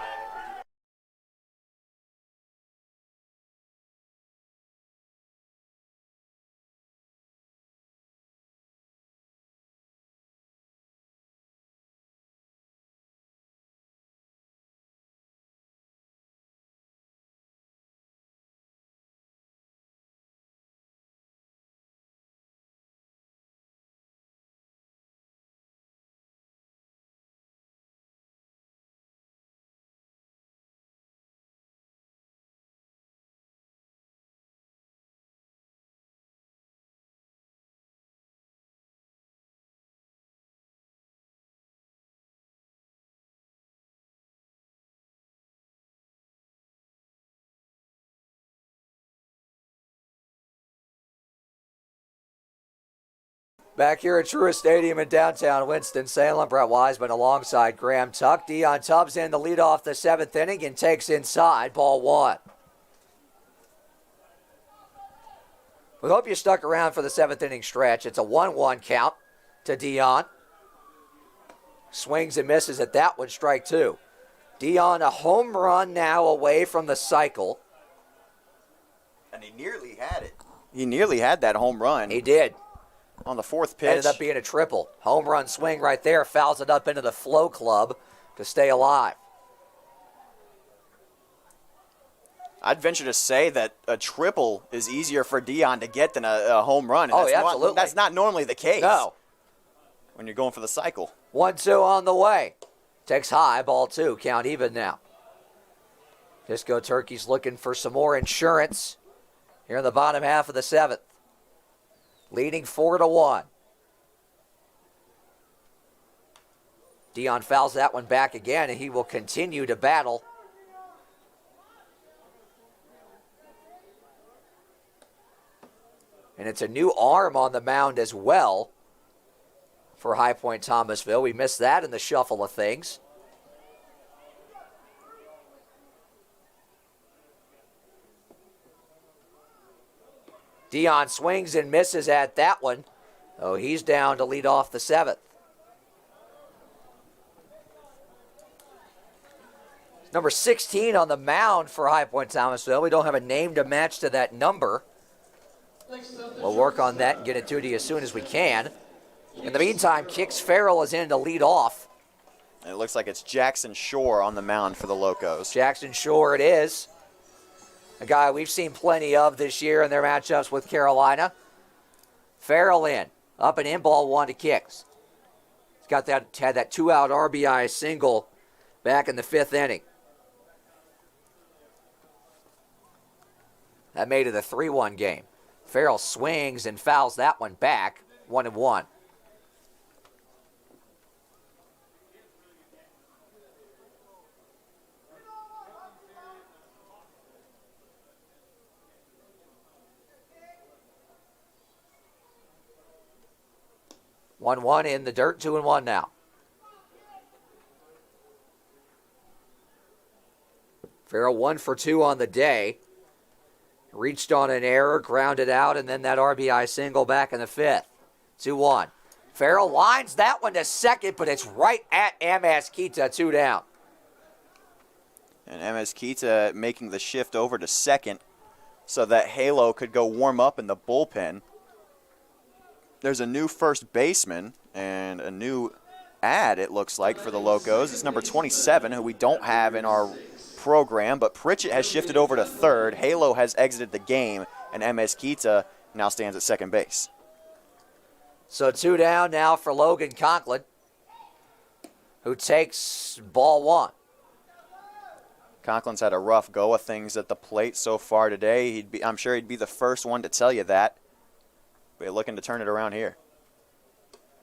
[SPEAKER 1] Back here at Truist Stadium in downtown Winston-Salem, Brett Wiseman alongside Graham Tuck. Dion Tubbs in to lead off the 7th inning and takes inside, ball 1. We hope you stuck around for the 7th inning stretch. It's a 1-1 count to Dion. Swings and misses at that one, strike 2. Dion, a home run now away from the cycle.
[SPEAKER 2] And he nearly had it. He nearly had that home run.
[SPEAKER 1] He did.
[SPEAKER 2] On the 4th pitch.
[SPEAKER 1] Ended up being a triple. Home run swing right there. Fouls it up into the Flow Club to stay alive.
[SPEAKER 2] I'd venture to say that a triple is easier for Dion to get than a home run. And
[SPEAKER 1] Oh,
[SPEAKER 2] that's
[SPEAKER 1] yeah,
[SPEAKER 2] not-
[SPEAKER 1] absolutely.
[SPEAKER 2] That's not normally the case.
[SPEAKER 1] No.
[SPEAKER 2] When you're going for the cycle.
[SPEAKER 1] 1-2 on the way. Takes high, ball 2. Count even now. Disco Turkey's looking for some more insurance here in the bottom half of the 7th. Leading 4-1. Dion fouls that one back again, and he will continue to battle. And it's a new arm on the mound as well for High Point-Thomasville. We missed that in the shuffle of things. Dion swings and misses at that one. Oh, he's down to lead off the 7th. Number 16 on the mound for High Point-Thomasville. We don't have a name to match to that number. We'll work on that and get it to you as soon as we can. In the meantime, Kix Farrell is in to lead off.
[SPEAKER 2] And it looks like it's Jackson Shore on the mound for the Locos.
[SPEAKER 1] Jackson Shore it is. A guy we've seen plenty of this year in their matchups with Carolina. Farrell in. Up and in, ball one to Kicks. He's had that 2-out RBI single back in the 5th inning. That made it a 3-1 game. Farrell swings and fouls that one back. 1-1. One in the dirt, 2-1 now. Farrell 1 for 2 on the day. Reached on an error, grounded out, and then that RBI single back in the 5th. 2-1. Farrell lines that one to second, but it's right at Amezquita, 2 down.
[SPEAKER 2] And Amezquita making the shift over to second so that Halo could go warm up in the bullpen. There's a new first baseman and a new ad, it looks like, for the Locos. It's number 27, who we don't have in our program, but Pritchett has shifted over to third. Halo has exited the game, and Amezquita now stands at second base.
[SPEAKER 1] So 2 down now for Logan Conklin, who takes ball 1.
[SPEAKER 2] Conklin's had a rough go of things at the plate so far today. I'm sure he'd be the first one to tell you that. But you're looking to turn it around here.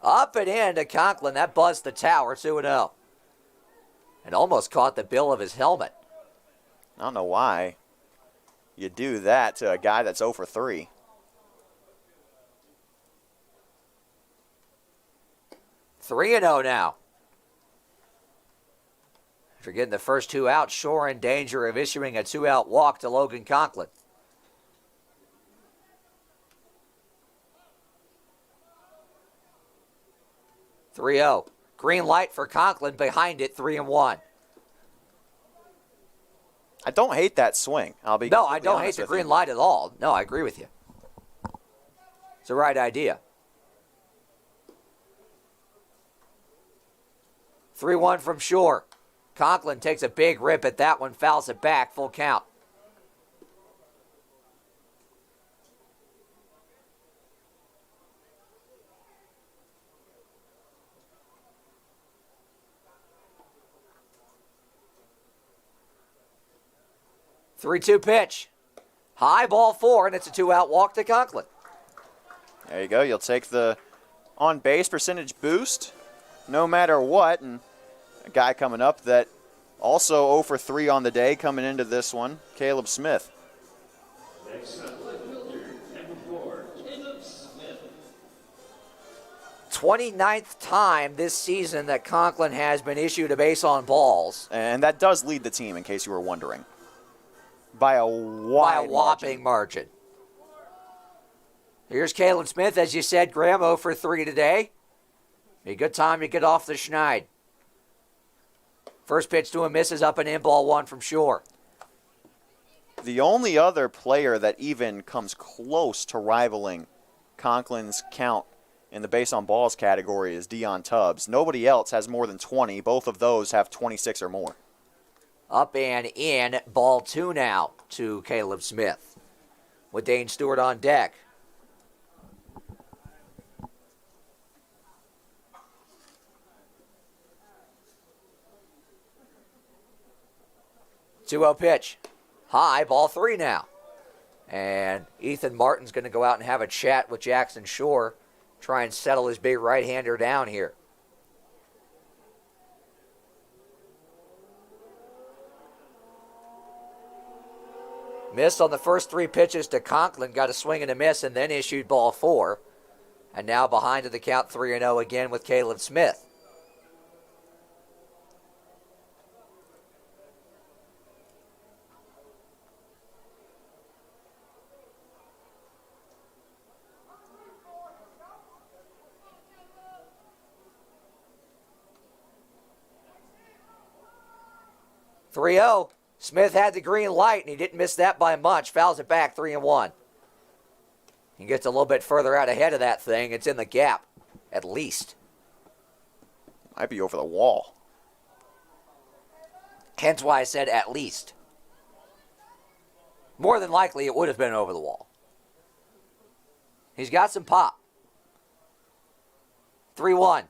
[SPEAKER 1] Up and in to Conklin. That buzzed the tower, 2-0. And almost caught the bill of his helmet.
[SPEAKER 2] I don't know why you do that to a guy that's 0 for 3.
[SPEAKER 1] 3-0 now. After getting the first 2 out, Shore in danger of issuing a 2-out walk to Logan Conklin. Green light for Conklin. Behind it, 3-1.
[SPEAKER 2] I don't hate that swing.
[SPEAKER 1] No, I don't hate the green light at all. No, I agree with you. It's the right idea. 3-1 from Shore. Conklin takes a big rip at that one, fouls it back, full count. Three-two pitch. High, ball 4, and it's a 2-out walk to Conklin.
[SPEAKER 2] There you go. You'll take the on-base percentage boost no matter what. And a guy coming up that also 0 for 3 on the day coming into this one, Caleb Smith.
[SPEAKER 3] Next up, left fielder, number 4, Caleb Smith.
[SPEAKER 1] 29th time this season that Conklin has been issued a base on balls.
[SPEAKER 2] And that does lead the team, in case you were wondering. By a whopping
[SPEAKER 1] margin. Here's Caleb Smith, as you said, Graham, 0 for 3 today. A good time to get off the schneid. First pitch to him misses, up and in, ball 1 from Shore.
[SPEAKER 2] The only other player that even comes close to rivaling Conklin's count in the base on balls category is Dion Tubbs. Nobody else has more than 20. Both of those have 26 or more.
[SPEAKER 1] Up and in, ball 2 now to Caleb Smith, with Dane Stewart on deck. Two-oh pitch. High, ball 3 now. And Ethan Martin's going to go out and have a chat with Jackson Shore, try and settle his big right-hander down here. Missed on the first 3 pitches to Conklin, got a swing and a miss, and then issued ball 4. And now behind to the count 3-0 again with Caleb Smith. Smith had the green light, and he didn't miss that by much. Fouls it back, 3-1. He gets a little bit further out ahead of that thing. It's in the gap, at least.
[SPEAKER 2] Might be over the wall.
[SPEAKER 1] Hence why I said at least. More than likely, it would have been over the wall. He's got some pop. 3-1.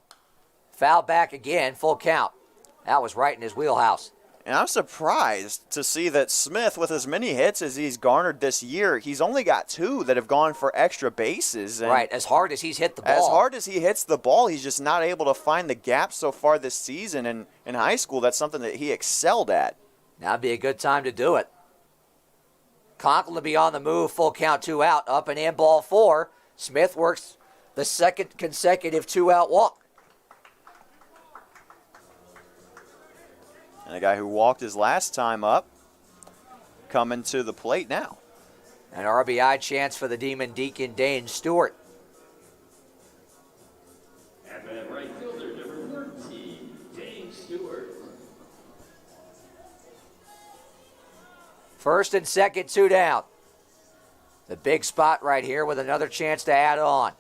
[SPEAKER 1] Foul back again, full count. That was right in his wheelhouse.
[SPEAKER 2] And I'm surprised to see that Smith, with as many hits as he's garnered this year, he's only got 2 that have gone for extra bases. And
[SPEAKER 1] right, as hard as he's hit the ball.
[SPEAKER 2] as hard as he hits the ball, he's just not able to find the gap so far this season. And in high school, that's something that he excelled at.
[SPEAKER 1] Now'd be a good time to do it. Conklin to be on the move, full count, 2 out, up and in, ball 4. Smith works the second consecutive 2-out walk.
[SPEAKER 2] And a guy who walked his last time up coming to the plate now.
[SPEAKER 1] An RBI chance for the Demon Deacon, Dane Stewart.
[SPEAKER 3] At right fielder, number 14, Dane Stewart.
[SPEAKER 1] First and second, 2 down. The big spot right here with another chance to add on.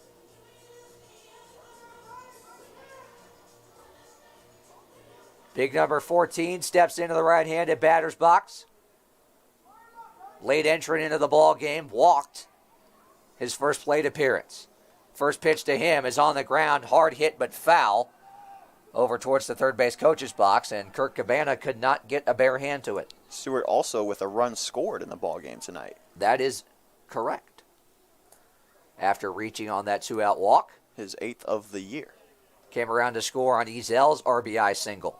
[SPEAKER 1] Big number 14 steps into the right-handed batter's box. Late entrant into the ball game, walked his first plate appearance. First pitch to him is on the ground, hard hit but foul, over towards the third base coach's box, and Kirk Cabana could not get a bare hand to it.
[SPEAKER 2] Stewart also with a run scored in the ball game tonight.
[SPEAKER 1] That is correct. After reaching on that 2-out walk,
[SPEAKER 2] His 8th of the year.
[SPEAKER 1] came around to score on Ezel's RBI single.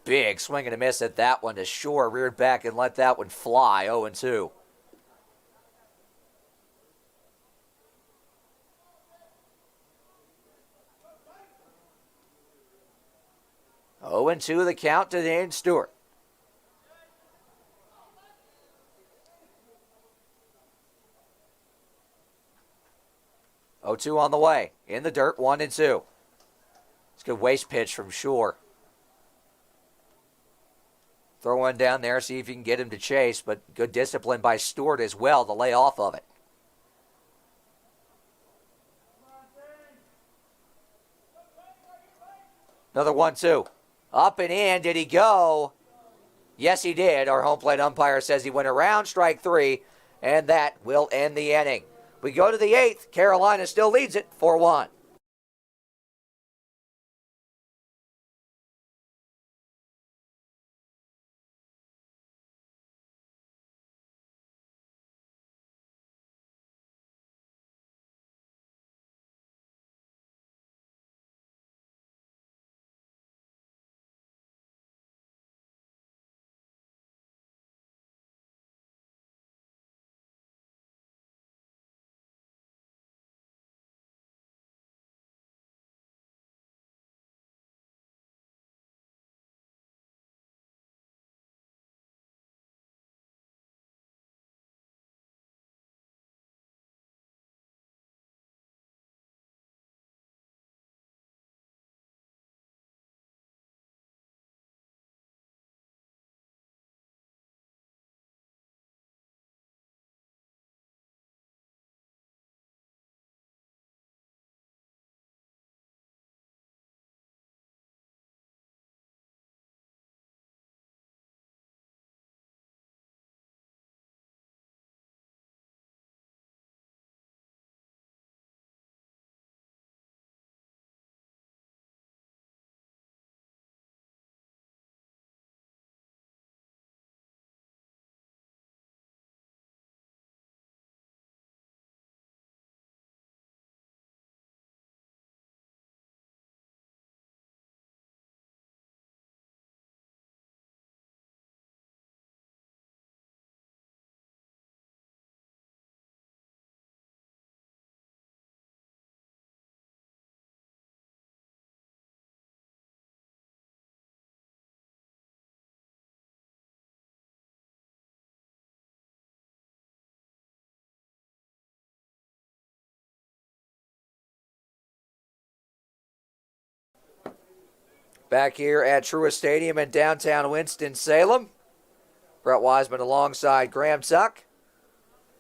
[SPEAKER 1] Big swing and a miss at that one to Shore, reared back and let that one fly, 0-2. Oh, and 2 the count to Dane Stewart. Oh, 2 on the way. In the dirt, 1-2. It's a good waste pitch from Shore. Throw one down there, see if you can get him to chase, but good discipline by Stewart as well to lay off of it. Another 1-2. Up and in. Did he go? Yes, he did. Our home plate umpire says he went around strike 3, and that will end the inning. We go to the 8th. Carolina still leads it 4-1. Back here at Truist Stadium in downtown Winston-Salem. Brett Wiseman alongside Graham Tuck.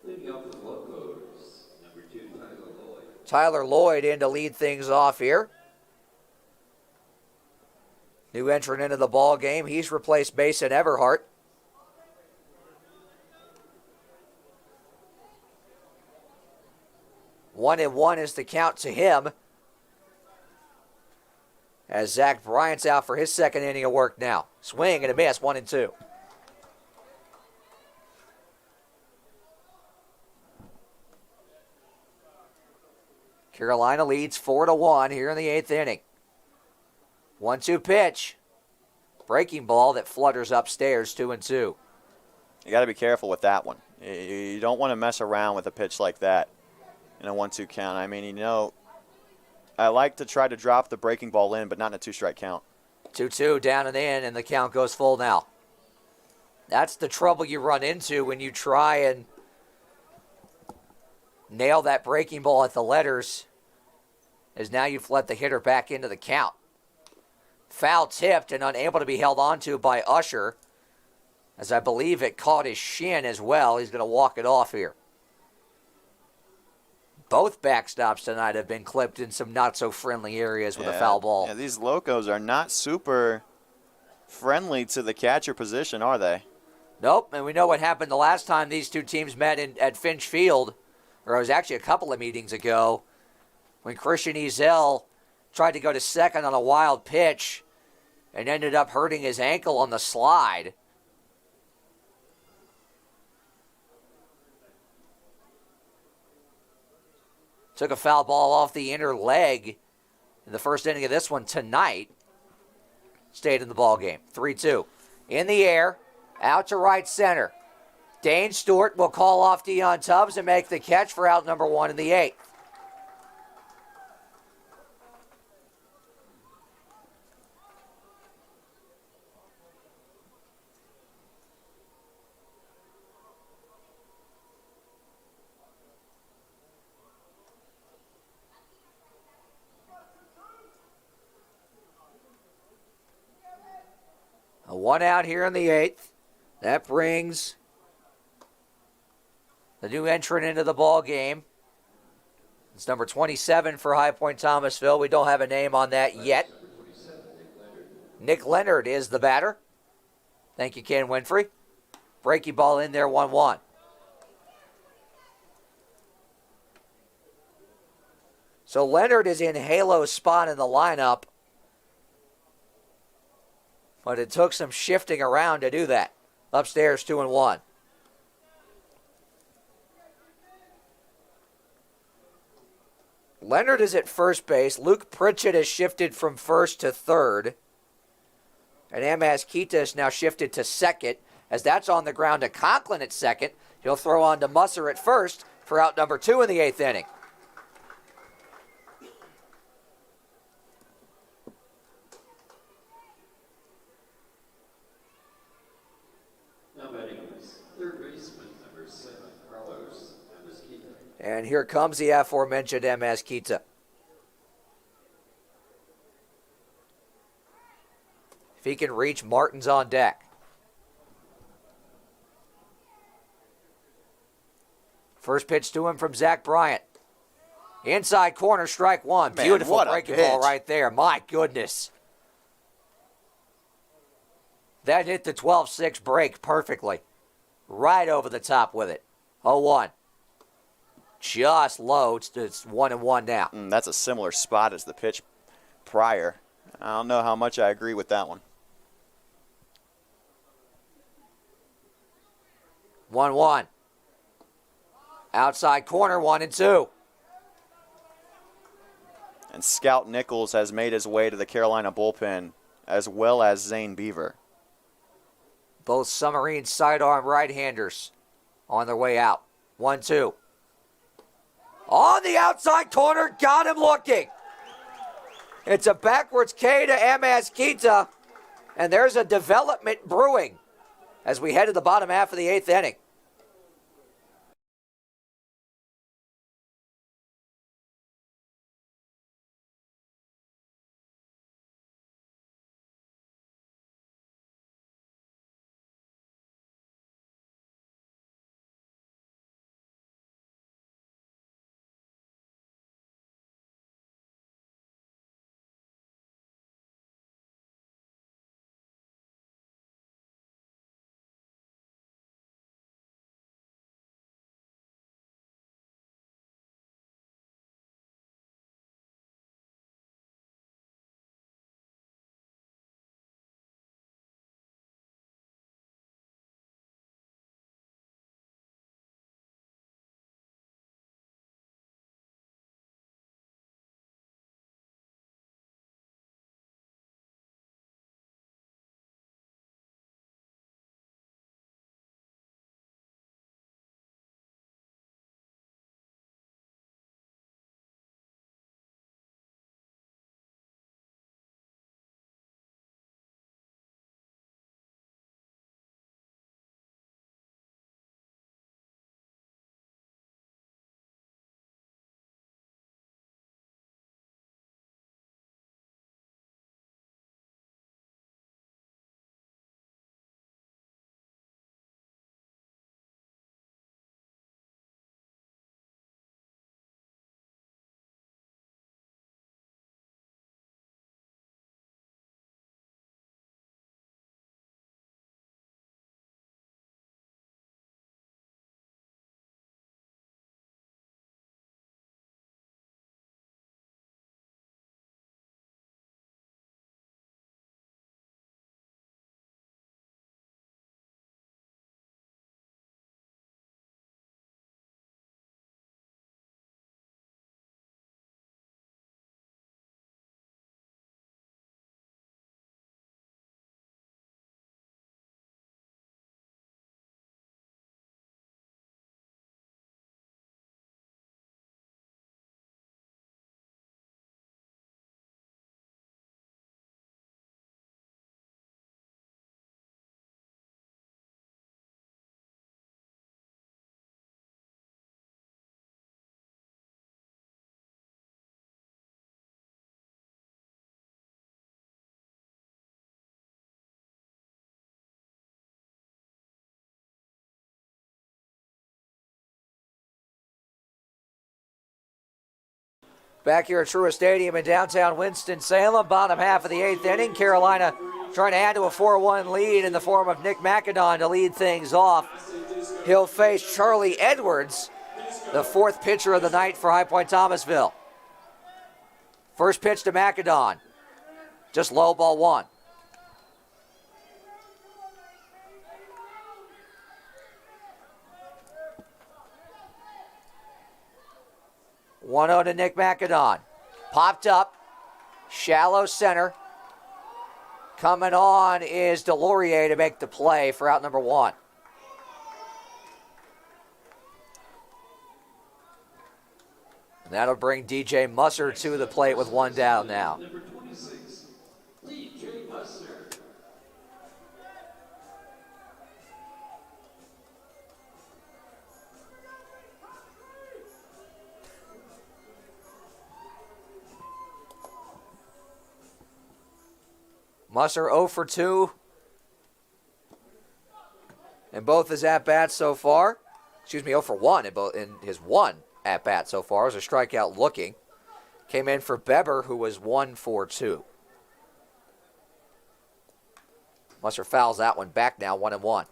[SPEAKER 3] Leading off with Locos, number 2, Tyler Lloyd.
[SPEAKER 1] Tyler Lloyd in to lead things off here. New entrant into the ball game. He's replaced Mason Everhart. 1-1 is the count to him, as Zach Bryant's out for his second inning of work now. Swing and a miss, 1-2. Carolina leads 4-1 here in the 8th inning. 1-2 pitch. Breaking ball that flutters upstairs, 2-2.
[SPEAKER 2] You got to be careful with that one. You don't want to mess around with a pitch like that in a 1-2 count. I mean, I like to try to drop the breaking ball in, but not in a 2-strike count.
[SPEAKER 1] 2-2 down and in, and the count goes full now. That's the trouble you run into when you try and nail that breaking ball at the letters, is now you've let the hitter back into the count. Foul tipped and unable to be held onto by Usher, as I believe it caught his shin as well. He's going to walk it off here. Both backstops tonight have been clipped in some not-so-friendly areas with a foul ball.
[SPEAKER 2] Yeah, these Locos are not super friendly to the catcher position, are they?
[SPEAKER 1] Nope, and we know what happened the last time these two teams met at Finch Field, or it was actually a couple of meetings ago, when Christian Ezel tried to go to second on a wild pitch and ended up hurting his ankle on the slide. Took a foul ball off the inner leg in the first inning of this one tonight. Stayed in the ball game. 3-2. In the air, out to right center. Dane Stewart will call off Deion Tubbs and make the catch for out number 1 in the 8th. A 1 out here in the 8th. That brings the new entrant into the ball game. It's number 27 for High Point-Thomasville. We don't have a name on that yet. Nick Leonard is the batter. Thank you, Ken Winfrey. Breaking ball in there, 1-1. So Leonard is in Halo's spot in the lineup, but it took some shifting around to do that. Upstairs, 2-1. Leonard is at first base. Luke Pritchett has shifted from first to third. And Amazquita is now shifted to second, as that's on the ground to Conklin at second. He'll throw on to Musser at first for out number 2 in the 8th inning.
[SPEAKER 3] Now batting is third baseman, number 7, Carlos Amezquita.
[SPEAKER 1] And here comes the aforementioned Amazquita. If he can reach, Martin's on deck. First pitch to him from Zach Bryant. Inside corner, strike 1.
[SPEAKER 2] Man,
[SPEAKER 1] Beautiful
[SPEAKER 2] what a
[SPEAKER 1] breaking ball
[SPEAKER 2] pitch.
[SPEAKER 1] right there. My goodness. That hit the 12-6 break perfectly. Right over the top with it. 0-1. Just low. It's 1-1 now.
[SPEAKER 2] That's a similar spot as the pitch prior. I don't know how much I agree with that one.
[SPEAKER 1] 1-1. Outside corner, 1-2.
[SPEAKER 2] And Scout Nichols has made his way to the Carolina bullpen, as well as Zane Beaver.
[SPEAKER 1] Both submarine sidearm right-handers on their way out. 1-2. On the outside corner, got him looking. It's a backwards K to Amazquita, and there's a development brewing as we head to the bottom half of the 8th inning. Back here at Truist Stadium in downtown Winston-Salem, bottom half of the 8th inning. Carolina trying to add to a 4-1 lead in the form of Nick McAdon to lead things off. He'll face Charlie Edwards, the 4th pitcher of the night for High Point-Thomasville. First pitch to McAdon. Just low, ball 1. One 0 to Nick McAdon. Popped up. Shallow center. Coming on is Delorier to make the play for out number 1. And that'll bring DJ Musser to the plate with 1 down now.
[SPEAKER 3] Number 26, DJ Musser.
[SPEAKER 1] Musser 0 for 2 in both his at-bats so far. Excuse me, 0 for 1 in his 1 at-bat so far. It was a strikeout looking. Came in for Beber, who was 1 for 2. Musser fouls that one back now, 1-1.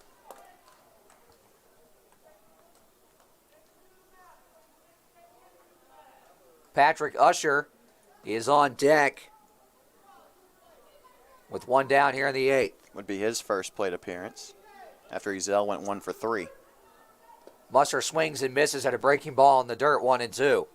[SPEAKER 1] Patrick Usher is on deck with 1 down here in the 8th.
[SPEAKER 2] Would be his first plate appearance after Ezel went 1 for 3.
[SPEAKER 1] Musser swings and misses at a breaking ball in the dirt, 1-2.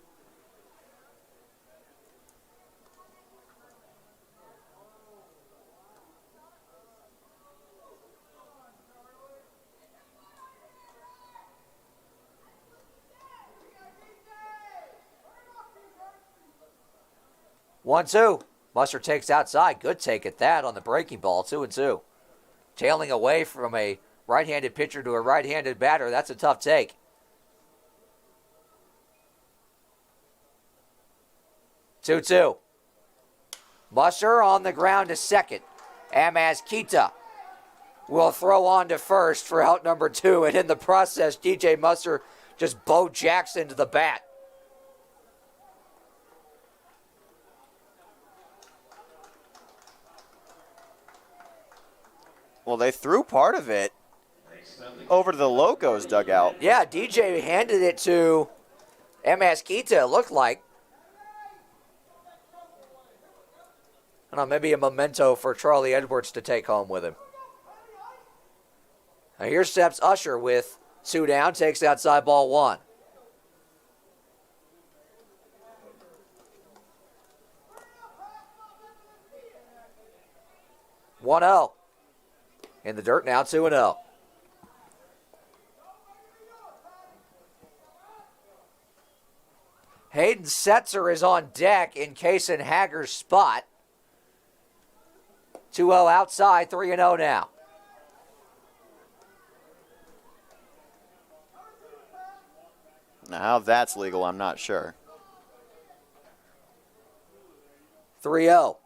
[SPEAKER 1] One, 2. Musser takes outside. Good take at that on the breaking ball, 2-2. Tailing away from a right-handed pitcher to a right-handed batter, that's a tough take. Two. Musser on the ground to second. Amazquita will throw on to first for out number 2, and in the process, DJ Musser just Bo Jackson to the bat.
[SPEAKER 2] Well, they threw part of it over to the Locos dugout.
[SPEAKER 1] Yeah, DJ handed it to Amazquita, it looked like. I don't know, maybe a memento for Charlie Edwards to take home with him. Now here steps Usher with 2 down, takes outside ball 1. One 0. In the dirt now, 2-0. Hayden Setzer is on deck in Kason Hager's spot. 2-0 outside, 3-0 now.
[SPEAKER 2] Now, how that's legal, I'm not sure.
[SPEAKER 1] 3-0.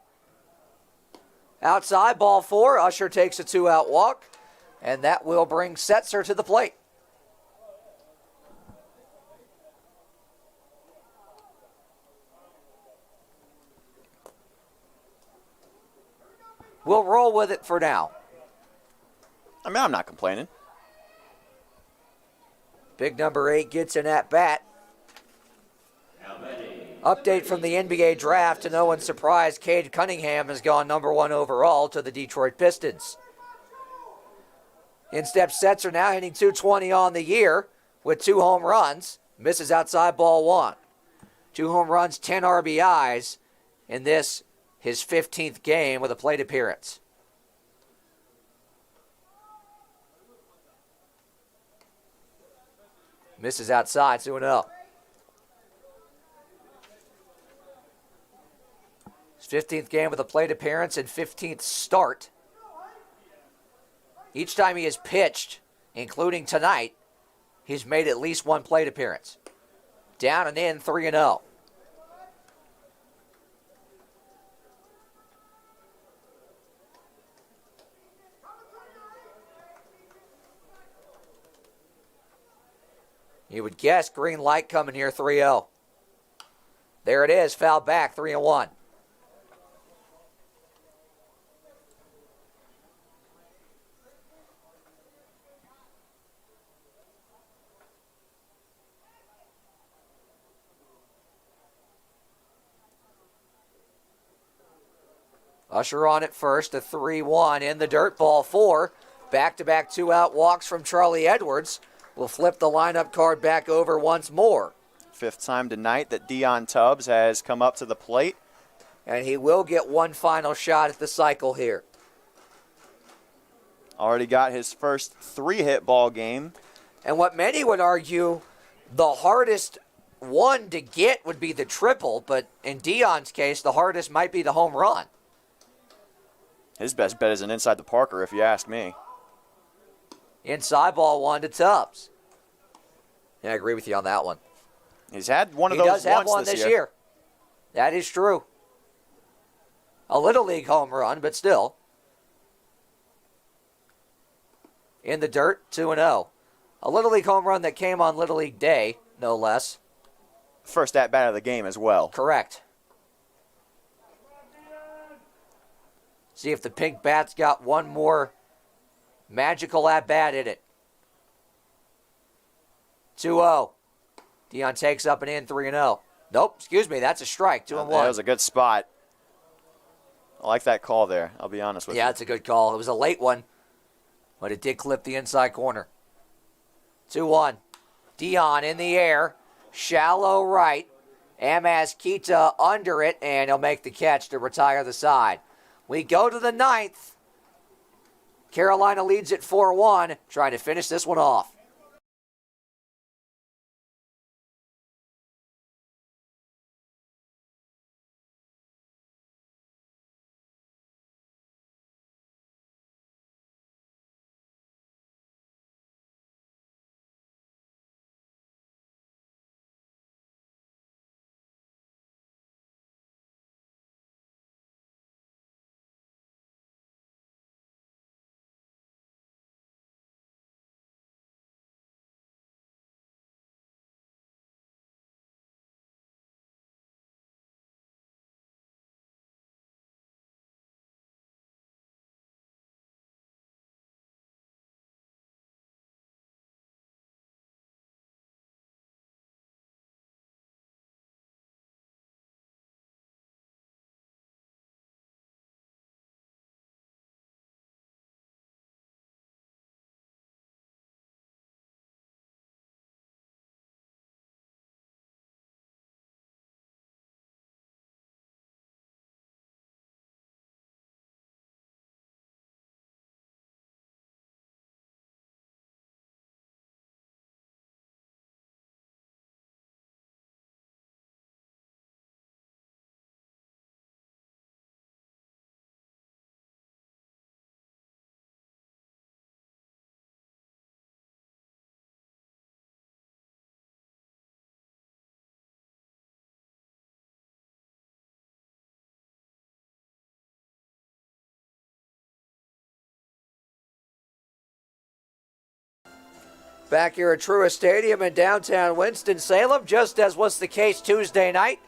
[SPEAKER 1] Outside, ball 4. Usher takes a 2-out walk, and that will bring Setzer to the plate. We'll roll with it for now.
[SPEAKER 2] I mean, I'm not complaining.
[SPEAKER 1] Big number 8 gets an at-bat. Update from the NBA draft. To no one's surprise, Cade Cunningham has gone number 1 overall to the Detroit Pistons. In steps Setzer, now hitting .220 on the year with 2 home runs. Misses outside ball 1. 2 home runs, 10 RBIs in this, his 15th game with a plate appearance. Misses outside, 2-0. His 15th game with a plate appearance and 15th start. Each time he has pitched, including tonight, he's made at least 1 plate appearance. Down and in, 3-0. You would guess green light coming here, 3-0. There it is, foul back, 3-1. Usher on it first, a 3-1 in the dirt, ball 4. Back-to-back 2-out walks from Charlie Edwards. Will flip the lineup card back over once more.
[SPEAKER 2] Fifth time tonight that Dion Tubbs has come up to the plate.
[SPEAKER 1] And he will get one final shot at the cycle here.
[SPEAKER 2] Already got his first 3-hit ball game.
[SPEAKER 1] And what many would argue the hardest one to get would be the triple, but in Dion's case, the hardest might be the home run.
[SPEAKER 2] His best bet is an inside the Parker, if you ask me.
[SPEAKER 1] Inside ball 1 to Tubbs. Yeah, I agree with you on that one.
[SPEAKER 2] He's had one of
[SPEAKER 1] He
[SPEAKER 2] those
[SPEAKER 1] does have
[SPEAKER 2] once
[SPEAKER 1] one this year. That is true. A Little League home run, but still. In the dirt, 2-0. A Little League home run that came on Little League Day, no less.
[SPEAKER 2] First at-bat of the game as well.
[SPEAKER 1] Correct. See if the pink bat's got one more magical at-bat in it. 2-0. Dion takes up and in, 3-0. Nope, excuse me, that's a strike, 2-1.
[SPEAKER 2] That was a good spot. I like that call there, I'll be honest with you.
[SPEAKER 1] Yeah, it's a good call. It was a late one, but it did clip the inside corner. 2-1. Dion in the air, shallow right. Amazquita under it, and he'll make the catch to retire the side. We go to the 9th. Carolina leads at 4-1, trying to finish this one off. Back here at Truist Stadium in downtown Winston-Salem, just as was the case Tuesday night.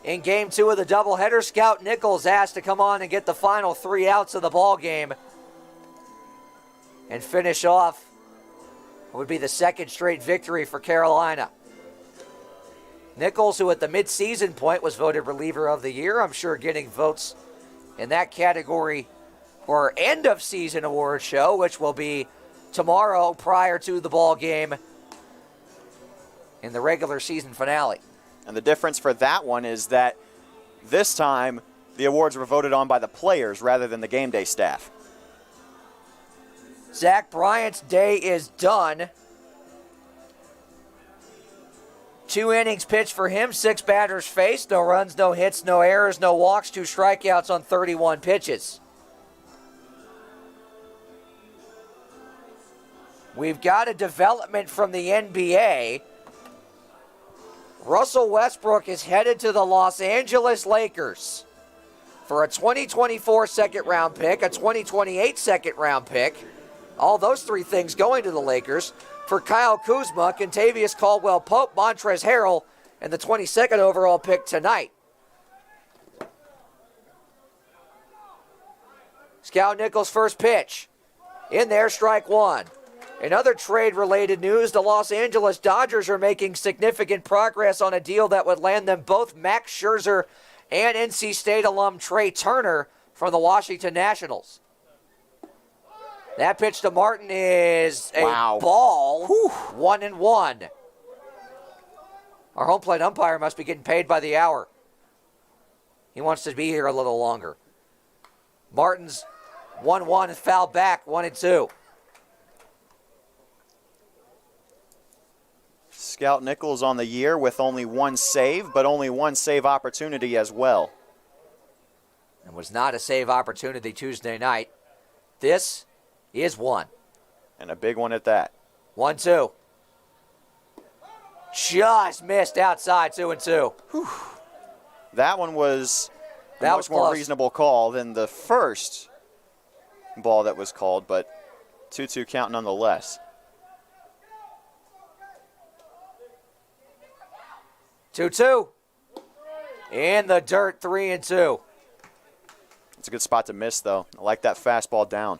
[SPEAKER 1] In Game 2 of the doubleheader, Scout Nichols asked to come on and get the final 3 outs of the ball game and finish off what would be the second straight victory for Carolina. Nichols, who at the midseason point was voted reliever of the year, I'm sure getting votes in that category for our end of season award show, which will be tomorrow prior to the ball game in the regular season finale.
[SPEAKER 2] And the difference for that one is that this time the awards were voted on by the players rather than the game day staff.
[SPEAKER 1] Zach Bryant's day is done. 2 innings pitched for him, 6 batters faced, no runs, no hits, no errors, no walks, 2 strikeouts on 31 pitches. We've got a development from the NBA. Russell Westbrook is headed to the Los Angeles Lakers for a 2024 second-round pick, a 2028 second-round pick. All those 3 things going to the Lakers for Kyle Kuzma, Kentavious Caldwell-Pope, Montrezl Harrell, and the 22nd overall pick tonight. Scout Nichols' first pitch. In there, strike one. In other trade-related news, the Los Angeles Dodgers are making significant progress on a deal that would land them both Max Scherzer and NC State alum Trey Turner from the Washington Nationals. That pitch to Martin is a ball. 1-1. Our home plate umpire must be getting paid by the hour. He wants to be here a little longer. Martin's 1-1 foul back, 1-2.
[SPEAKER 2] Scout Nichols on the year with only one save, but only one save opportunity as well.
[SPEAKER 1] And was not a save opportunity Tuesday night. This is one.
[SPEAKER 2] And a big one at that.
[SPEAKER 1] 1-2. Just missed outside, 2-2.
[SPEAKER 2] That one was a
[SPEAKER 1] That
[SPEAKER 2] much
[SPEAKER 1] was
[SPEAKER 2] more
[SPEAKER 1] close.
[SPEAKER 2] reasonable call than the first ball that was called, but 2-2 count nonetheless.
[SPEAKER 1] 2-2. In the dirt, 3-2.
[SPEAKER 2] It's a good spot to miss, though. I like that fastball down.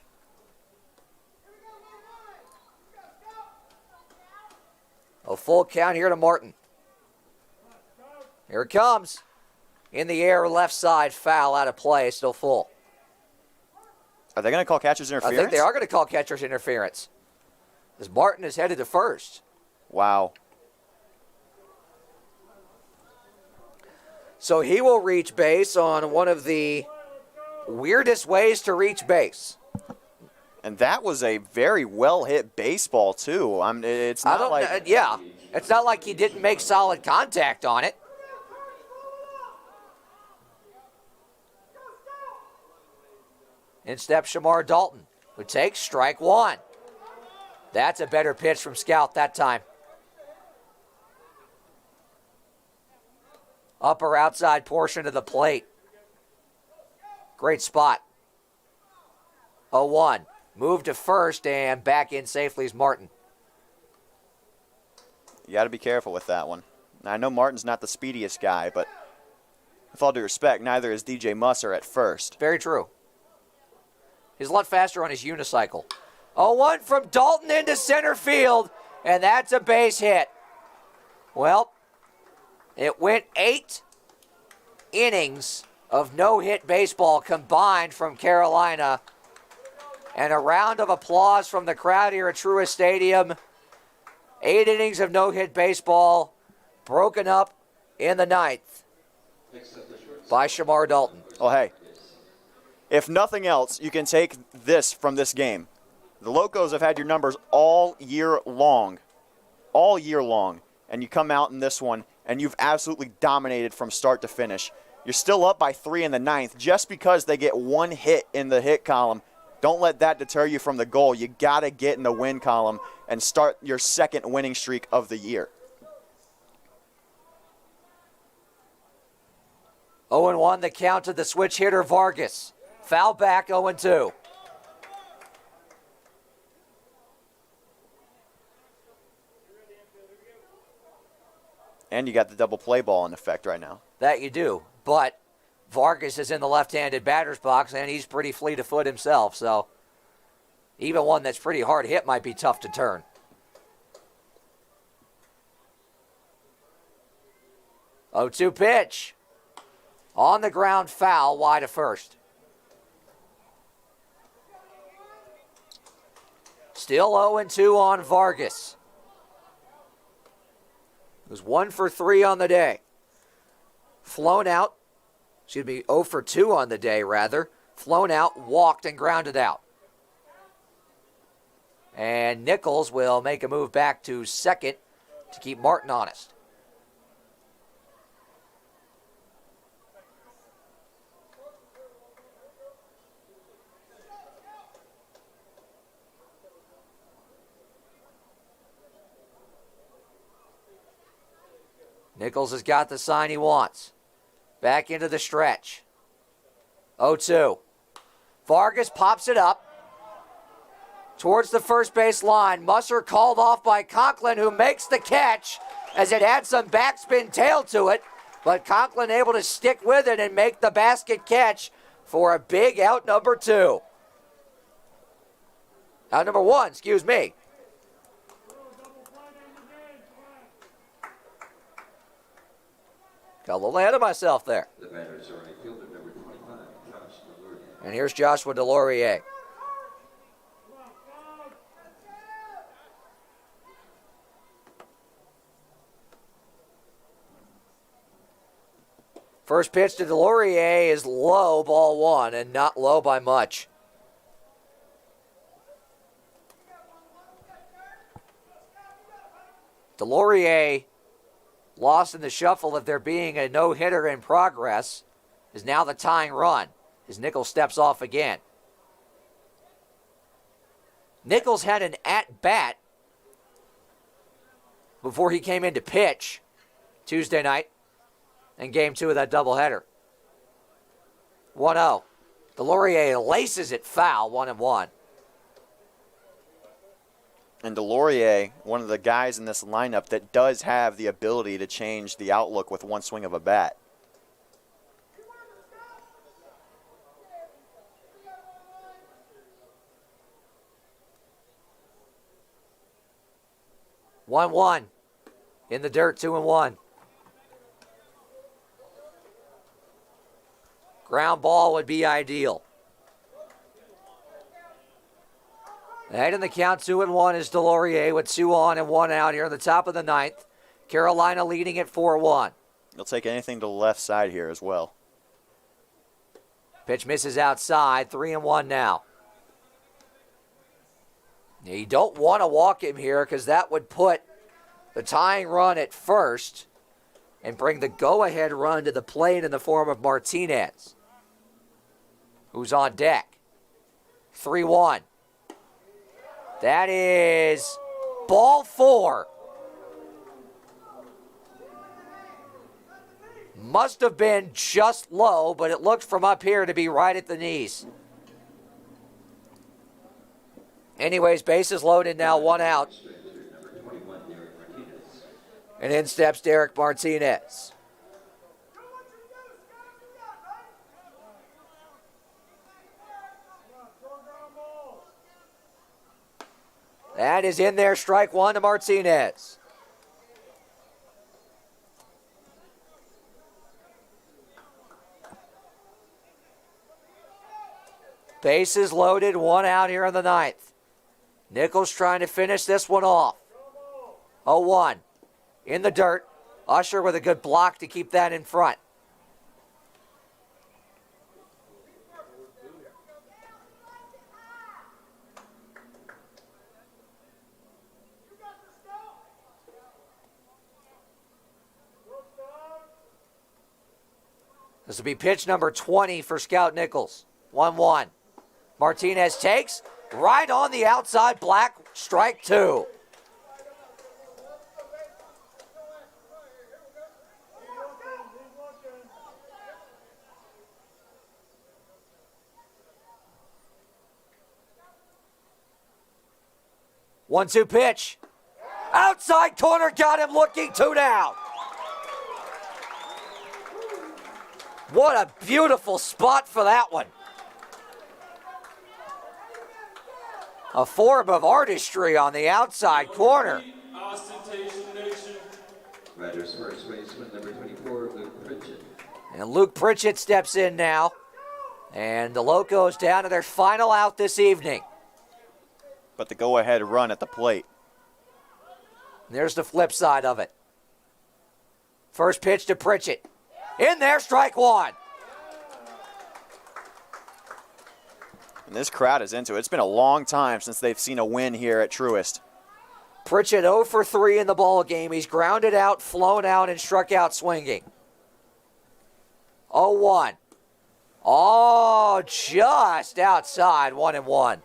[SPEAKER 1] A full count here to Martin. Here it comes. In the air, left side, foul, out of play, still full.
[SPEAKER 2] Are they going to call catcher's
[SPEAKER 1] I
[SPEAKER 2] interference?
[SPEAKER 1] think they are going to call catcher's interference. As Martin is headed to first.
[SPEAKER 2] Wow.
[SPEAKER 1] So he will reach base on one of the weirdest ways to reach base.
[SPEAKER 2] And that was a very well-hit baseball, too. It's not like...
[SPEAKER 1] Yeah, it's not like he didn't make solid contact on it. In steps Shamar Dalton, who takes strike one. That's a better pitch from Scout that time. Upper outside portion of the plate. Great spot. 0-1. Move to first and back in safely is Martin.
[SPEAKER 2] You got to be careful with that one. Now, I know Martin's not the speediest guy, but with all due respect, neither is DJ Musser at first.
[SPEAKER 1] Very true. He's a lot faster on his unicycle. 0-1 from Dalton into center field, and that's a base hit. Well, it went 8 innings of no-hit baseball combined from Carolina, and a round of applause from the crowd here at Truist Stadium. 8 innings of no-hit baseball broken up in the 9th by Shamar Dalton.
[SPEAKER 2] Oh, hey. If nothing else, you can take this from this game. The Locos have had your numbers all year long. All year long. And you come out in this one, and you've absolutely dominated from start to finish. You're still up by 3 in the 9th just because they get one hit in the hit column. Don't let that deter you from the goal. You got to get in the win column and start your second winning streak of the year.
[SPEAKER 1] 0-1 the count to the switch hitter Vargas. Foul back, 0-2.
[SPEAKER 2] And you got the double play ball in effect right now.
[SPEAKER 1] That you do, but Vargas is in the left-handed batter's box, and he's pretty fleet of foot himself, so even one that's pretty hard hit might be tough to turn. 0-2 pitch. On the ground, foul, wide of first. Still 0-2 on Vargas. It was 1 for 3 on the day. Flown out. Excuse me, 0 for 2 on the day, rather. Flown out, walked, and grounded out. And Nichols will make a move back to second to keep Martin honest. Nichols has got the sign he wants. Back into the stretch. 0-2. Vargas pops it up towards the first base line. Musser called off by Conklin, who makes the catch. as it had some backspin tail to it, but Conklin able to stick with it and make the basket catch for a big out number 2. Out number 1, excuse me. Got a little ahead of myself there.
[SPEAKER 3] The batters are right fielder number 25, Josh Delorier.
[SPEAKER 1] And here's Joshua Delorier. First pitch to Delorier is low, ball 1, and not low by much. Delorier, lost in the shuffle of there being a no-hitter in progress, is now the tying run as Nichols steps off again. Nichols had an at-bat before he came in to pitch Tuesday night in Game 2 of that doubleheader. 1-0. Delorier laces it foul, 1-1.
[SPEAKER 2] And Delorier, one of the guys in this lineup that does have the ability to change the outlook with one swing of a bat.
[SPEAKER 1] One in the dirt, 2-1. Ground ball would be ideal. Ahead in the count, 2-1 is Delorier with 2 on and 1 out here in the top of the 9th. Carolina leading at 4-1.
[SPEAKER 2] He'll take anything to the left side here as well.
[SPEAKER 1] Pitch misses outside, 3-1 now. You don't want to walk him here because that would put the tying run at first and bring the go-ahead run to the plate in the form of Martinez, who's on deck. 3-1. That is ball 4. Must have been just low, but it looked from up here to be right at the knees. Anyways, bases loaded now, 1 out.
[SPEAKER 3] Number 21, Derek Martinez.
[SPEAKER 1] And in steps Derek Martinez. That is in there, strike 1 to Martinez. Bases loaded, 1 out here in the 9th. Nichols trying to finish this one off. 0-1. In the dirt. Usher with a good block to keep that in front. This will be pitch number 20 for Scout Nichols. 1-1. Martinez takes right on the outside, black, strike 2. One-two pitch. Outside corner, got him looking, 2 down. What a beautiful spot for that one. A form of artistry on the outside corner.
[SPEAKER 4] Ostentation Nation.
[SPEAKER 3] Riders first baseman number 24, Luke Pritchett.
[SPEAKER 1] And Luke Pritchett steps in now. And the Locos down to their final out this evening.
[SPEAKER 2] But the go-ahead run at the plate.
[SPEAKER 1] There's the flip side of it. First pitch to Pritchett. In there, strike 1.
[SPEAKER 2] And this crowd is into it. It's been a long time since they've seen a win here at Truist.
[SPEAKER 1] Pritchett 0 for 3 in the ball game. He's grounded out, flown out, and struck out swinging. 0-1. Oh, just outside, 1-1.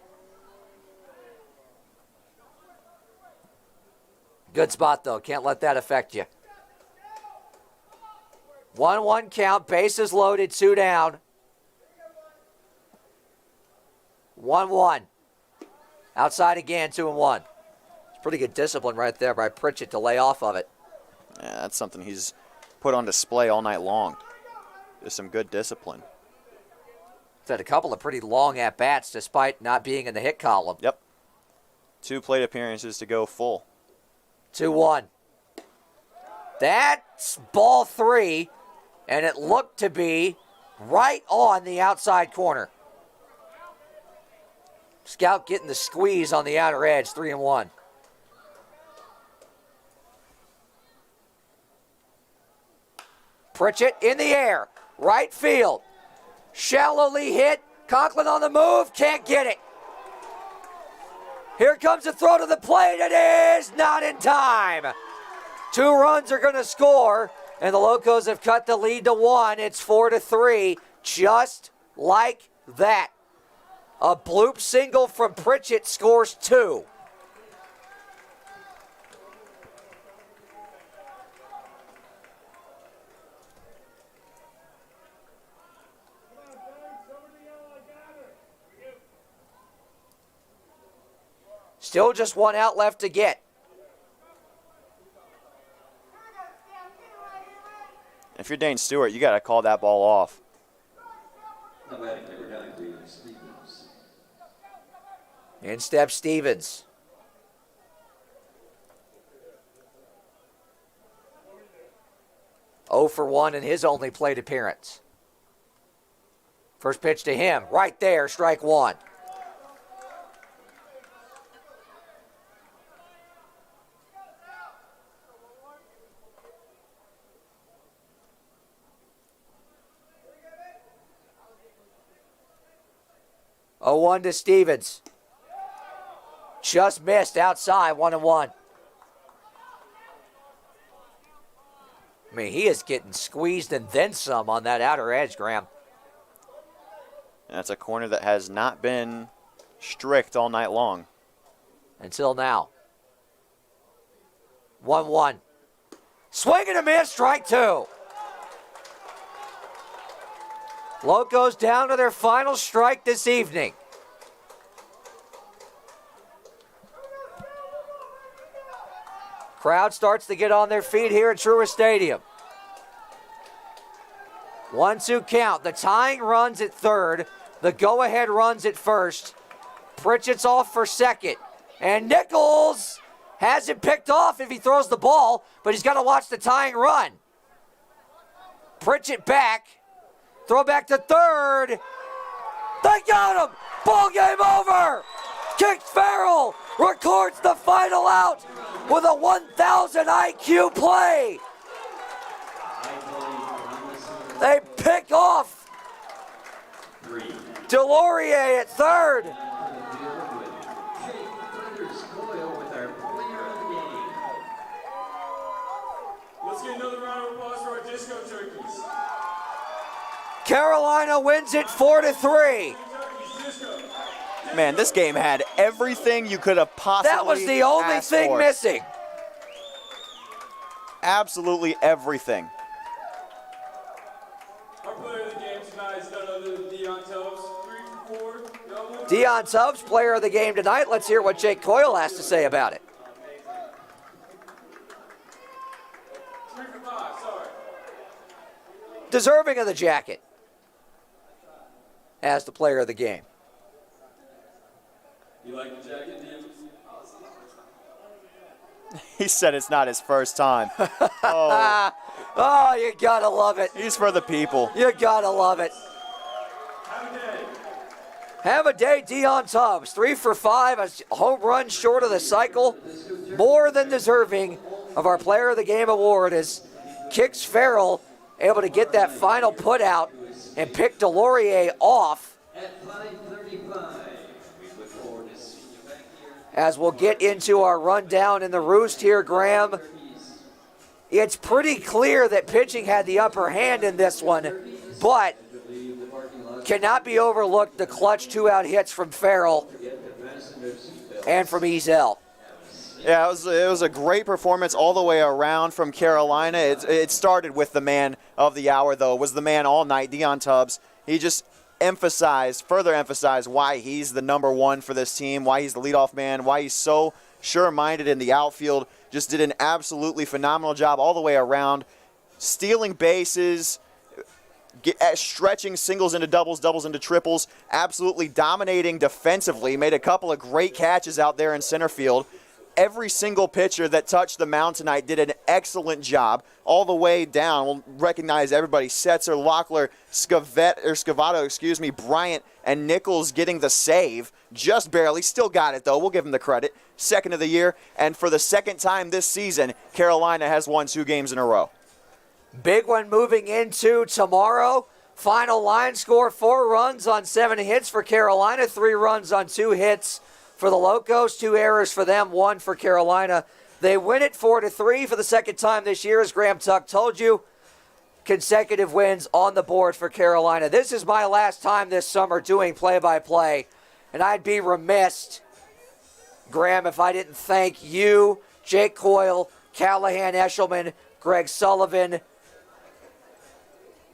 [SPEAKER 1] Good spot, though. Can't let that affect you. 1-1 count, bases loaded, 2 down. 1-1. Outside again, 2-1. It's pretty good discipline right there by Pritchett to lay off of it.
[SPEAKER 2] Yeah, that's something he's put on display all night long. There's some good discipline.
[SPEAKER 1] He's had a couple of pretty long at-bats despite not being in the hit column.
[SPEAKER 2] Yep. 2 plate appearances to go full.
[SPEAKER 1] 2-1. That's ball 3, and it looked to be right on the outside corner. Scout getting the squeeze on the outer edge, 3-1. Pritchett in the air, right field. Shallowly hit. Conklin on the move, can't get it. Here comes the throw to the plate. It is not in time. 2 runs are going to score, and the Locos have cut the lead to 1. It's 4-3, just like that. A bloop single from Pritchett scores 2. Still just 1 out left to get.
[SPEAKER 2] If you're Dane Stewart, you got to call that ball off.
[SPEAKER 3] Now batting number 9, Stevens.
[SPEAKER 1] In steps Stevens. Oh for 1 in his only plate appearance. First pitch to him, right there, strike 1. Oh, 1 to Stevens. Just missed outside, 1-1. I mean, he is getting squeezed and then some on that outer edge, Graham.
[SPEAKER 2] That's a corner that has not been strict all night long.
[SPEAKER 1] Until now. 1-1. Swing and a miss, strike 2. Locos down to their final strike this evening. Crowd starts to get on their feet here at Truist Stadium. 1-2 count. The tying runs at third. The go-ahead runs at first. Pritchett's off for second. And Nichols has it picked off if he throws the ball, but he's got to watch the tying run. Pritchett back. Throw back to third. They got him. Ball game over. Kick Farrell records the final out with a 1,000 IQ play. They pick off Delorier at third.
[SPEAKER 4] Let's get another round of applause for our disco turkeys.
[SPEAKER 1] Carolina wins it 4-3.
[SPEAKER 2] Man, this game had everything you could have possibly
[SPEAKER 1] That was the only
[SPEAKER 2] asked
[SPEAKER 1] thing
[SPEAKER 2] for.
[SPEAKER 1] missing.
[SPEAKER 2] Absolutely everything.
[SPEAKER 4] Our player of the game tonight is none other than Dion Tubbs. 3 for 4. Double.
[SPEAKER 1] Dion Tubbs, player of the game tonight. Let's hear what Jake Coyle has to say about it.
[SPEAKER 4] 3 for 5, sorry.
[SPEAKER 1] Deserving of the jacket as the player of the game.
[SPEAKER 4] You like the jacket, Dion?
[SPEAKER 2] He said it's not his first time. Oh,
[SPEAKER 1] Oh, you gotta love it.
[SPEAKER 2] he's for the people.
[SPEAKER 1] You gotta love it.
[SPEAKER 4] Have a day.
[SPEAKER 1] Have a day, Dion Tubbs. 3 for 5, a home run short of the cycle. More than deserving of our player of the game award as Kix Farrell able to get that final put out and pick Delorier off.
[SPEAKER 3] At 5:35, we look forward to seeing you back here.
[SPEAKER 1] As we'll get into our rundown in the Roost here, Graham. It's pretty clear that pitching had the upper hand in this one, but cannot be overlooked the clutch 2-out hits from Farrell and from Ezel.
[SPEAKER 2] Yeah, it was a great performance all the way around from Carolina. It started with the man of the hour, though. It was the man all night, Dion Tubbs. He just further emphasized why he's the number one for this team, why he's the leadoff man, why he's so sure-minded in the outfield. just did an absolutely phenomenal job all the way around, stealing bases, stretching singles into doubles, doubles into triples, absolutely dominating defensively, made a couple of great catches out there in center field. Every single pitcher that touched the mound tonight did an excellent job all the way down. We'll recognize everybody. Setzer, Locklear, Scavato, Bryant, and Nichols getting the save. Just barely. Still got it, though. We'll give him the credit. Second of the year. And for the second time this season, Carolina has won 2 games in a row.
[SPEAKER 1] Big one moving into tomorrow. Final line score, 4 runs on 7 hits for Carolina, 3 runs on 2 hits for the Locos, 2 errors for them, 1 for Carolina. They win it 4-3 for the second time this year, as Graham Tuck told you. Consecutive wins on the board for Carolina. This is my last time this summer doing play-by-play, and I'd be remiss, Graham, if I didn't thank you, Jake Coyle, Callahan Eshelman, Greg Sullivan,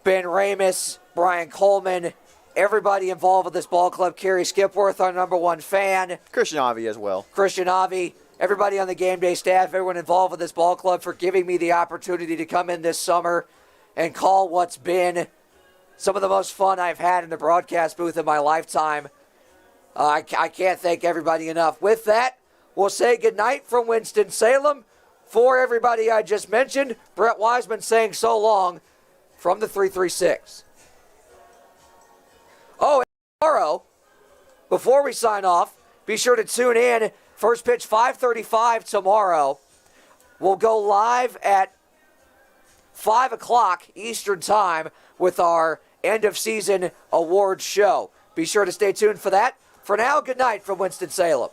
[SPEAKER 1] Ben Ramus, Brian Coleman, everybody involved with this ball club. Kerry Skipworth, our number 1 fan.
[SPEAKER 2] Christian Avi as well.
[SPEAKER 1] Christian Avi, everybody on the game day staff, everyone involved with this ball club for giving me the opportunity to come in this summer and call what's been some of the most fun I've had in the broadcast booth in my lifetime. I can't thank everybody enough. With that, we'll say goodnight from Winston-Salem. For everybody I just mentioned, Brett Wiseman saying so long from the 336. Oh, and tomorrow, before we sign off, be sure to tune in. First pitch 5:35 tomorrow. We'll go live at 5 o'clock Eastern Time with our end-of-season awards show. Be sure to stay tuned for that. For now, good night from Winston-Salem.